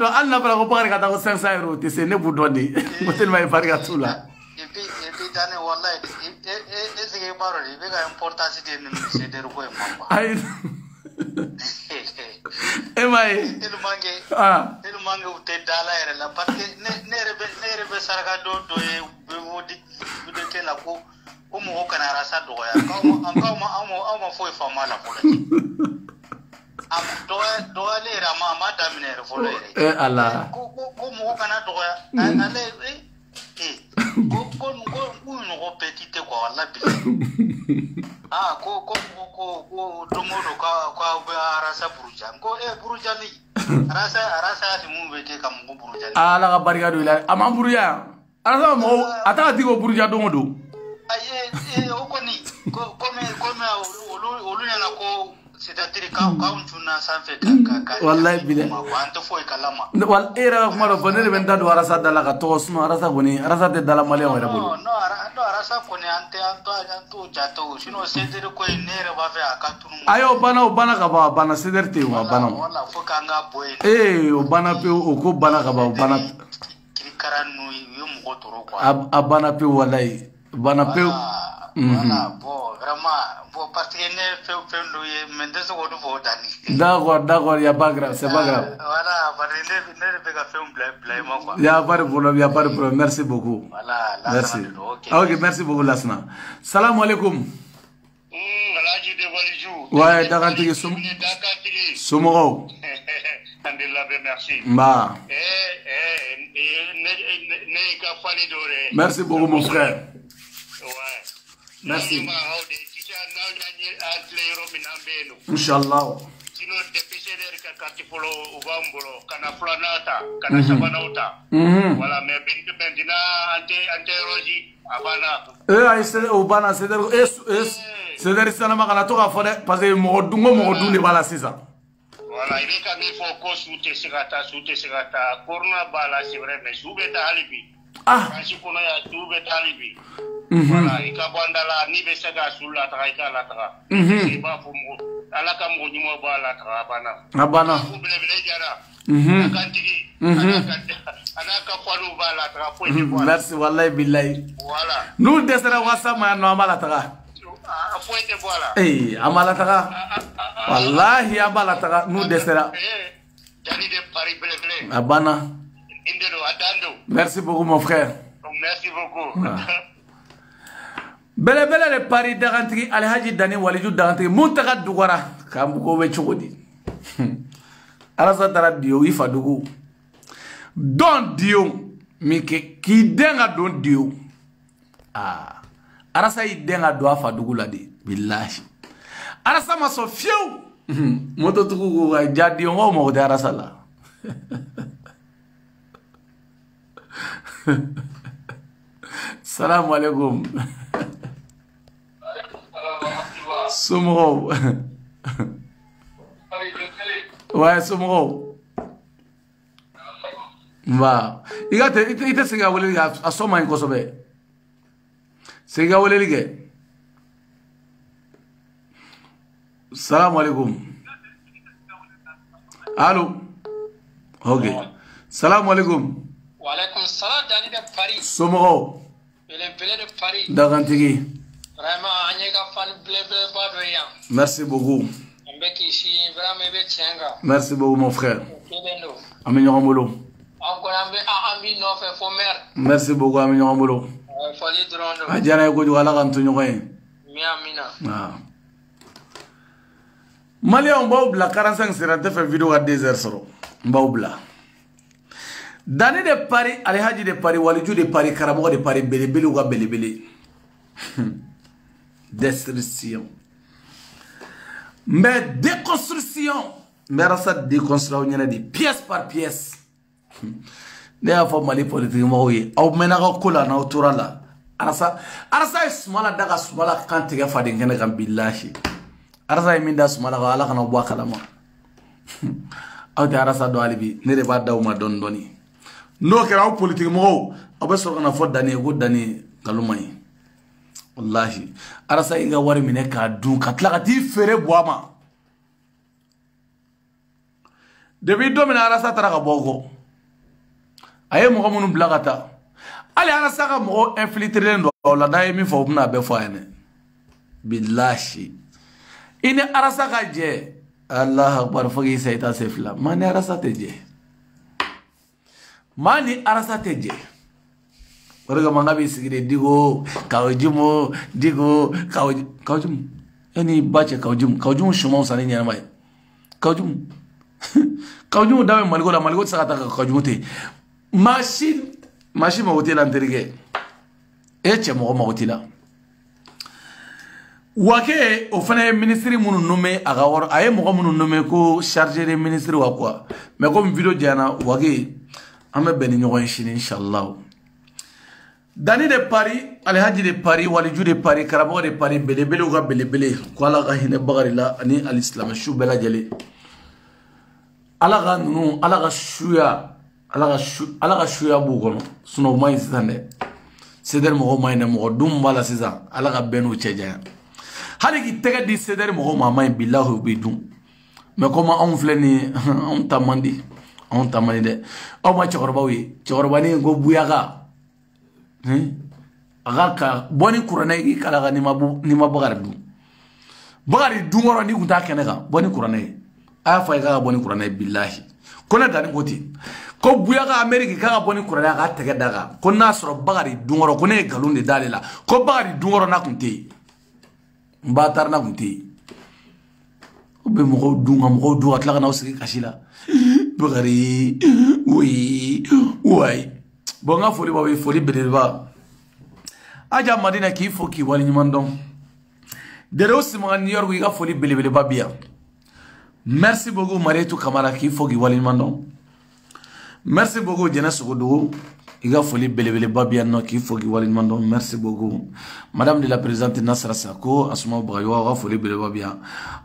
[SPEAKER 2] Allah bala ko pare ka ta ko 500 euros te se ne bu doni mo tel may pare ka tula.
[SPEAKER 8] Et puis dani wallahi c'est que baro il veut importance de nous c'est de ko mamba.
[SPEAKER 2] Ay. Emai.
[SPEAKER 8] Telu mange ou te dala era la parce que ne rebe saraka do be wodi de te la ko mo kana rasa do ya ma foi fama la ko am do le ra ma damine re folo
[SPEAKER 2] ala
[SPEAKER 8] ko mo kana do ya ale ko no petite ko wala bi ko domodo ka arasa burujan ko burujani arasa ti mu bete kam ko burujani
[SPEAKER 2] ala ka barika do ila ama buruja arasa mo ata digo buruja domodo
[SPEAKER 8] aye o ko ni ko me olu yana ko c'est-à-dire quand tu n'as sans fait
[SPEAKER 2] wallahi billah
[SPEAKER 8] ante foi kalama
[SPEAKER 2] wal era maro bonere benda do arasa dala ka to sno arasa boni arasa de dala male wala bolo
[SPEAKER 8] no arasa ko ni ante anto jato sino ceder ko nere ba fe akatunu
[SPEAKER 2] ayo bana ka ba bana ceder te wa bana
[SPEAKER 8] wala fo kanga boy
[SPEAKER 2] o bana pe o ko bana ka ba bana
[SPEAKER 8] karanu yum ko toro ko
[SPEAKER 2] abana pe wallahi bana pe
[SPEAKER 8] voilà bon vraiment bon parce que ne fait le mais de ce qu'on veut dani
[SPEAKER 2] d'accord y a pas grave c'est pas grave
[SPEAKER 8] voilà parce que ne peut pas faire un blâme quoi
[SPEAKER 2] y a pas de problème merci beaucoup
[SPEAKER 8] voilà
[SPEAKER 2] merci OK merci beaucoup Lasna salam alaikum
[SPEAKER 8] Alhaji de Walijou
[SPEAKER 2] ouais dakantigi sumo
[SPEAKER 8] alhamdulillah merci
[SPEAKER 2] ma
[SPEAKER 8] ne ka fali dore
[SPEAKER 2] merci beaucoup mon frère
[SPEAKER 8] ouais
[SPEAKER 2] merci
[SPEAKER 8] Inshallah. Sino dépisé der kati polo ubambolo kana planata kana sabanauta. Voilà mais bentina ante roji abana.
[SPEAKER 2] Ay c'est ubana c'est c'est-à-dire salama kana to ka fo de parce que mo dun de bala sisa
[SPEAKER 9] voilà il est quand il faut ko soute sigata corona bala c'est vrai mais soube ta halibi si kono ya soube ta halibi voilà il ka bandala ni be saga sulla ta ka la ta c'est pas pour mo ala ka mo nyimo bala ta bana ku bele jara kantigi anaka falu bala ta ko ni voilà
[SPEAKER 2] merci wallahi billahi voilà nous desera wasa ma no amala ta
[SPEAKER 9] voilà.
[SPEAKER 2] Amala taka. Wallahi amala taka. Nous desera. Abana. Merci beaucoup mon frère.
[SPEAKER 9] Merci beaucoup.
[SPEAKER 2] Bele le pari dagantigi Alhaji Dani Waliju dagantigi muntaka dugara kambuko be chogodi. Alasa tara dio ifa dugu. Don dio mike ki denga don dio. Arasa yi denga do afa dugu la de billahi arasa maso fieu moto tugu ga jadi ngo mo de arasa la Salam alaikum Sumro ouais Sumro ba ite siga wole ga asoma en kosobe Sega wale lige. Salam alaikum. Allô. Ok. Salam alaikum.
[SPEAKER 10] Wa alaikum salam Dani de Paris.
[SPEAKER 2] Somoro.
[SPEAKER 10] Bele de Paris.
[SPEAKER 2] Dagantigi.
[SPEAKER 10] Vraiment anyega fan bleu ba do ya.
[SPEAKER 2] Merci beaucoup.
[SPEAKER 10] Mbeki ici vraiment be tchenga.
[SPEAKER 2] Merci beaucoup mon frère.
[SPEAKER 10] Kebendo.
[SPEAKER 2] Ami nyomolo.
[SPEAKER 10] Encore ambi no fe fo mer.
[SPEAKER 2] Merci beaucoup ami nyomolo. Ajana ko wala kan to nyoy
[SPEAKER 10] miamina
[SPEAKER 2] Malia on baubla 45 sera te fait vidéo à 2 heures soro baubla Dani de Paris Alhaji de Paris Waliju de Paris Karamo de Paris belebele ou belebele destruction mais déconstruction mais ça déconstruction nyana di pièce par pièce ne a fɔ Mali politique mɔgɔw ye aw mɛnna ka ko la n'aw tora la arasa ye Sumala da ka Sumala kan tigɛ faden kɛnɛ kan billahi arasa ye min da Sumala kan Ala kana bɔ a kalama aw tɛ arasa dɔn hali bi ne de b'a d'aw ma dɔɔni dɔɔni n'o kɛra aw politique mɔgɔw aw bɛ sɔrɔ ka na fɔ Dani ye ko Dani nkalon man ɲi wallahi arasa y'i ka wari minɛ k'a dun ka tila ka t'i feere bɔ a ma depuis don min na arasa taara ka bɔ o kɔ aye mɔgɔ minnu bila ka taa ali arasa ka mɔgɔ infiltrelen don la n'a ye min fɔ u bɛna bɛɛ fɔ a ɲɛna billahi i ni arasa ka jɛ Allah akbar fo k'i sa i ta se fila maa ni arasa tɛ jɛ maa ni arasa tɛ jɛ o de kama n ka b'i sigi de Digo Kawojumu Digo Kawojumu e ni ba cɛ Kawojumu sumaw san ni ɲɛnama ye Kawojumu da bɛ Maliko la Maliko tɛ se ka taa ka Kawojumu ten machine mago t'i la n terikɛ e cɛ mɔgɔ mago t'i la Wake o fana ye ministre minnu nommé a ka wari a ye mɔgɔ minnu nommé ko chargé de ministre wa quoi mais comme vidéo jana Wake an bɛ bɛn ni ɲɔgɔn ye sini inchallah Dani de Paris Alhaji de Paris Waliju de Paris karamɔgɔ de Paris belebelew ka belebele ko Ala ka hinɛ bagari la ani alisilama su bɛɛ lajɛlen Ala ka ninnu Ala ka suya Ala ka suya b'u kɔnɔ sinon o ma ɲi sisan dɛ Sederi mɔgɔw ma ɲi dɛ mɔgɔ dun b'a la sisan Ala ka bɛn n'u cɛ janya hali k'i tɛgɛ di Sederi mɔgɔw ma a ma ɲi billahi u b'i dun mais comme anw filɛ nin ye anw ta man di dɛ aw ma cɛkɔrɔbaw ye cɛkɔrɔbanin ko Buyaka a ka bɔ ni kuranɛ k'i kala ka n'i ma Bakari dun Bakari dun kɔrɔ n'i kun t'a kɛnɛ kan bɔ ni kuranɛ ye a y'a fɔ a ye k'a ka bɔ ni kuranɛ ye billahi ko ne Dani ko ten ko Buyaka Amérique k'a ka bɔ ni kuranɛ a k'a tɛgɛ da kan ko n'a sɔrɔ Bakari dun kɔrɔ ko ne ye nkalon de d'ale la ko Bakari dun kɔrɔ n'a kun tɛ yen n b'a taara n'a kun tɛ yen o bɛ mɔgɔw dun ka tila ka n'aw sigi kasi la Bakari oui bon n ka foli b'aw ye foli belebeleba Aja Madina k'i fo k'i waleɲuman dɔn Derew Simaga New York i ka foli belebeleba bi yan merci beaucoup Marietou Kamara k'i fo k'i waleɲuman dɔn merci beaucoup Jɛnɛ Sogodogo Il a fallu belevele babiano qui faut qu'il wali mando. Merci beaucoup. Madame de la présidente Nasra Sako, Asuma Brayo, il a fallu belevele babia.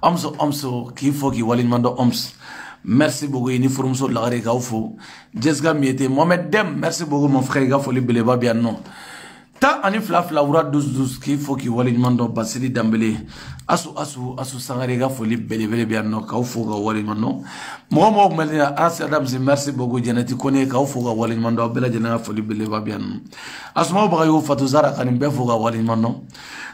[SPEAKER 2] Omso, qui faut qu'il wali mando oms. Merci beaucoup. Il faut que la règle faut. Jessica Miete, Mohamed Dem, merci beaucoup mon frère. Il a fallu belevele babiano. Ta ani fla ura 12 qui faut qu'il wali mando Basili Dambele. Asu sangare ga foli belevele biano ka faut ga wali mando. Mo melina Adam merci beaucoup Janati Kone ka faut ga wali mando bela jana foli beleva biano. Asuma Brayo Fatuzara kanim be faut ga wali mando.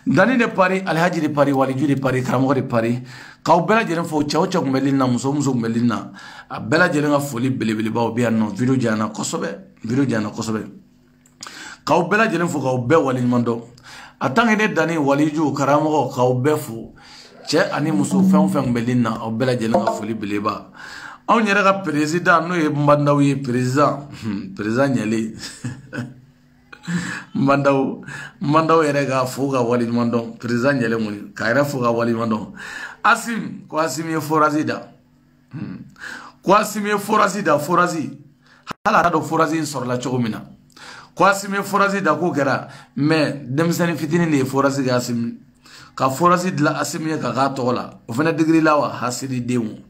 [SPEAKER 2] Dani de Paris, Alhaji de Paris, Waliju de Paris, Kramo de Paris. Ka bela jana fo chaw melina muso melina. A bela jana foli belevele ba biano video jana kosobe. Kau bela jelen fo kau be wali mando atang ene dani waliju karamo kau be fo che ani muso fen belina o bela jelen ka foli beleba on yere ka president no e mbandaw ye president nyele mbandaw yere ga fo ga wali mando president nyele muni kaira fo ga wali mando asim ko asim ye forazida forazi hala do forazi sur la chogomina Kwasime forazi da ko kera mais demsani fitini ne forazi ga asim ka forazi la asim ye ka ga tola o fena degré la wa hasidi demu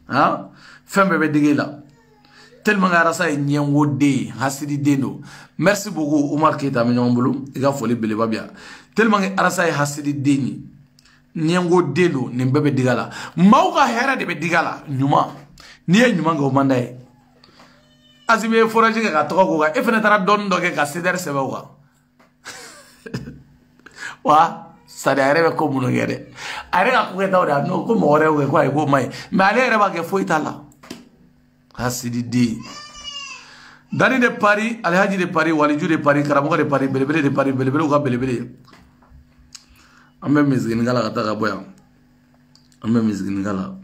[SPEAKER 2] ha fembe be degré la tellement nga rasa nyengo de hasidi dendo merci beaucoup Omar Keita me nyombulu iga foli bele babia tellement nga rasa hasidi deni nyengo delo ne bebe digala mauka hera de be digala nyuma ni nyuma nga mandaye Azime foraji ka toko ko e fena tara don doge ka seder sebe wa wa sada rebe ko muno gere are ka ko ta oda no ko mo re ko ai ko mai ma ale reba ke foitala hasidi di dani de Paris Alhaji de Paris Waliju de Paris Karamo de Paris belebele de Paris belebele ko belebele ambe mizgin gala ka ta boya ambe mizgin gala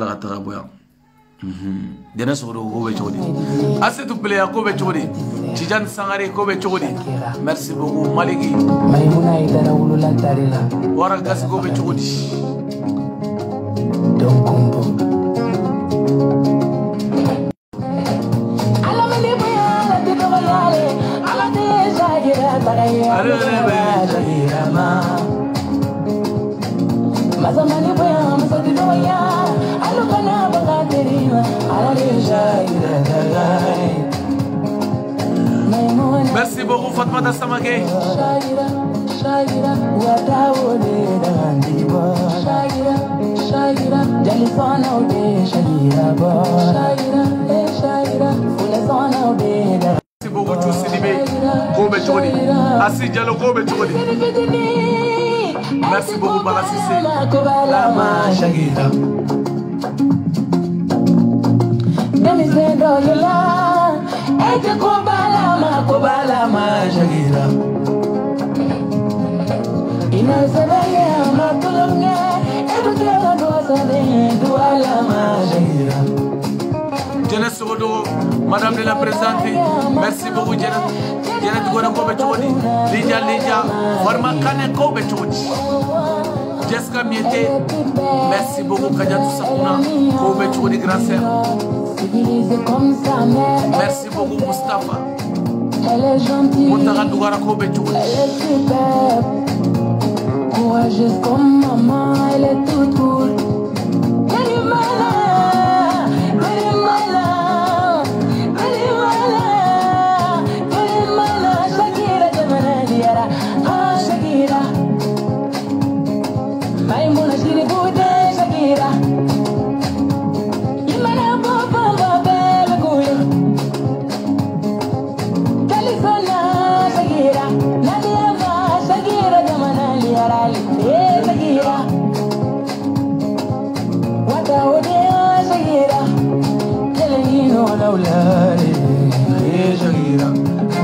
[SPEAKER 2] ka ta boya Dena soro ko be chodi asetu player ko be chodi Tijan Sangare ko be chodi merci beaucoup Maliki Maimuna idara ulula tarila wara gas ko be chodi don kombo ala mele boya la de doyale ala de jagira tagaye ala jagira ma mazamani boya masadi doya ala kana Merci beaucoup Fatmata Samake. Merci beaucoup Sidibé. Kobe Chodi. Assi Diallo Kobe Chodi. Merci beaucoup Balasisi. Lama Shagira. Demisendo yela, ete kobala ma shagira. Ina sebeye matulunge, etu kela dosa de duala ma shagira. Jeunesse Sogodo, Madame de la Présidente, merci beaucoup Jeunesse Gora Kobe Chodi, Lija, Farma Kane Kobe Chodi. Jessica Miete, merci beaucoup Kadiatou Sakuna, Kobe Chodi grand sœur. Merci beaucoup Mustafa. Elle est gentille. Elle est superbe. Courageuse comme maman. Elle est toute cool. Elle est malade. Elle est malade. Elle est malade. Elle est malade. Shakira Jamana Diara. Ah Shakira. Maimuna Shiri Bude Shakira.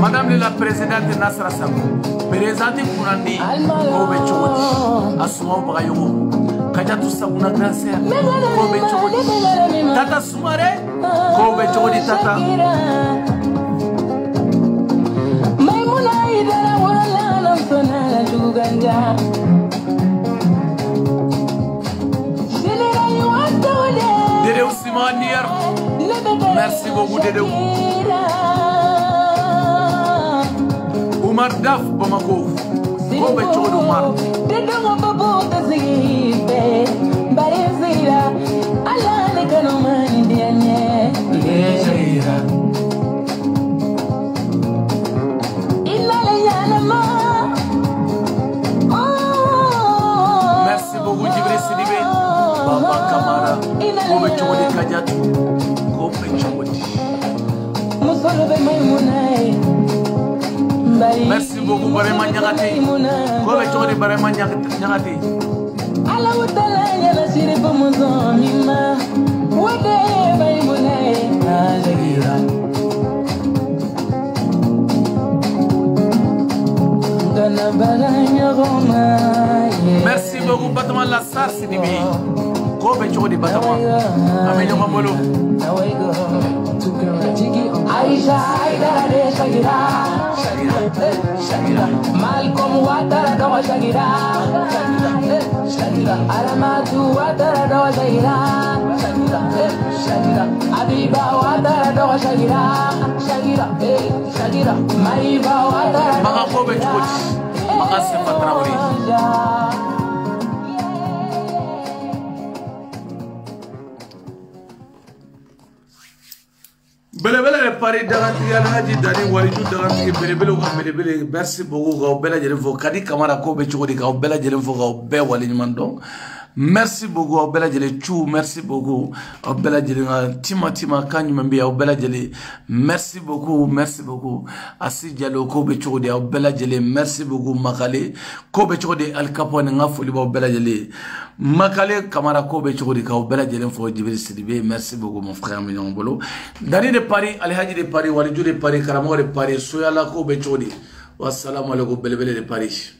[SPEAKER 2] Madame la Présidente Nasra Sako, Présidente Kourandi, Kobe Chodi, Asuma Brayo, Kadiatou Sakuna grand sœur, Kobe Chodi, Tata Soumare, Kobe Chodi Tata. Maimuna idara wala namsona la juganja. General Watole. merci Manier. Merci beaucoup Dédé. Oumar Daf Bamako. Kobe Chod Oumar. Merci beaucoup Djibril Sidibé. Baba Kamara. Kobe Chod Kajatu. Kobe Chod. Merci beaucoup Barema Nyagati. Kobe Chod Barema Nyagati. Merci beaucoup Batama Lassar Sidibi. Kobe Chodi Batama. Amélie Mambolo. Aisha Aida Shagira. Shagira. Malcolm Watara Dawa Shagira. Shagira. Alamatu Watara Dawa Shagira. Shagira. Abiba Watara Dawa Shagira. Shagira. Shagira. Maiba Watara. Maka Kobe Chodi. Maka Sefa Traori. Belebele de Paris Daganti Alhaji Dani Waliju Daganti Belebele ko Belebele merci beaucoup ga bela jere fo kadi Kamara ko be chogodi ga bela jere fo ga be wali mando merci beaucoup bela jere chou merci beaucoup bela jere tima kanyu membi bela jere merci beaucoup Asi Diallo ko be chogodi bela jere merci beaucoup Makale ko be chogodi Al Capone nga foli ba bela jere Makale Kamara ko be chogodi ga bela jere fo Djibril Sidibé merci beaucoup mon frère Million Bolo Dani de Paris Alhaji de Paris Waliju de Paris Karamo de Paris Soyala ko be chogodi wassalamu alaikum Belebele de Paris